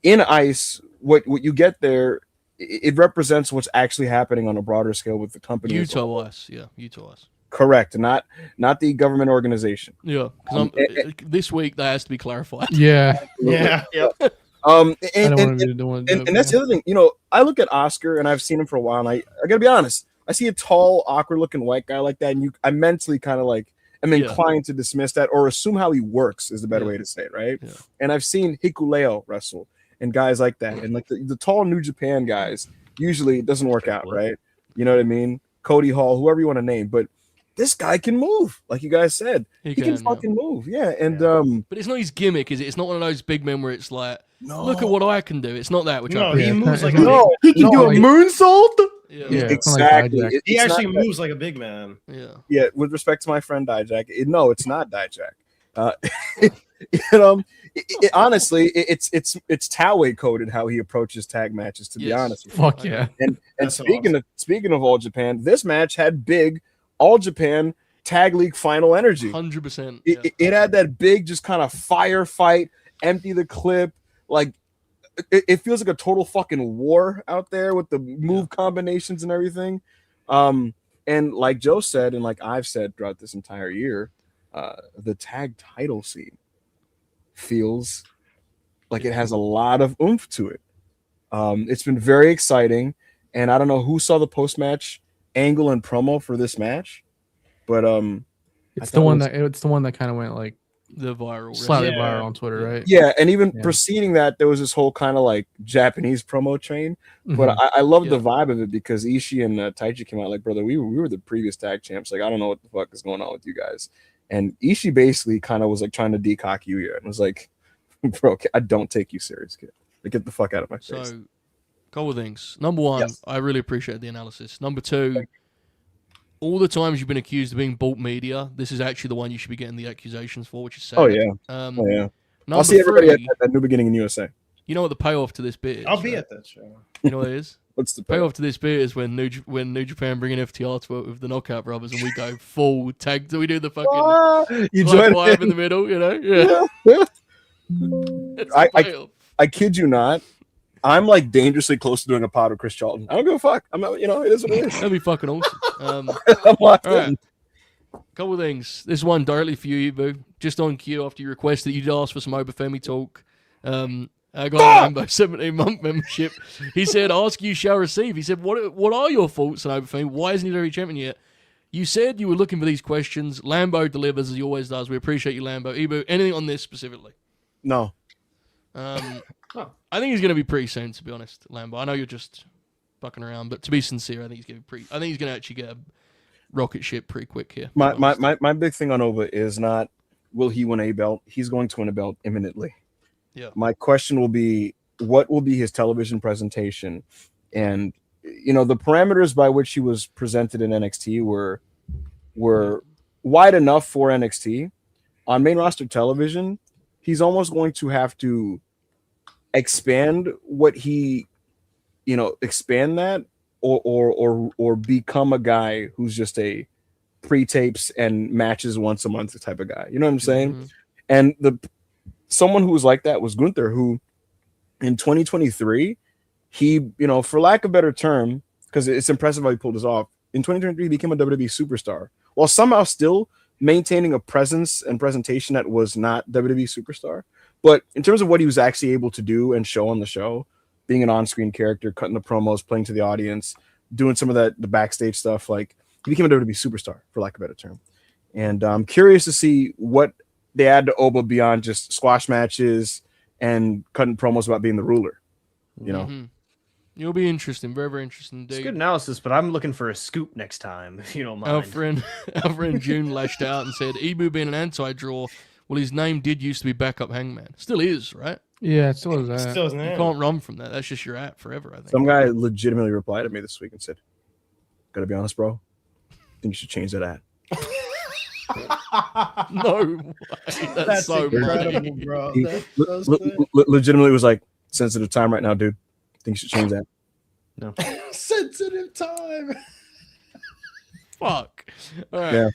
Speaker 6: in Ice, what you get there, it represents what's actually happening on a broader scale with the company.
Speaker 3: Yuto Ice.
Speaker 6: Correct, not the government organization.
Speaker 3: Yeah, this week that has to be clarified.
Speaker 4: Yeah.
Speaker 5: Yeah.
Speaker 6: And
Speaker 4: And
Speaker 6: that's the other thing. I look at Oscar, and I've seen him for a while, and I gotta be honest. I see a tall, awkward-looking white guy like that, and I mentally kind of like am inclined to dismiss that or assume how he works is the better way to say it, right? Yeah. And I've seen Hikuleo wrestle and guys like that, and like the tall New Japan guys usually it doesn't work out, right? You know what I mean? Cody Hall, whoever you want to name, but this guy can move, like you guys said. He can fucking move, yeah. And
Speaker 3: but it's not his gimmick, is it? It's not one of those big men where it's like, look at what I can do. It's not that. Which
Speaker 5: he moves like
Speaker 1: he can do a moonsault.
Speaker 3: Yeah,
Speaker 6: exactly.
Speaker 4: Like
Speaker 5: he actually moves like a big man.
Speaker 3: Yeah.
Speaker 6: With respect to my friend Dijak, it's not Dijak. Honestly, it's Taue coded how he approaches tag matches. To be honest,
Speaker 4: fuck yeah.
Speaker 6: And speaking of All Japan, this match had big All Japan Tag League final energy.
Speaker 3: 100%.
Speaker 6: It had that big, just kind of firefight, empty the clip, like. It feels like a total fucking war out there with the move combinations and everything. And like Joe said, and like I've said throughout this entire year, the tag title scene feels like it has a lot of oomph to it. It's been very exciting. And I don't know who saw the post-match angle and promo for this match, but
Speaker 4: it's the one that kind of went like
Speaker 3: the viral,
Speaker 4: slightly viral on Twitter, right?
Speaker 6: Yeah, and even preceding that, there was this whole kind of like Japanese promo train. But I love the vibe of it because Ishii and Taichi came out like, brother, we were the previous tag champs. Like, I don't know what the fuck is going on with you guys. And Ishii basically kind of was like trying to decock Yuya and was like, bro, I don't take you serious, kid. Like, get the fuck out of my face.
Speaker 3: So, couple of things. Number one,
Speaker 6: Yes.
Speaker 3: I really appreciate the analysis. Number two, all the times you've been accused of being bought media, this is actually the one you should be getting the accusations for, which is sad.
Speaker 6: Oh, yeah.
Speaker 3: Um,
Speaker 6: Oh, yeah.
Speaker 3: Number
Speaker 6: I'll see everybody
Speaker 3: three,
Speaker 6: at New Beginning in USA.
Speaker 3: you know what the payoff to this bit is?
Speaker 5: I'll be
Speaker 3: right?
Speaker 5: at that show.
Speaker 3: You know what it is?
Speaker 6: What's the
Speaker 3: Payoff to this bit is when New Japan bring in FTR to work with the Knockout Brothers, and we go full tag. Do we do the fucking
Speaker 6: You
Speaker 3: high
Speaker 6: joined
Speaker 3: five in the middle? You know, yeah. It's the payoff.
Speaker 6: I kid you not. I'm like dangerously close to doing a pod with Chris Charlton. I don't give a fuck. I'm not, you know, it is what it is.
Speaker 3: That'd be fucking awesome.
Speaker 6: I'm locked
Speaker 3: All right.
Speaker 6: in.
Speaker 3: Couple of things. This one directly for you, Ibu. Just on cue after you requested, you did ask for some Obafemi talk. I got a Rambo 17-month membership. He said, "Ask you shall receive." He said, "What are your thoughts on Obafemi? Why isn't he WWE champion yet?" You said you were looking for these questions. Lambo delivers as he always does. We appreciate you, Lambo. Ibu, anything on this specifically?
Speaker 6: No.
Speaker 3: I think he's going to be pretty soon, to be honest, Lambo. I know you're just fucking around, but to be sincere, I think he's going to actually get a rocket ship pretty quick here.
Speaker 6: My big thing on Ova is not will he win a belt. He's going to win a belt imminently.
Speaker 3: Yeah.
Speaker 6: My question will be, what will be his television presentation? And you know, the parameters by which he was presented in NXT were wide enough for NXT. On main roster television, he's almost going to have to expand what he, you know, expand that or become a guy who's just a pre-tapes and matches once a month type of guy. You know what I'm saying?
Speaker 3: Mhm.
Speaker 6: And someone who was like that was Gunther, who in 2023, he, you know, for lack of a better term, because it's impressive how he pulled this off, in 2023 he became a WWE superstar while somehow still maintaining a presence and presentation that was not WWE superstar. But in terms of what he was actually able to do and show on the show, being an on-screen character, cutting the promos, playing to the audience, doing some of the backstage stuff, like he became a WWE superstar, for lack of a better term. And I'm curious to see what they add to Oba beyond just squash matches and cutting promos about being the ruler. You know,
Speaker 3: It'll be interesting, very, very interesting
Speaker 1: It's
Speaker 3: indeed.
Speaker 1: good analysis, but I'm looking for a scoop next time, if you don't mind.
Speaker 3: Our friend June lashed out and said, Ibu being an anti-draw, well, his name did used to be Backup Hangman. Still is, right?
Speaker 4: Yeah, it still is that.
Speaker 5: Still isn't
Speaker 3: You
Speaker 5: it?
Speaker 3: can't run from that. That's just your app forever, I think.
Speaker 6: some guy legitimately replied to me this week and said, "Gotta be honest, bro. I think you should change that ad."
Speaker 3: No way. That's so
Speaker 5: incredible,
Speaker 3: funny.
Speaker 5: bro.
Speaker 6: He
Speaker 5: That's so sick.
Speaker 6: legitimately was like, "Sensitive time right now, dude. I think you should change that."
Speaker 5: Sensitive time.
Speaker 3: Fuck. All right.
Speaker 6: Yeah.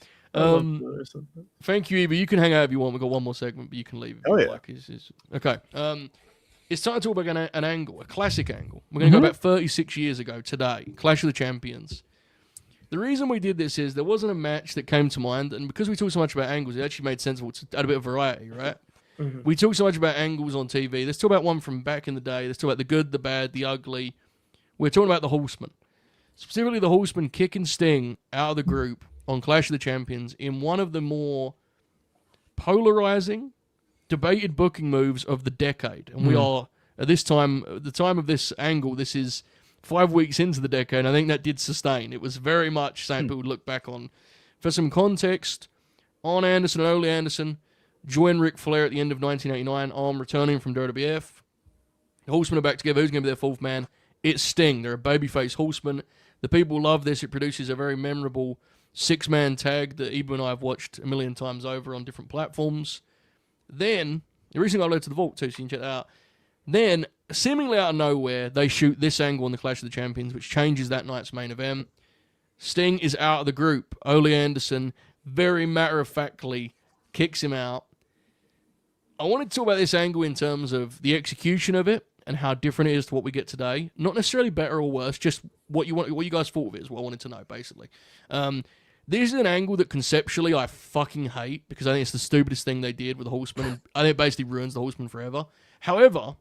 Speaker 3: Thank you, Eva. You can hang out if you want. We've got one more segment, but you can leave if
Speaker 6: Oh,
Speaker 3: you
Speaker 6: yeah.
Speaker 3: like. Okay. It's time to talk about an angle, a classic angle. We're going to go back 36 years ago today, Clash of the Champions. The reason we did this is there wasn't a match that came to mind, and because we talk so much about angles, it actually made sense to add a bit of variety, right? We talk so much about angles on TV. Let's talk about one from back in the day. Let's talk about the good, the bad, the ugly. We're talking about the Horsemen. Specifically, the Horsemen kicking Sting out of the group on Clash of the Champions in one of the more polarizing, debated booking moves of the decade. And we are, at this time, at the time of this angle, this is 5 weeks into the decade, and I think that did sustain. It was very much something people would look back on. For some context, Arn Anderson and Ole Anderson joined Ric Flair at the end of 1989, Arn returning from WWF. The Horsemen are back together. Who's going to be their fourth man? It's Sting. They're a babyface Horseman. The people love this. It produces a very memorable six-man tag that Ibu and I have watched a million times over on different platforms. Then, the recently got loaded to the vault too, so you can check that out. Then, seemingly out of nowhere, they shoot this angle on the Clash of the Champions, which changes that night's main event. Sting is out of the group. Ole Anderson, very matter-of-factly, kicks him out. I wanted to talk about this angle in terms of the execution of it and how different it is to what we get today. Not necessarily better or worse, just what you guys thought of it is what I wanted to know, basically. This is an angle that conceptually I fucking hate because I think it's the stupidest thing they did with the Horsemen. And I think it basically ruins the Horsemen forever. However,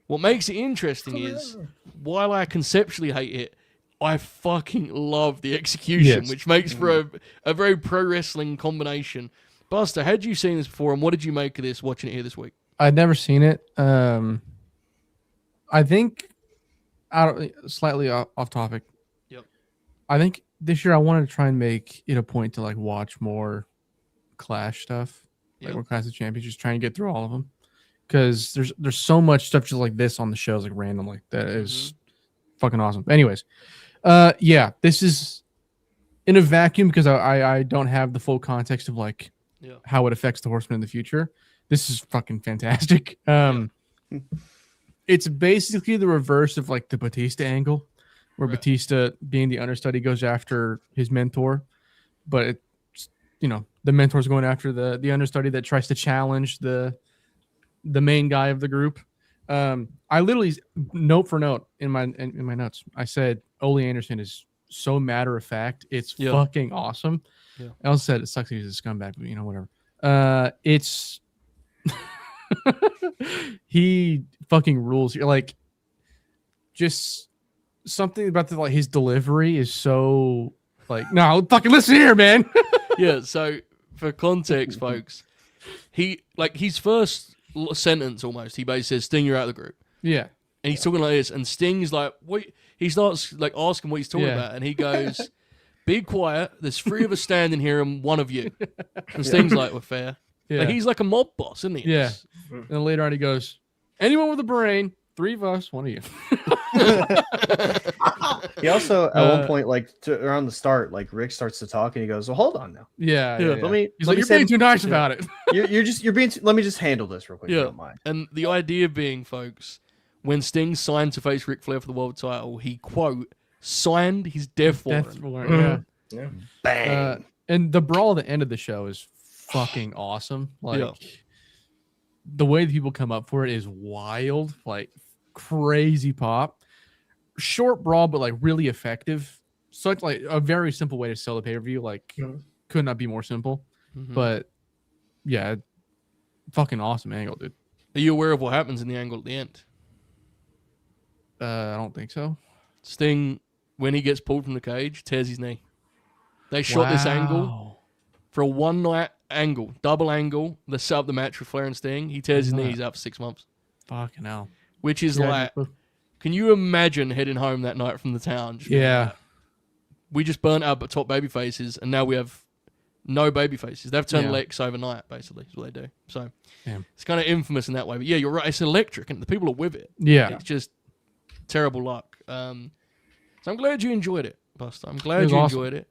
Speaker 3: what makes it interesting is, while I conceptually hate it, I fucking love the execution,
Speaker 4: Yes.
Speaker 3: which makes for a very pro wrestling combination. Buster, had you seen this before, and what did you make of this watching it here this week?
Speaker 4: I'd never seen it. I think slightly off topic.
Speaker 3: Yep.
Speaker 4: I think this year I wanted to try and make it a point to like watch more Clash stuff, like
Speaker 3: Yep.
Speaker 4: World Classic Champions, just trying to get through all of them. Because there's so much stuff just like this on the shows, like randomly, that is fucking awesome. Anyways, yeah, this is in a vacuum because I don't have the full context of like how it affects the Horsemen in the future. This is fucking fantastic. It's basically the reverse of like the Batista angle, where Batista, being the understudy, goes after his mentor, but it's, you know, the mentor's going after the understudy that tries to challenge the main guy of the group. I literally, note for note in my notes, I said Ole Anderson is so matter of fact. It's fucking awesome.
Speaker 3: Yeah.
Speaker 4: I also said it sucks that he's a scumbag, but you know, whatever. It's he fucking rules. You're like, just something about the, like, his delivery is so like, no, fucking listen here, man.
Speaker 3: Yeah. So for context, folks, his first sentence almost, he basically says, "Sting, you're out of the group."
Speaker 4: Yeah.
Speaker 3: And he's talking like this, and Sting's like, "What?" He starts like asking what he's talking about, and he goes, "Be quiet. There's 3 of us standing here, and 1 of you." And Sting's like, "We're fair."
Speaker 4: Yeah.
Speaker 3: Like, he's like a mob boss, isn't he?
Speaker 4: Yeah. And then later on, he goes, "Anyone with a brain, 3 of us, 1 of you."
Speaker 1: He also at one point, like around the start, like Rick starts to talk and he goes, "Well, hold on now.
Speaker 4: Yeah.
Speaker 1: Let me.
Speaker 4: He's
Speaker 1: let
Speaker 4: like,
Speaker 1: me
Speaker 4: "You're
Speaker 1: say-
Speaker 4: being too nice about it."
Speaker 1: You're being. Let me just handle this real quick. If you
Speaker 3: Yeah.
Speaker 1: don't mind.
Speaker 3: And the idea being, folks, when Sting signed to face Ric Flair for the world title, he quote signed his death warrant.
Speaker 4: Death warrant,
Speaker 5: Yeah.
Speaker 1: Bang.
Speaker 4: and the brawl at the end of the show is fucking awesome. Like the way that people come up for it is wild, like crazy pop. Short brawl, but like really effective. Such like a very simple way to sell a pay-per-view. Like could not be more simple. But yeah, fucking awesome angle, dude.
Speaker 3: Are you aware of what happens in the angle at the end?
Speaker 4: I don't think so.
Speaker 3: Sting, when he gets pulled from the cage, tears his knee. They shot this angle
Speaker 4: Wow.
Speaker 3: for a one night angle, double angle. They set up the match with Flair and Sting. He tears his knee. He's out for 6 months.
Speaker 4: Fucking hell.
Speaker 3: Which is like, can you imagine heading home that night from the town? Just being
Speaker 4: Yeah.
Speaker 3: like, we just burnt our top baby faces, and now we have no baby faces. They've turned Lex overnight, basically, is what they do. So it's kind of infamous in that way. But yeah, you're right. It's electric, and the people are with it.
Speaker 4: Yeah.
Speaker 3: It's just terrible luck. So I'm glad you enjoyed it, Buster. I'm
Speaker 4: It
Speaker 3: glad
Speaker 4: was
Speaker 3: you
Speaker 4: awesome.
Speaker 3: enjoyed it.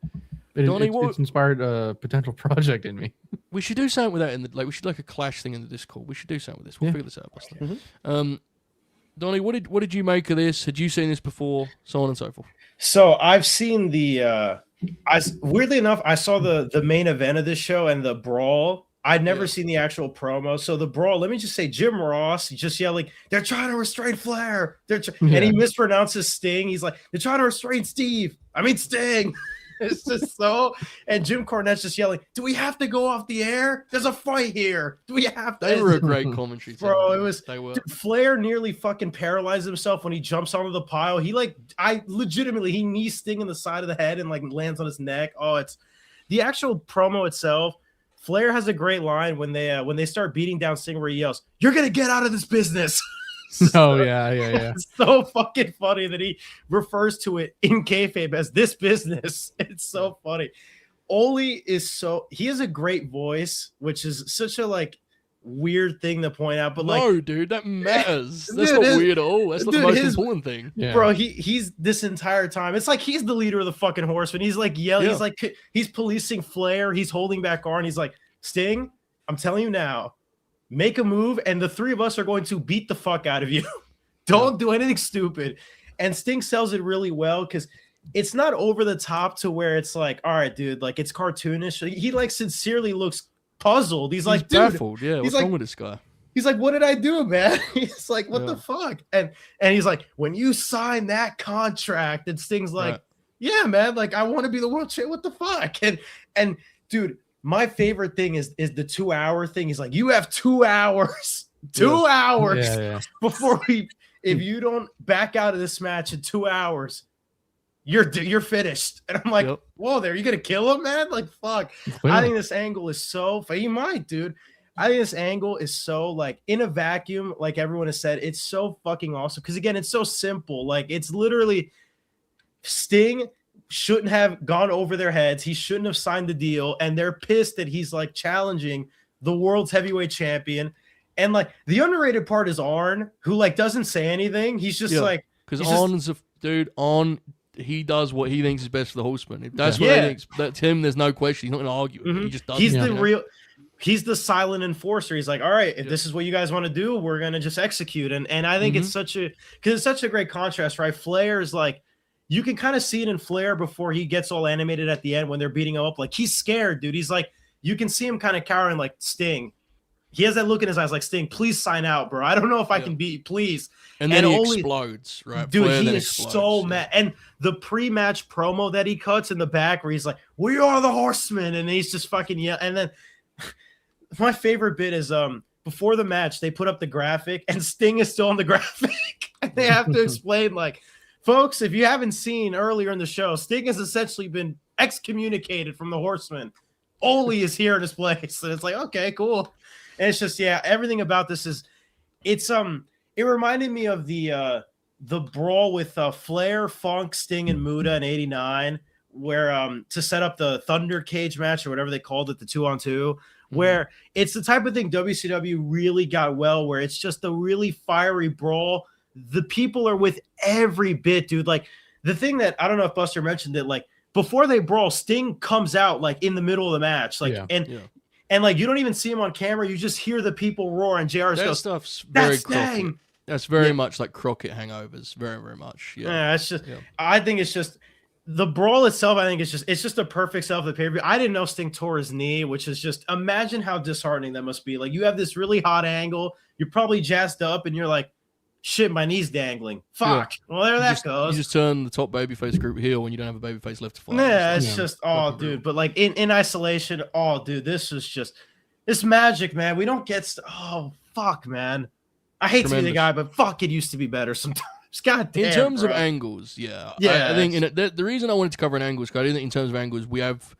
Speaker 4: Donnie,
Speaker 3: what-
Speaker 4: it's inspired a potential project in me.
Speaker 3: We should do something with that. We should like a Clash thing in the Discord. We should do something with this. We'll figure this out, Buster. Donnie, what did you make of this? Had you seen this before? So on and so forth.
Speaker 5: So I've seen weirdly enough, I saw the main event of this show and the brawl. I'd never seen the actual promo. So the brawl, let me just say, Jim Ross just yelling, "They're trying to restrain Flair." And he mispronounces Sting. He's like, "They're trying to restrain Sting." It's just so. And Jim Cornette's just yelling, "Do we have to go off the air? There's a fight here. Do we have to?"
Speaker 3: They were a great commentary team.
Speaker 5: Bro, it was.
Speaker 3: They were.
Speaker 5: Dude, Flair nearly fucking paralyzed himself when he jumps onto the pile. He he knees Sting in the side of the head and like lands on his neck. Oh, it's the actual promo itself. Flair has a great line when they start beating down Sting, where he yells, "You're gonna get out of this business."
Speaker 4: Oh yeah.
Speaker 5: It's so fucking funny that he refers to it in kayfabe as this business. It's so funny. Ole he has a great voice, which is such a like weird thing to point out. But
Speaker 3: no,
Speaker 5: like,
Speaker 3: dude, that matters. That's
Speaker 5: Dude,
Speaker 3: not weird at all. That's not the
Speaker 5: dude,
Speaker 3: most important thing.
Speaker 4: Yeah.
Speaker 5: bro, he's this entire time. It's like he's the leader of the fucking Horsemen. He's like yelling.
Speaker 3: Yeah.
Speaker 5: He's like he's policing Flair. He's holding back Arn. He's like, "Sting, I'm telling you now, make a move, and the 3 of us are going to beat the fuck out of you. Don't do anything stupid." And Sting sells it really well because it's not over the top to where it's like, all right, dude, like it's cartoonish. He like sincerely looks puzzled. He's like, dude,
Speaker 3: baffled. Yeah, what's
Speaker 5: like-
Speaker 3: wrong with this guy?
Speaker 5: he's like, "What did I do, man?" He's like, "What the
Speaker 3: Yeah.
Speaker 5: fuck?" And he's like, "When you sign that contract," and Sting's like,
Speaker 3: Right.
Speaker 5: "Yeah, man, like I want to be the world champion. What the fuck?" And dude, my favorite thing is the 2-hour thing. He's like, "You have 2 hours, 2 hours
Speaker 4: Yeah.
Speaker 5: before if you don't back out of this match in 2 hours, you're finished." And I'm like,
Speaker 3: Yep.
Speaker 5: "Whoa, there, you gonna kill him, man? Like, fuck." I think this angle is so. He might, dude. I think this angle is so like in a vacuum, like everyone has said, it's so fucking awesome. Because again, it's so simple. Like it's literally Sting shouldn't have gone over their heads. He shouldn't have signed the deal, and they're pissed that he's like challenging the world's heavyweight champion. And like the underrated part is Arn, who like doesn't say anything. He's just like,
Speaker 3: because
Speaker 5: he's
Speaker 3: Arn's a dude. Arn, he does what he thinks is best for the Horsemen. If that's what he thinks. That's him. There's no question. He's not going to argue. He just does.
Speaker 5: He's the real. He's the silent enforcer. He's like, all right, if this is what you guys want to do, we're gonna just execute. And I think it's such a great contrast, right? Flair is like, you can kind of see it in Flair before he gets all animated at the end when they're beating him up. Like he's scared, dude. He's like, you can see him kind of cowering, like Sting. He has that look in his eyes, like Sting. Please sign out, bro. I don't know if I can beat. Please.
Speaker 3: And then he explodes, right?
Speaker 5: Dude,
Speaker 3: Flair
Speaker 5: he is so mad. And the pre-match promo that he cuts in the back, where he's like, "We are the Horsemen," and he's just fucking yelling. And then my favorite bit is before the match, they put up the graphic, and Sting is still on the graphic, and they have to explain, like, folks, if you haven't seen earlier in the show, Sting has essentially been excommunicated from the Horsemen. Ole is here in his place, and it's like, okay, cool. And it's just, everything about this is, it reminded me of the brawl with Flair, Funk, Sting, and Muda in '89, where to set up the Thunder Cage match or whatever they called it, the 2-on-2, where it's the type of thing WCW really got well, where it's just a really fiery brawl. The people are with every bit, dude. Like the thing that I don't know if Buster mentioned it, like before they brawl, Sting comes out like in the middle of the match, like and like you don't even see him on camera, you just hear the people roar, and JR goes,
Speaker 3: stuff's very Crockett. That's very much like Crockett hangovers, very, very much.
Speaker 5: It's just I think it's just the brawl itself. I think it's just a perfect self of the pay-per-view. I didn't know Sting tore his knee, which is just, imagine how disheartening that must be. Like you have this really hot angle, you're probably jazzed up, and you're like, shit, my knee's dangling. Fuck. Well, there that goes.
Speaker 3: You just turn the top babyface group heel when you don't have a babyface left to fight.
Speaker 5: Yeah, it's just, dude. But like in isolation, dude, this is just, it's magic, man. We don't get, fuck, man. I hate to be the guy, but fuck, it used to be better sometimes. God damn.
Speaker 3: In terms of angles, I think the reason I wanted to cover an angle is because I didn't think in terms of angles, we have,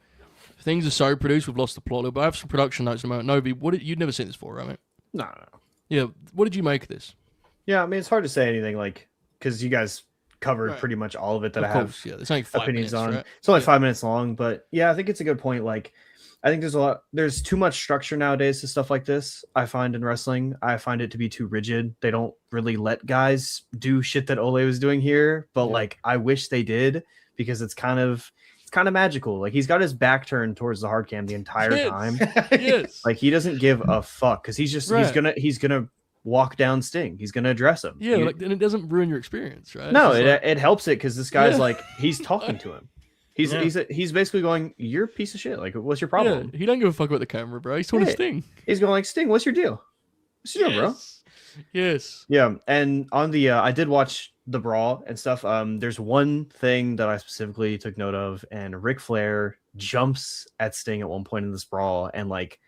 Speaker 3: things are so produced, we've lost the plot. But I have some production notes in a moment. Novi, you'd never seen this before, right, mate?
Speaker 1: No.
Speaker 3: Yeah, what did you make of this?
Speaker 1: Yeah, I mean, it's hard to say anything, like, because you guys covered pretty much all of it that I have
Speaker 3: it's only 5
Speaker 1: opinions
Speaker 3: minutes,
Speaker 1: on.
Speaker 3: right?
Speaker 1: It's only 5 minutes long, but yeah, I think it's a good point. Like, I think there's too much structure nowadays to stuff like this. I find in wrestling, I find it to be too rigid. They don't really let guys do shit that Ole was doing here, but like, I wish they did, because it's kind of magical. Like, he's got his back turned towards the hard cam the entire time. Like, he doesn't give a fuck, because he's just he's gonna walk down Sting. He's gonna address him.
Speaker 3: Yeah, and it doesn't ruin your experience, right?
Speaker 1: No, it helps it, because this guy's like, he's talking to him. He's basically going, "You're a piece of shit. Like, what's your problem?"
Speaker 3: Yeah, he don't give a fuck about the camera, bro. He's talking to Sting.
Speaker 1: He's going like, "Sting, what's your deal? What's your deal, bro?"
Speaker 3: Yes.
Speaker 1: Yeah, and on the I did watch the brawl and stuff. There's one thing that I specifically took note of, and Ric Flair jumps at Sting at one point in this brawl and like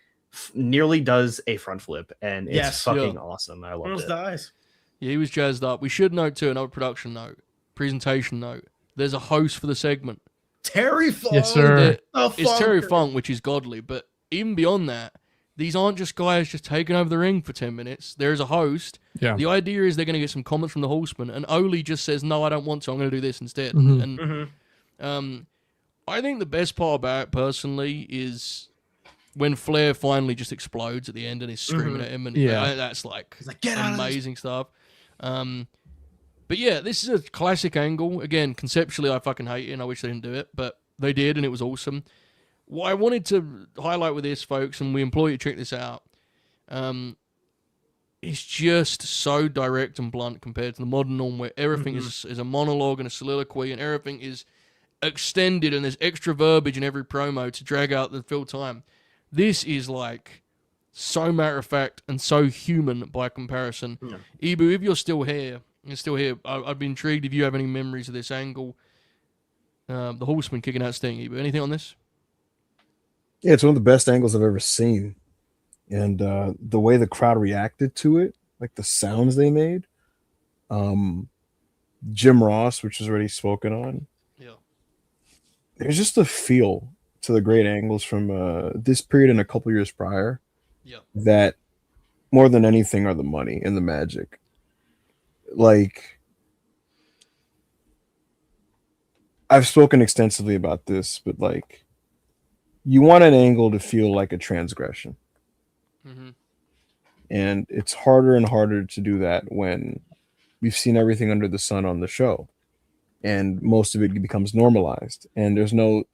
Speaker 1: nearly does a front flip, and it's fucking awesome. I love it.
Speaker 5: Dies.
Speaker 3: Yeah, he was jazzed up. We should note too, another production note, presentation note. There's a host for the segment.
Speaker 5: Terry Funk.
Speaker 4: Yes, sir.
Speaker 3: It's Terry Funk, which is godly, but even beyond that, these aren't just guys just taking over the ring for 10 minutes. There is a host.
Speaker 4: Yeah.
Speaker 3: The idea is they're going to get some comments from the Horsemen, and Ole just says, "No, I don't want to. I'm going to do this instead." And I think the best part about it, personally, is when Flair finally just explodes at the end and is screaming at him, and that's like
Speaker 5: get
Speaker 3: amazing stuff. But yeah, this is a classic angle. Again, conceptually, I fucking hate it, and I wish they didn't do it, but they did, and it was awesome. What I wanted to highlight with this, folks, and we implore you to check this out, it's just so direct and blunt compared to the modern norm, where everything is a monologue and a soliloquy, and everything is extended, and there's extra verbiage in every promo to drag out the fill time. This is like so matter of fact and so human by comparison. Ibu, if you're still here, I'd be intrigued if you have any memories of this angle. The Horseman kicking out Sting. Ibu, anything on this?
Speaker 6: Yeah, it's one of the best angles I've ever seen. And the way the crowd reacted to it, like the sounds they made. Jim Ross, which is already spoken on. Yeah. There's just a feel to the great angles from this period and a couple years prior. Yeah. That more than anything are the money and the magic. Like, I've spoken extensively about this, but like, you want an angle to feel like a transgression.
Speaker 3: Mm-hmm.
Speaker 6: And it's harder and harder to do that when we've seen everything under the sun on the show, and most of it becomes normalized, and there's no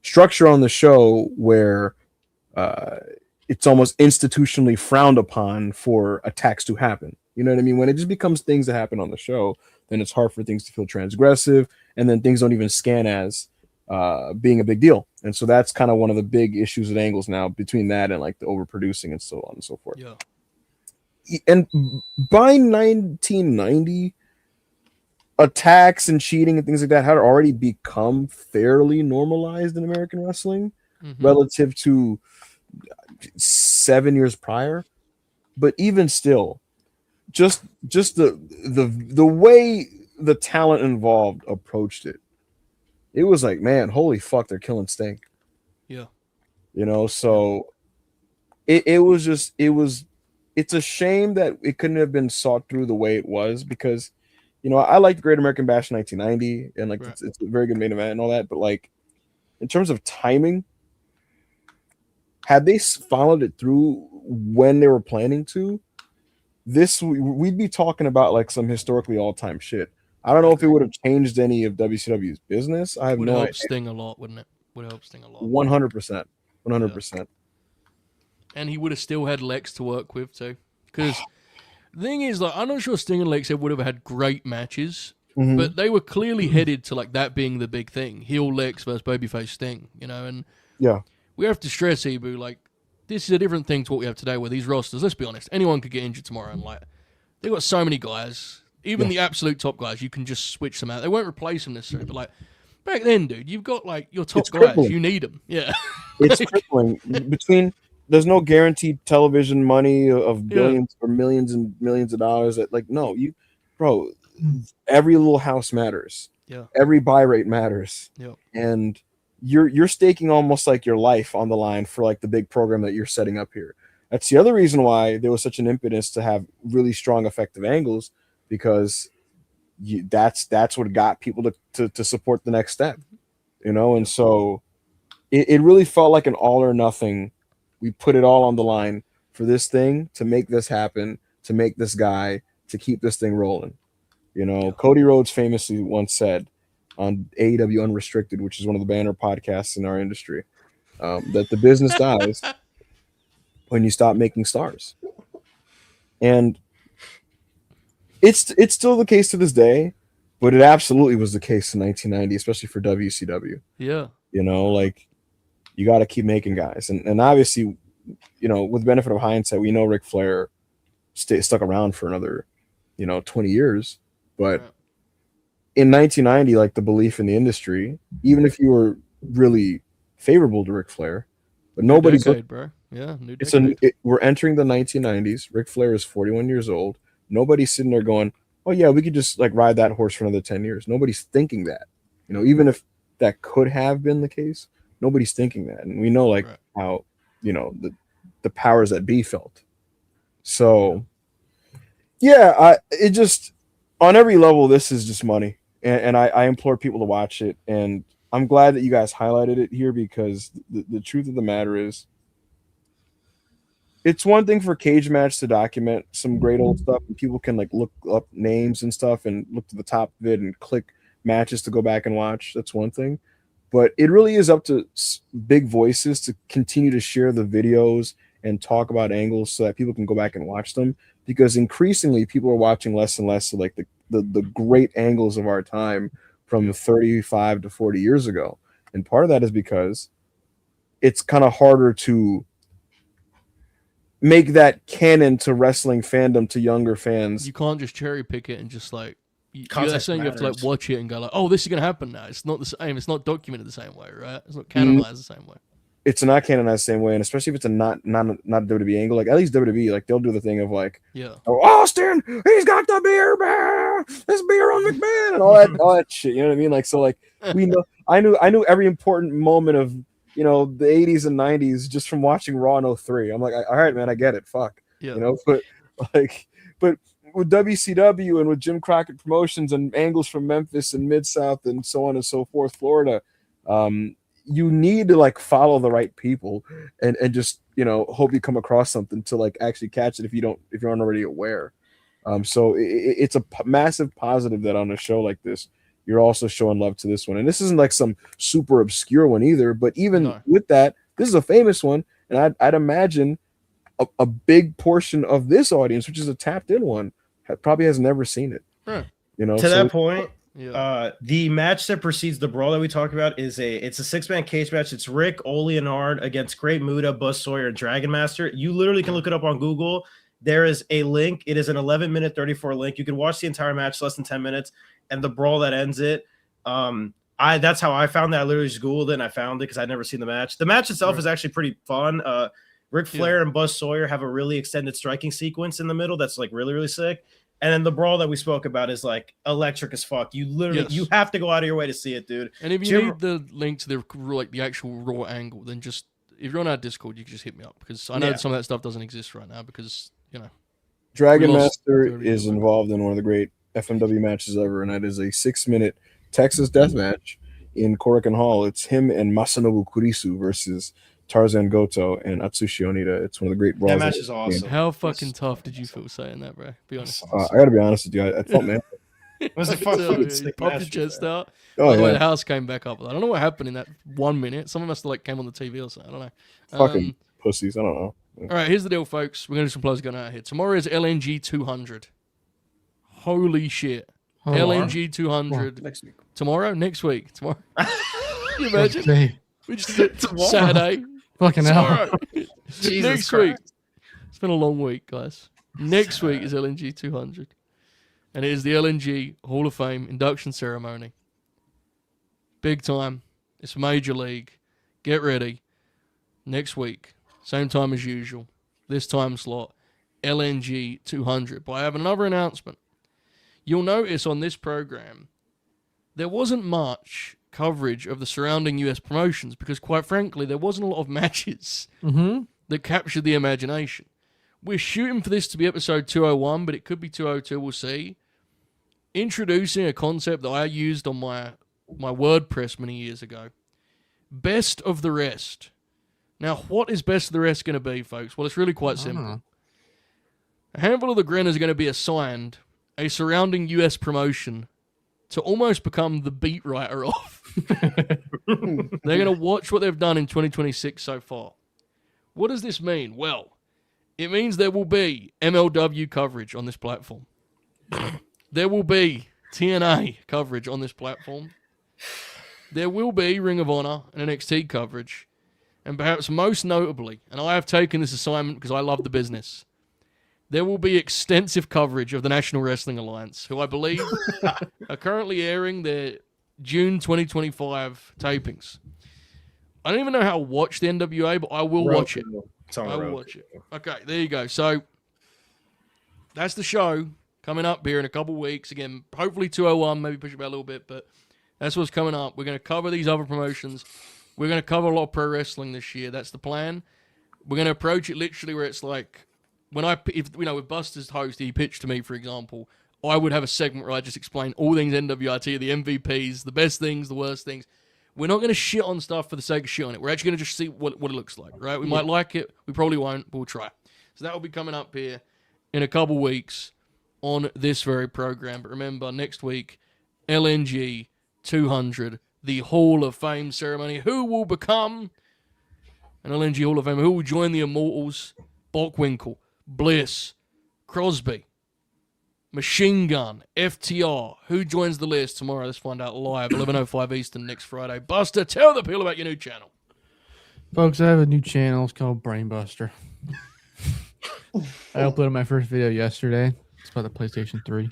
Speaker 6: structure on the show where it's almost institutionally frowned upon for attacks to happen. You know what I mean? When it just becomes things that happen on the show, then it's hard for things to feel transgressive, and then things don't even scan as being a big deal. And so that's kind of one of the big issues with angles now, between that and like the overproducing and so on and so forth.
Speaker 3: Yeah.
Speaker 6: And by 1990, attacks and cheating and things like that had already become fairly normalized in American wrestling relative to 7 years prior. But even still, just the way the talent involved approached it, it was like, man, holy fuck, they're killing Sting.
Speaker 3: Yeah.
Speaker 6: You know, so it's a shame that it couldn't have been sought through the way it was, because, you know, I liked Great American Bash 1990, and like it's a very good main event and all that, but like in terms of timing, had they followed it through when they were planning to, we'd be talking about like some historically all-time shit. I don't know if it would have changed any of WCW's business. I have
Speaker 3: Would
Speaker 6: no
Speaker 3: help
Speaker 6: idea.
Speaker 3: Sting a lot, wouldn't it? Would help Sting a lot.
Speaker 6: 100%. 100%.
Speaker 3: And he would have still had Lex to work with too. Because the thing is, like, I'm not sure Sting and Lex would have had great matches, but they were clearly headed to like that being the big thing: heel Lex versus babyface Sting. You know, and
Speaker 6: Yeah.
Speaker 3: we have to stress, Ibu, like, this is a different thing to what we have today, where these rosters, let's be honest, anyone could get injured tomorrow, and like, they've got so many guys. Even the absolute top guys, you can just switch them out. They won't replace them necessarily, but like back then, dude, you've got like your top guys.
Speaker 6: crippling.
Speaker 3: You need them. Yeah.
Speaker 6: It's crippling. There's no guaranteed television money of billions or millions and millions of dollars. That like, no, every little house matters.
Speaker 3: Yeah.
Speaker 6: Every buy rate matters.
Speaker 3: Yeah.
Speaker 6: And you're staking almost like your life on the line for like the big program that you're setting up here. That's the other reason why there was such an impetus to have really strong, effective angles, because that's what got people to support the next step, you know. And so it really felt like an all or nothing. We put it all on the line for this thing to make this happen, to make this guy, to keep this thing rolling. You know, Cody Rhodes famously once said on AEW Unrestricted, which is one of the banner podcasts in our industry, that the business dies when you stop making stars. And it's still the case to this day, but it absolutely was the case in 1990, especially for WCW.
Speaker 3: Yeah.
Speaker 6: You know, like, you got to keep making guys. And obviously, you know, with the benefit of hindsight, we know Ric Flair stuck around for another, 20 years. But in 1990, like, the belief in the industry, even if you were really favorable to Ric Flair, but nobody's
Speaker 3: decade, bro. Yeah, new decade.
Speaker 6: We're entering the 1990s. Ric Flair is 41 years old. Nobody's sitting there going, oh yeah, we could just like ride that horse for another 10 years. Nobody's thinking that, even if that could have been the case, nobody's thinking that. And we know like how, the powers that be felt. So yeah, it just, on every level, this is just money. And I implore people to watch it. And I'm glad that you guys highlighted it here, because the truth of the matter is, it's one thing for Cage Match to document some great old stuff, and people can like look up names and stuff and look to the top of it and click matches to go back and watch. That's one thing. But it really is up to big voices to continue to share the videos and talk about angles so that people can go back and watch them, because increasingly people are watching less and less of like the great angles of our time from 35 to 40 years ago. And part of that is because it's kind of harder to make that canon to wrestling fandom to younger fans.
Speaker 3: You can't just cherry pick it and just like you
Speaker 5: Context
Speaker 3: have to like
Speaker 5: matters.
Speaker 3: watch it and go like, oh, this is gonna happen now. It's not the same. It's not documented the same way, right? It's not canonized the same way.
Speaker 6: It's not canonized the same way, and especially if it's a not a WWE angle. Like at least WWE, like they'll do the thing of like, oh, Austin, he's got the beer, man. This beer on McMahon, and all that shit. You know what I mean? Like, so like we know. I knew every important moment of the 80s and 90s just from watching Raw in 03. I'm like, all right, man, I get it. Fuck.
Speaker 3: Yeah.
Speaker 6: But with WCW and with Jim Crockett Promotions and angles from Memphis and Mid South and so on and so forth, Florida, you need to like follow the right people and just hope you come across something to like actually catch it if you aren't already aware. So it's a massive positive that on a show like this you're also showing love to this one, and this isn't like some super obscure one either. But even with that, this is a famous one, and I'd imagine a big portion of this audience, which is a tapped in one, probably has never seen it.
Speaker 3: Right.
Speaker 5: To that point, the match that precedes the brawl that we talked about it's a 6-man cage match. It's Rick, Ole, and Hard against Great Muta, Buzz Sawyer, and Dragon Master. You literally can look it up on Google. There is a link. It is an 11-minute 34 link. You can watch the entire match, less than 10 minutes, and the brawl that ends it. That's how I found that. I literally just Googled it and I found it because I'd never seen the match. The match itself is actually pretty fun. Ric Flair and Buzz Sawyer have a really extended striking sequence in the middle that's like really, really sick. And then the brawl that we spoke about is like electric as fuck. You literally you have to go out of your way to see it, dude.
Speaker 3: And if you need the link to the actual raw angle, then just if you're on our Discord, you can just hit me up because I know some of that stuff doesn't exist right now because
Speaker 6: Dragon Master is involved in one of the great FMW matches ever, and that is a 6-minute Texas death match in Korakuen Hall. It's him and Masanobu Kurisu versus Tarzan Goto and Atsushi Onita. It's one of the great brawls.
Speaker 5: That match is awesome.
Speaker 3: How fucking tough did you feel saying that, bro? Be honest.
Speaker 6: I gotta be honest with you. I felt man.
Speaker 5: It was a fucking sick
Speaker 3: popped
Speaker 5: match,
Speaker 3: your chest out.
Speaker 6: Oh,
Speaker 3: By the way,
Speaker 6: yeah.
Speaker 3: the house came back up. I don't know what happened in that 1 minute. Someone must have like came on the TV or something. I don't know.
Speaker 6: Fucking pussies. I don't know.
Speaker 3: All right, here's the deal, folks. We're going to do some plugs going out here. Tomorrow is LNG 200. Holy shit. LNG 200.
Speaker 1: Next week.
Speaker 3: Tomorrow? Next week. Tomorrow. Can you imagine?
Speaker 4: Okay.
Speaker 3: We just did Saturday.
Speaker 4: Fucking hell.
Speaker 3: Tomorrow.
Speaker 5: Jesus
Speaker 3: Next
Speaker 5: Christ.
Speaker 3: week. It's been a long week, guys. Next week is LNG 200. And it is the LNG Hall of Fame induction ceremony. Big time. It's Major League. Get ready. Next week. Same time as usual. This time slot. LNG 200. But I have another announcement. You'll notice on this program, there wasn't much coverage of the surrounding US promotions because, quite frankly, there wasn't a lot of matches that captured the imagination. We're shooting for this to be episode 201, but it could be 202. We'll see. Introducing a concept that I used on my WordPress many years ago. Best of the rest. Now, what is best of the rest going to be, folks? Well, it's really quite simple. A handful of the Grinners are going to be assigned a surrounding US promotion to almost become the beat writer of. They're going to watch what they've done in 2026 so far. What does this mean? Well, it means there will be MLW coverage on this platform. There will be TNA coverage on this platform. There will be Ring of Honor and NXT coverage. And perhaps most notably, and I have taken this assignment because I love the business, there will be extensive coverage of the National Wrestling Alliance, who I believe are currently airing their June 2025 tapings. I don't even know how to watch the NWA, but I will watch it. I will watch it. Okay, there you go. So that's the show coming up here in a couple weeks. Again, hopefully 201, maybe push it back a little bit, but that's what's coming up. We're going to cover these other promotions. We're going to cover a lot of pro wrestling this year. That's the plan. We're going to approach it literally where it's like, with Buster's host, he pitched to me, for example, I would have a segment where I just explain all things NWRT, the MVPs, the best things, the worst things. We're not going to shit on stuff for the sake of shit on it. We're actually going to just see what it looks like, right? We might like it. We probably won't, but we'll try. So that will be coming up here in a couple weeks on this very program. But remember, next week, LNG 200, the Hall of Fame ceremony. Who will become an LNG Hall of Famer? Who will join the Immortals? Bockwinkel, Bliss, Crosby, Machine Gun, FTR. Who joins the list tomorrow? Let's find out live, 11:05 Eastern next Friday. Buster, tell the people about your new channel.
Speaker 4: Folks, I have a new channel. It's called Brainbuster. I uploaded my first video yesterday. It's about the PlayStation 3.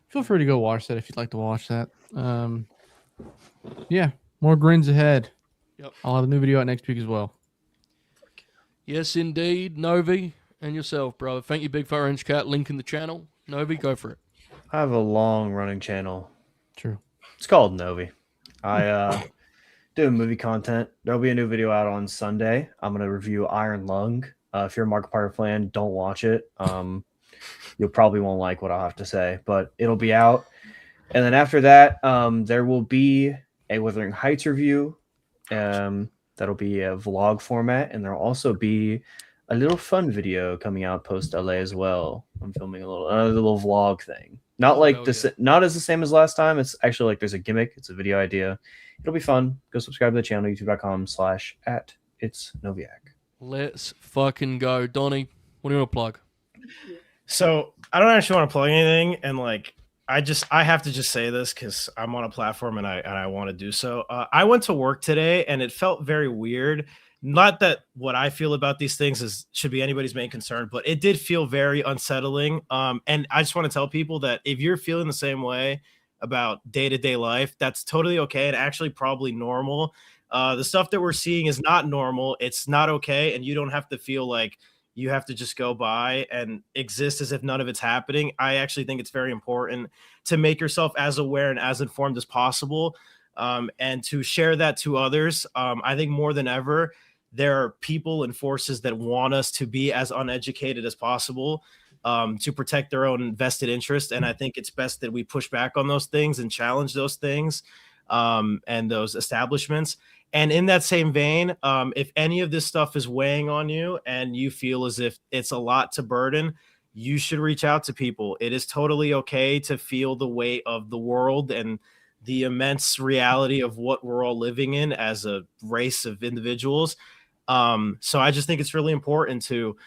Speaker 4: Feel free to go watch that if you'd like to watch that. Yeah, more grins ahead.
Speaker 3: Yep.
Speaker 4: I'll have a new video out next week as well.
Speaker 3: Yes, indeed. Novi and yourself, brother. Thank you, Big Fat Orange Cat. Link in the channel. Novi, go for it.
Speaker 1: I have a long-running channel.
Speaker 4: True.
Speaker 1: It's called Novi. I do movie content. There'll be a new video out on Sunday. I'm going to review Iron Lung. If you're a Markiplier fan, don't watch it. you'll probably won't like what I'll have to say, but it'll be out. And then after that, there will be a Wuthering Heights review. That'll be a vlog format, and there'll also be a little fun video coming out post LA as well. I'm filming another little vlog thing. Not like this, not as the same as last time. It's actually like there's a gimmick. It's a video idea. It'll be fun. Go subscribe to the channel, youtube.com/@itsnoviak.
Speaker 3: Let's fucking go. Donnie, what do you want to plug?
Speaker 5: So I don't actually want to plug anything, and like I have to just say this because I'm on a platform and I want to do so. I went to work today and it felt very weird. Not that what I feel about these things should be anybody's main concern, but it did feel very unsettling. And I just want to tell people that if you're feeling the same way about day-to-day life, that's totally okay and actually probably normal. The stuff that we're seeing is not normal. It's not okay, and you don't have to feel like you have to just go by and exist as if none of it's happening. I actually think it's very important to make yourself as aware and as informed as possible, and to share that to others. I think more than ever, there are people and forces that want us to be as uneducated as possible, to protect their own vested interest. And I think it's best that we push back on those things and challenge those things, and those establishments. And in that same vein, if any of this stuff is weighing on you and you feel as if it's a lot to burden, you should reach out to people. It is totally okay to feel the weight of the world and the immense reality of what we're all living in as a race of individuals. So I just think it's really important to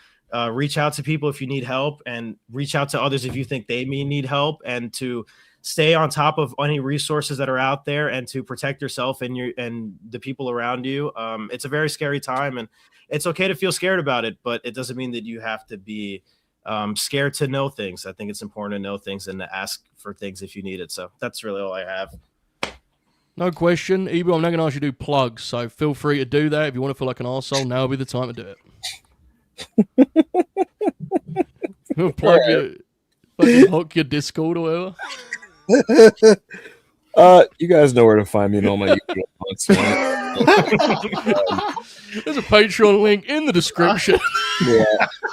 Speaker 5: reach out to people if you need help, and reach out to others if you think they may need help, and to stay on top of any resources that are out there, and to protect yourself and the people around you. It's a very scary time, and it's okay to feel scared about it, but it doesn't mean that you have to be scared to know things. I think it's important to know things and to ask for things if you need it. So that's really all I have.
Speaker 3: No question. Ebro, I'm not going to ask you to do plugs, so feel free to do that. If you want to feel like an arsehole, now will be the time to do it. Plug your, fucking hook your Discord or whatever.
Speaker 6: You guys know where to find me in all my YouTube accounts.
Speaker 3: There's a Patreon link in the description.
Speaker 6: Yeah,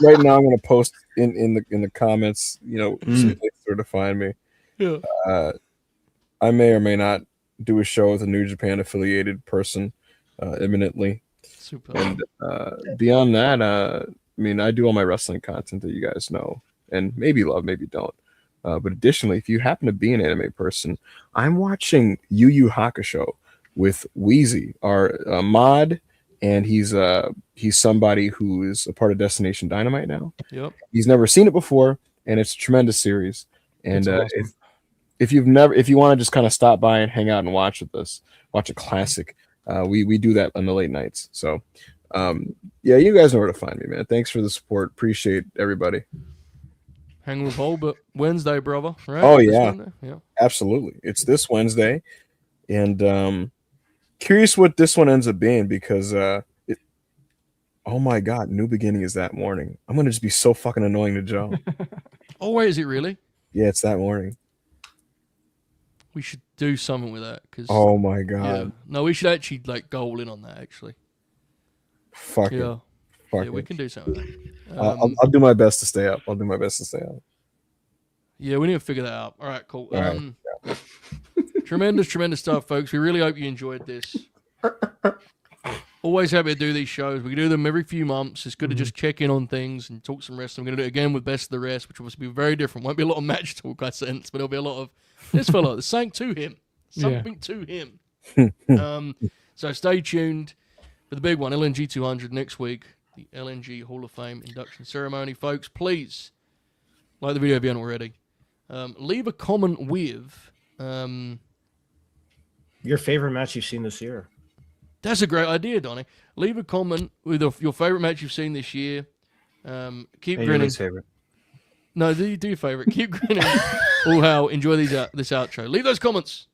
Speaker 6: right now I'm going to post in the comments, some place where to find me.
Speaker 3: Yeah.
Speaker 6: I may or may not do a show with a New Japan affiliated person imminently.
Speaker 3: Super.
Speaker 6: And beyond that, I do all my wrestling content that you guys know and maybe love, maybe don't. But additionally, if you happen to be an anime person, I'm watching Yu Yu Hakusho with Wheezy, our mod, and he's somebody who is a part of Destination Dynamite now.
Speaker 3: Yep.
Speaker 6: He's never seen it before, and it's a tremendous series. And
Speaker 3: awesome.
Speaker 6: if you want to just kind of stop by and hang out and watch a classic, we do that on the late nights. So yeah, you guys know where to find me, man. Thanks for the support. Appreciate everybody.
Speaker 3: Hang with Paul, but Wednesday, brother. Right?
Speaker 6: Oh,
Speaker 3: This
Speaker 6: yeah.
Speaker 3: Wednesday? Yeah.
Speaker 6: Absolutely. It's this Wednesday. And curious what this one ends up being, because oh my God, New Beginning is that morning. I'm going to just be so fucking annoying to Joe.
Speaker 3: Oh, wait, is it really?
Speaker 6: Yeah, it's that morning.
Speaker 3: We should do something with that.
Speaker 6: Oh my God.
Speaker 3: Yeah. No, we should actually go all in on that, actually.
Speaker 6: Fuck
Speaker 3: Yeah.
Speaker 6: it. Fuck
Speaker 3: Yeah, we
Speaker 6: it.
Speaker 3: can do something with that.
Speaker 6: I'll do my best to stay up.
Speaker 3: Yeah, we need to figure that out. All right, cool.
Speaker 6: All right.
Speaker 3: Tremendous stuff, folks. We really hope you enjoyed this. Always happy to do these shows. We do them every few months. It's good to just check in on things and talk some wrestling. We're going to do it again with Best of the Rest, which will be very different. Won't be a lot of match talk, I sense, but there'll be a lot of this fella. There's something to him. Something to him. So stay tuned for the big one, LNG 200 next week, the LNG Hall of Fame induction ceremony. Folks, please like the video if you haven't already. Leave a comment with
Speaker 5: Your favorite match you've seen this year.
Speaker 3: That's a great idea, Donnie. Leave a comment with your favorite match you've seen this year. Keep grinning.
Speaker 1: Favorite.
Speaker 3: No, do your favorite. Keep grinning. All hail. Enjoy this outro. Leave those comments.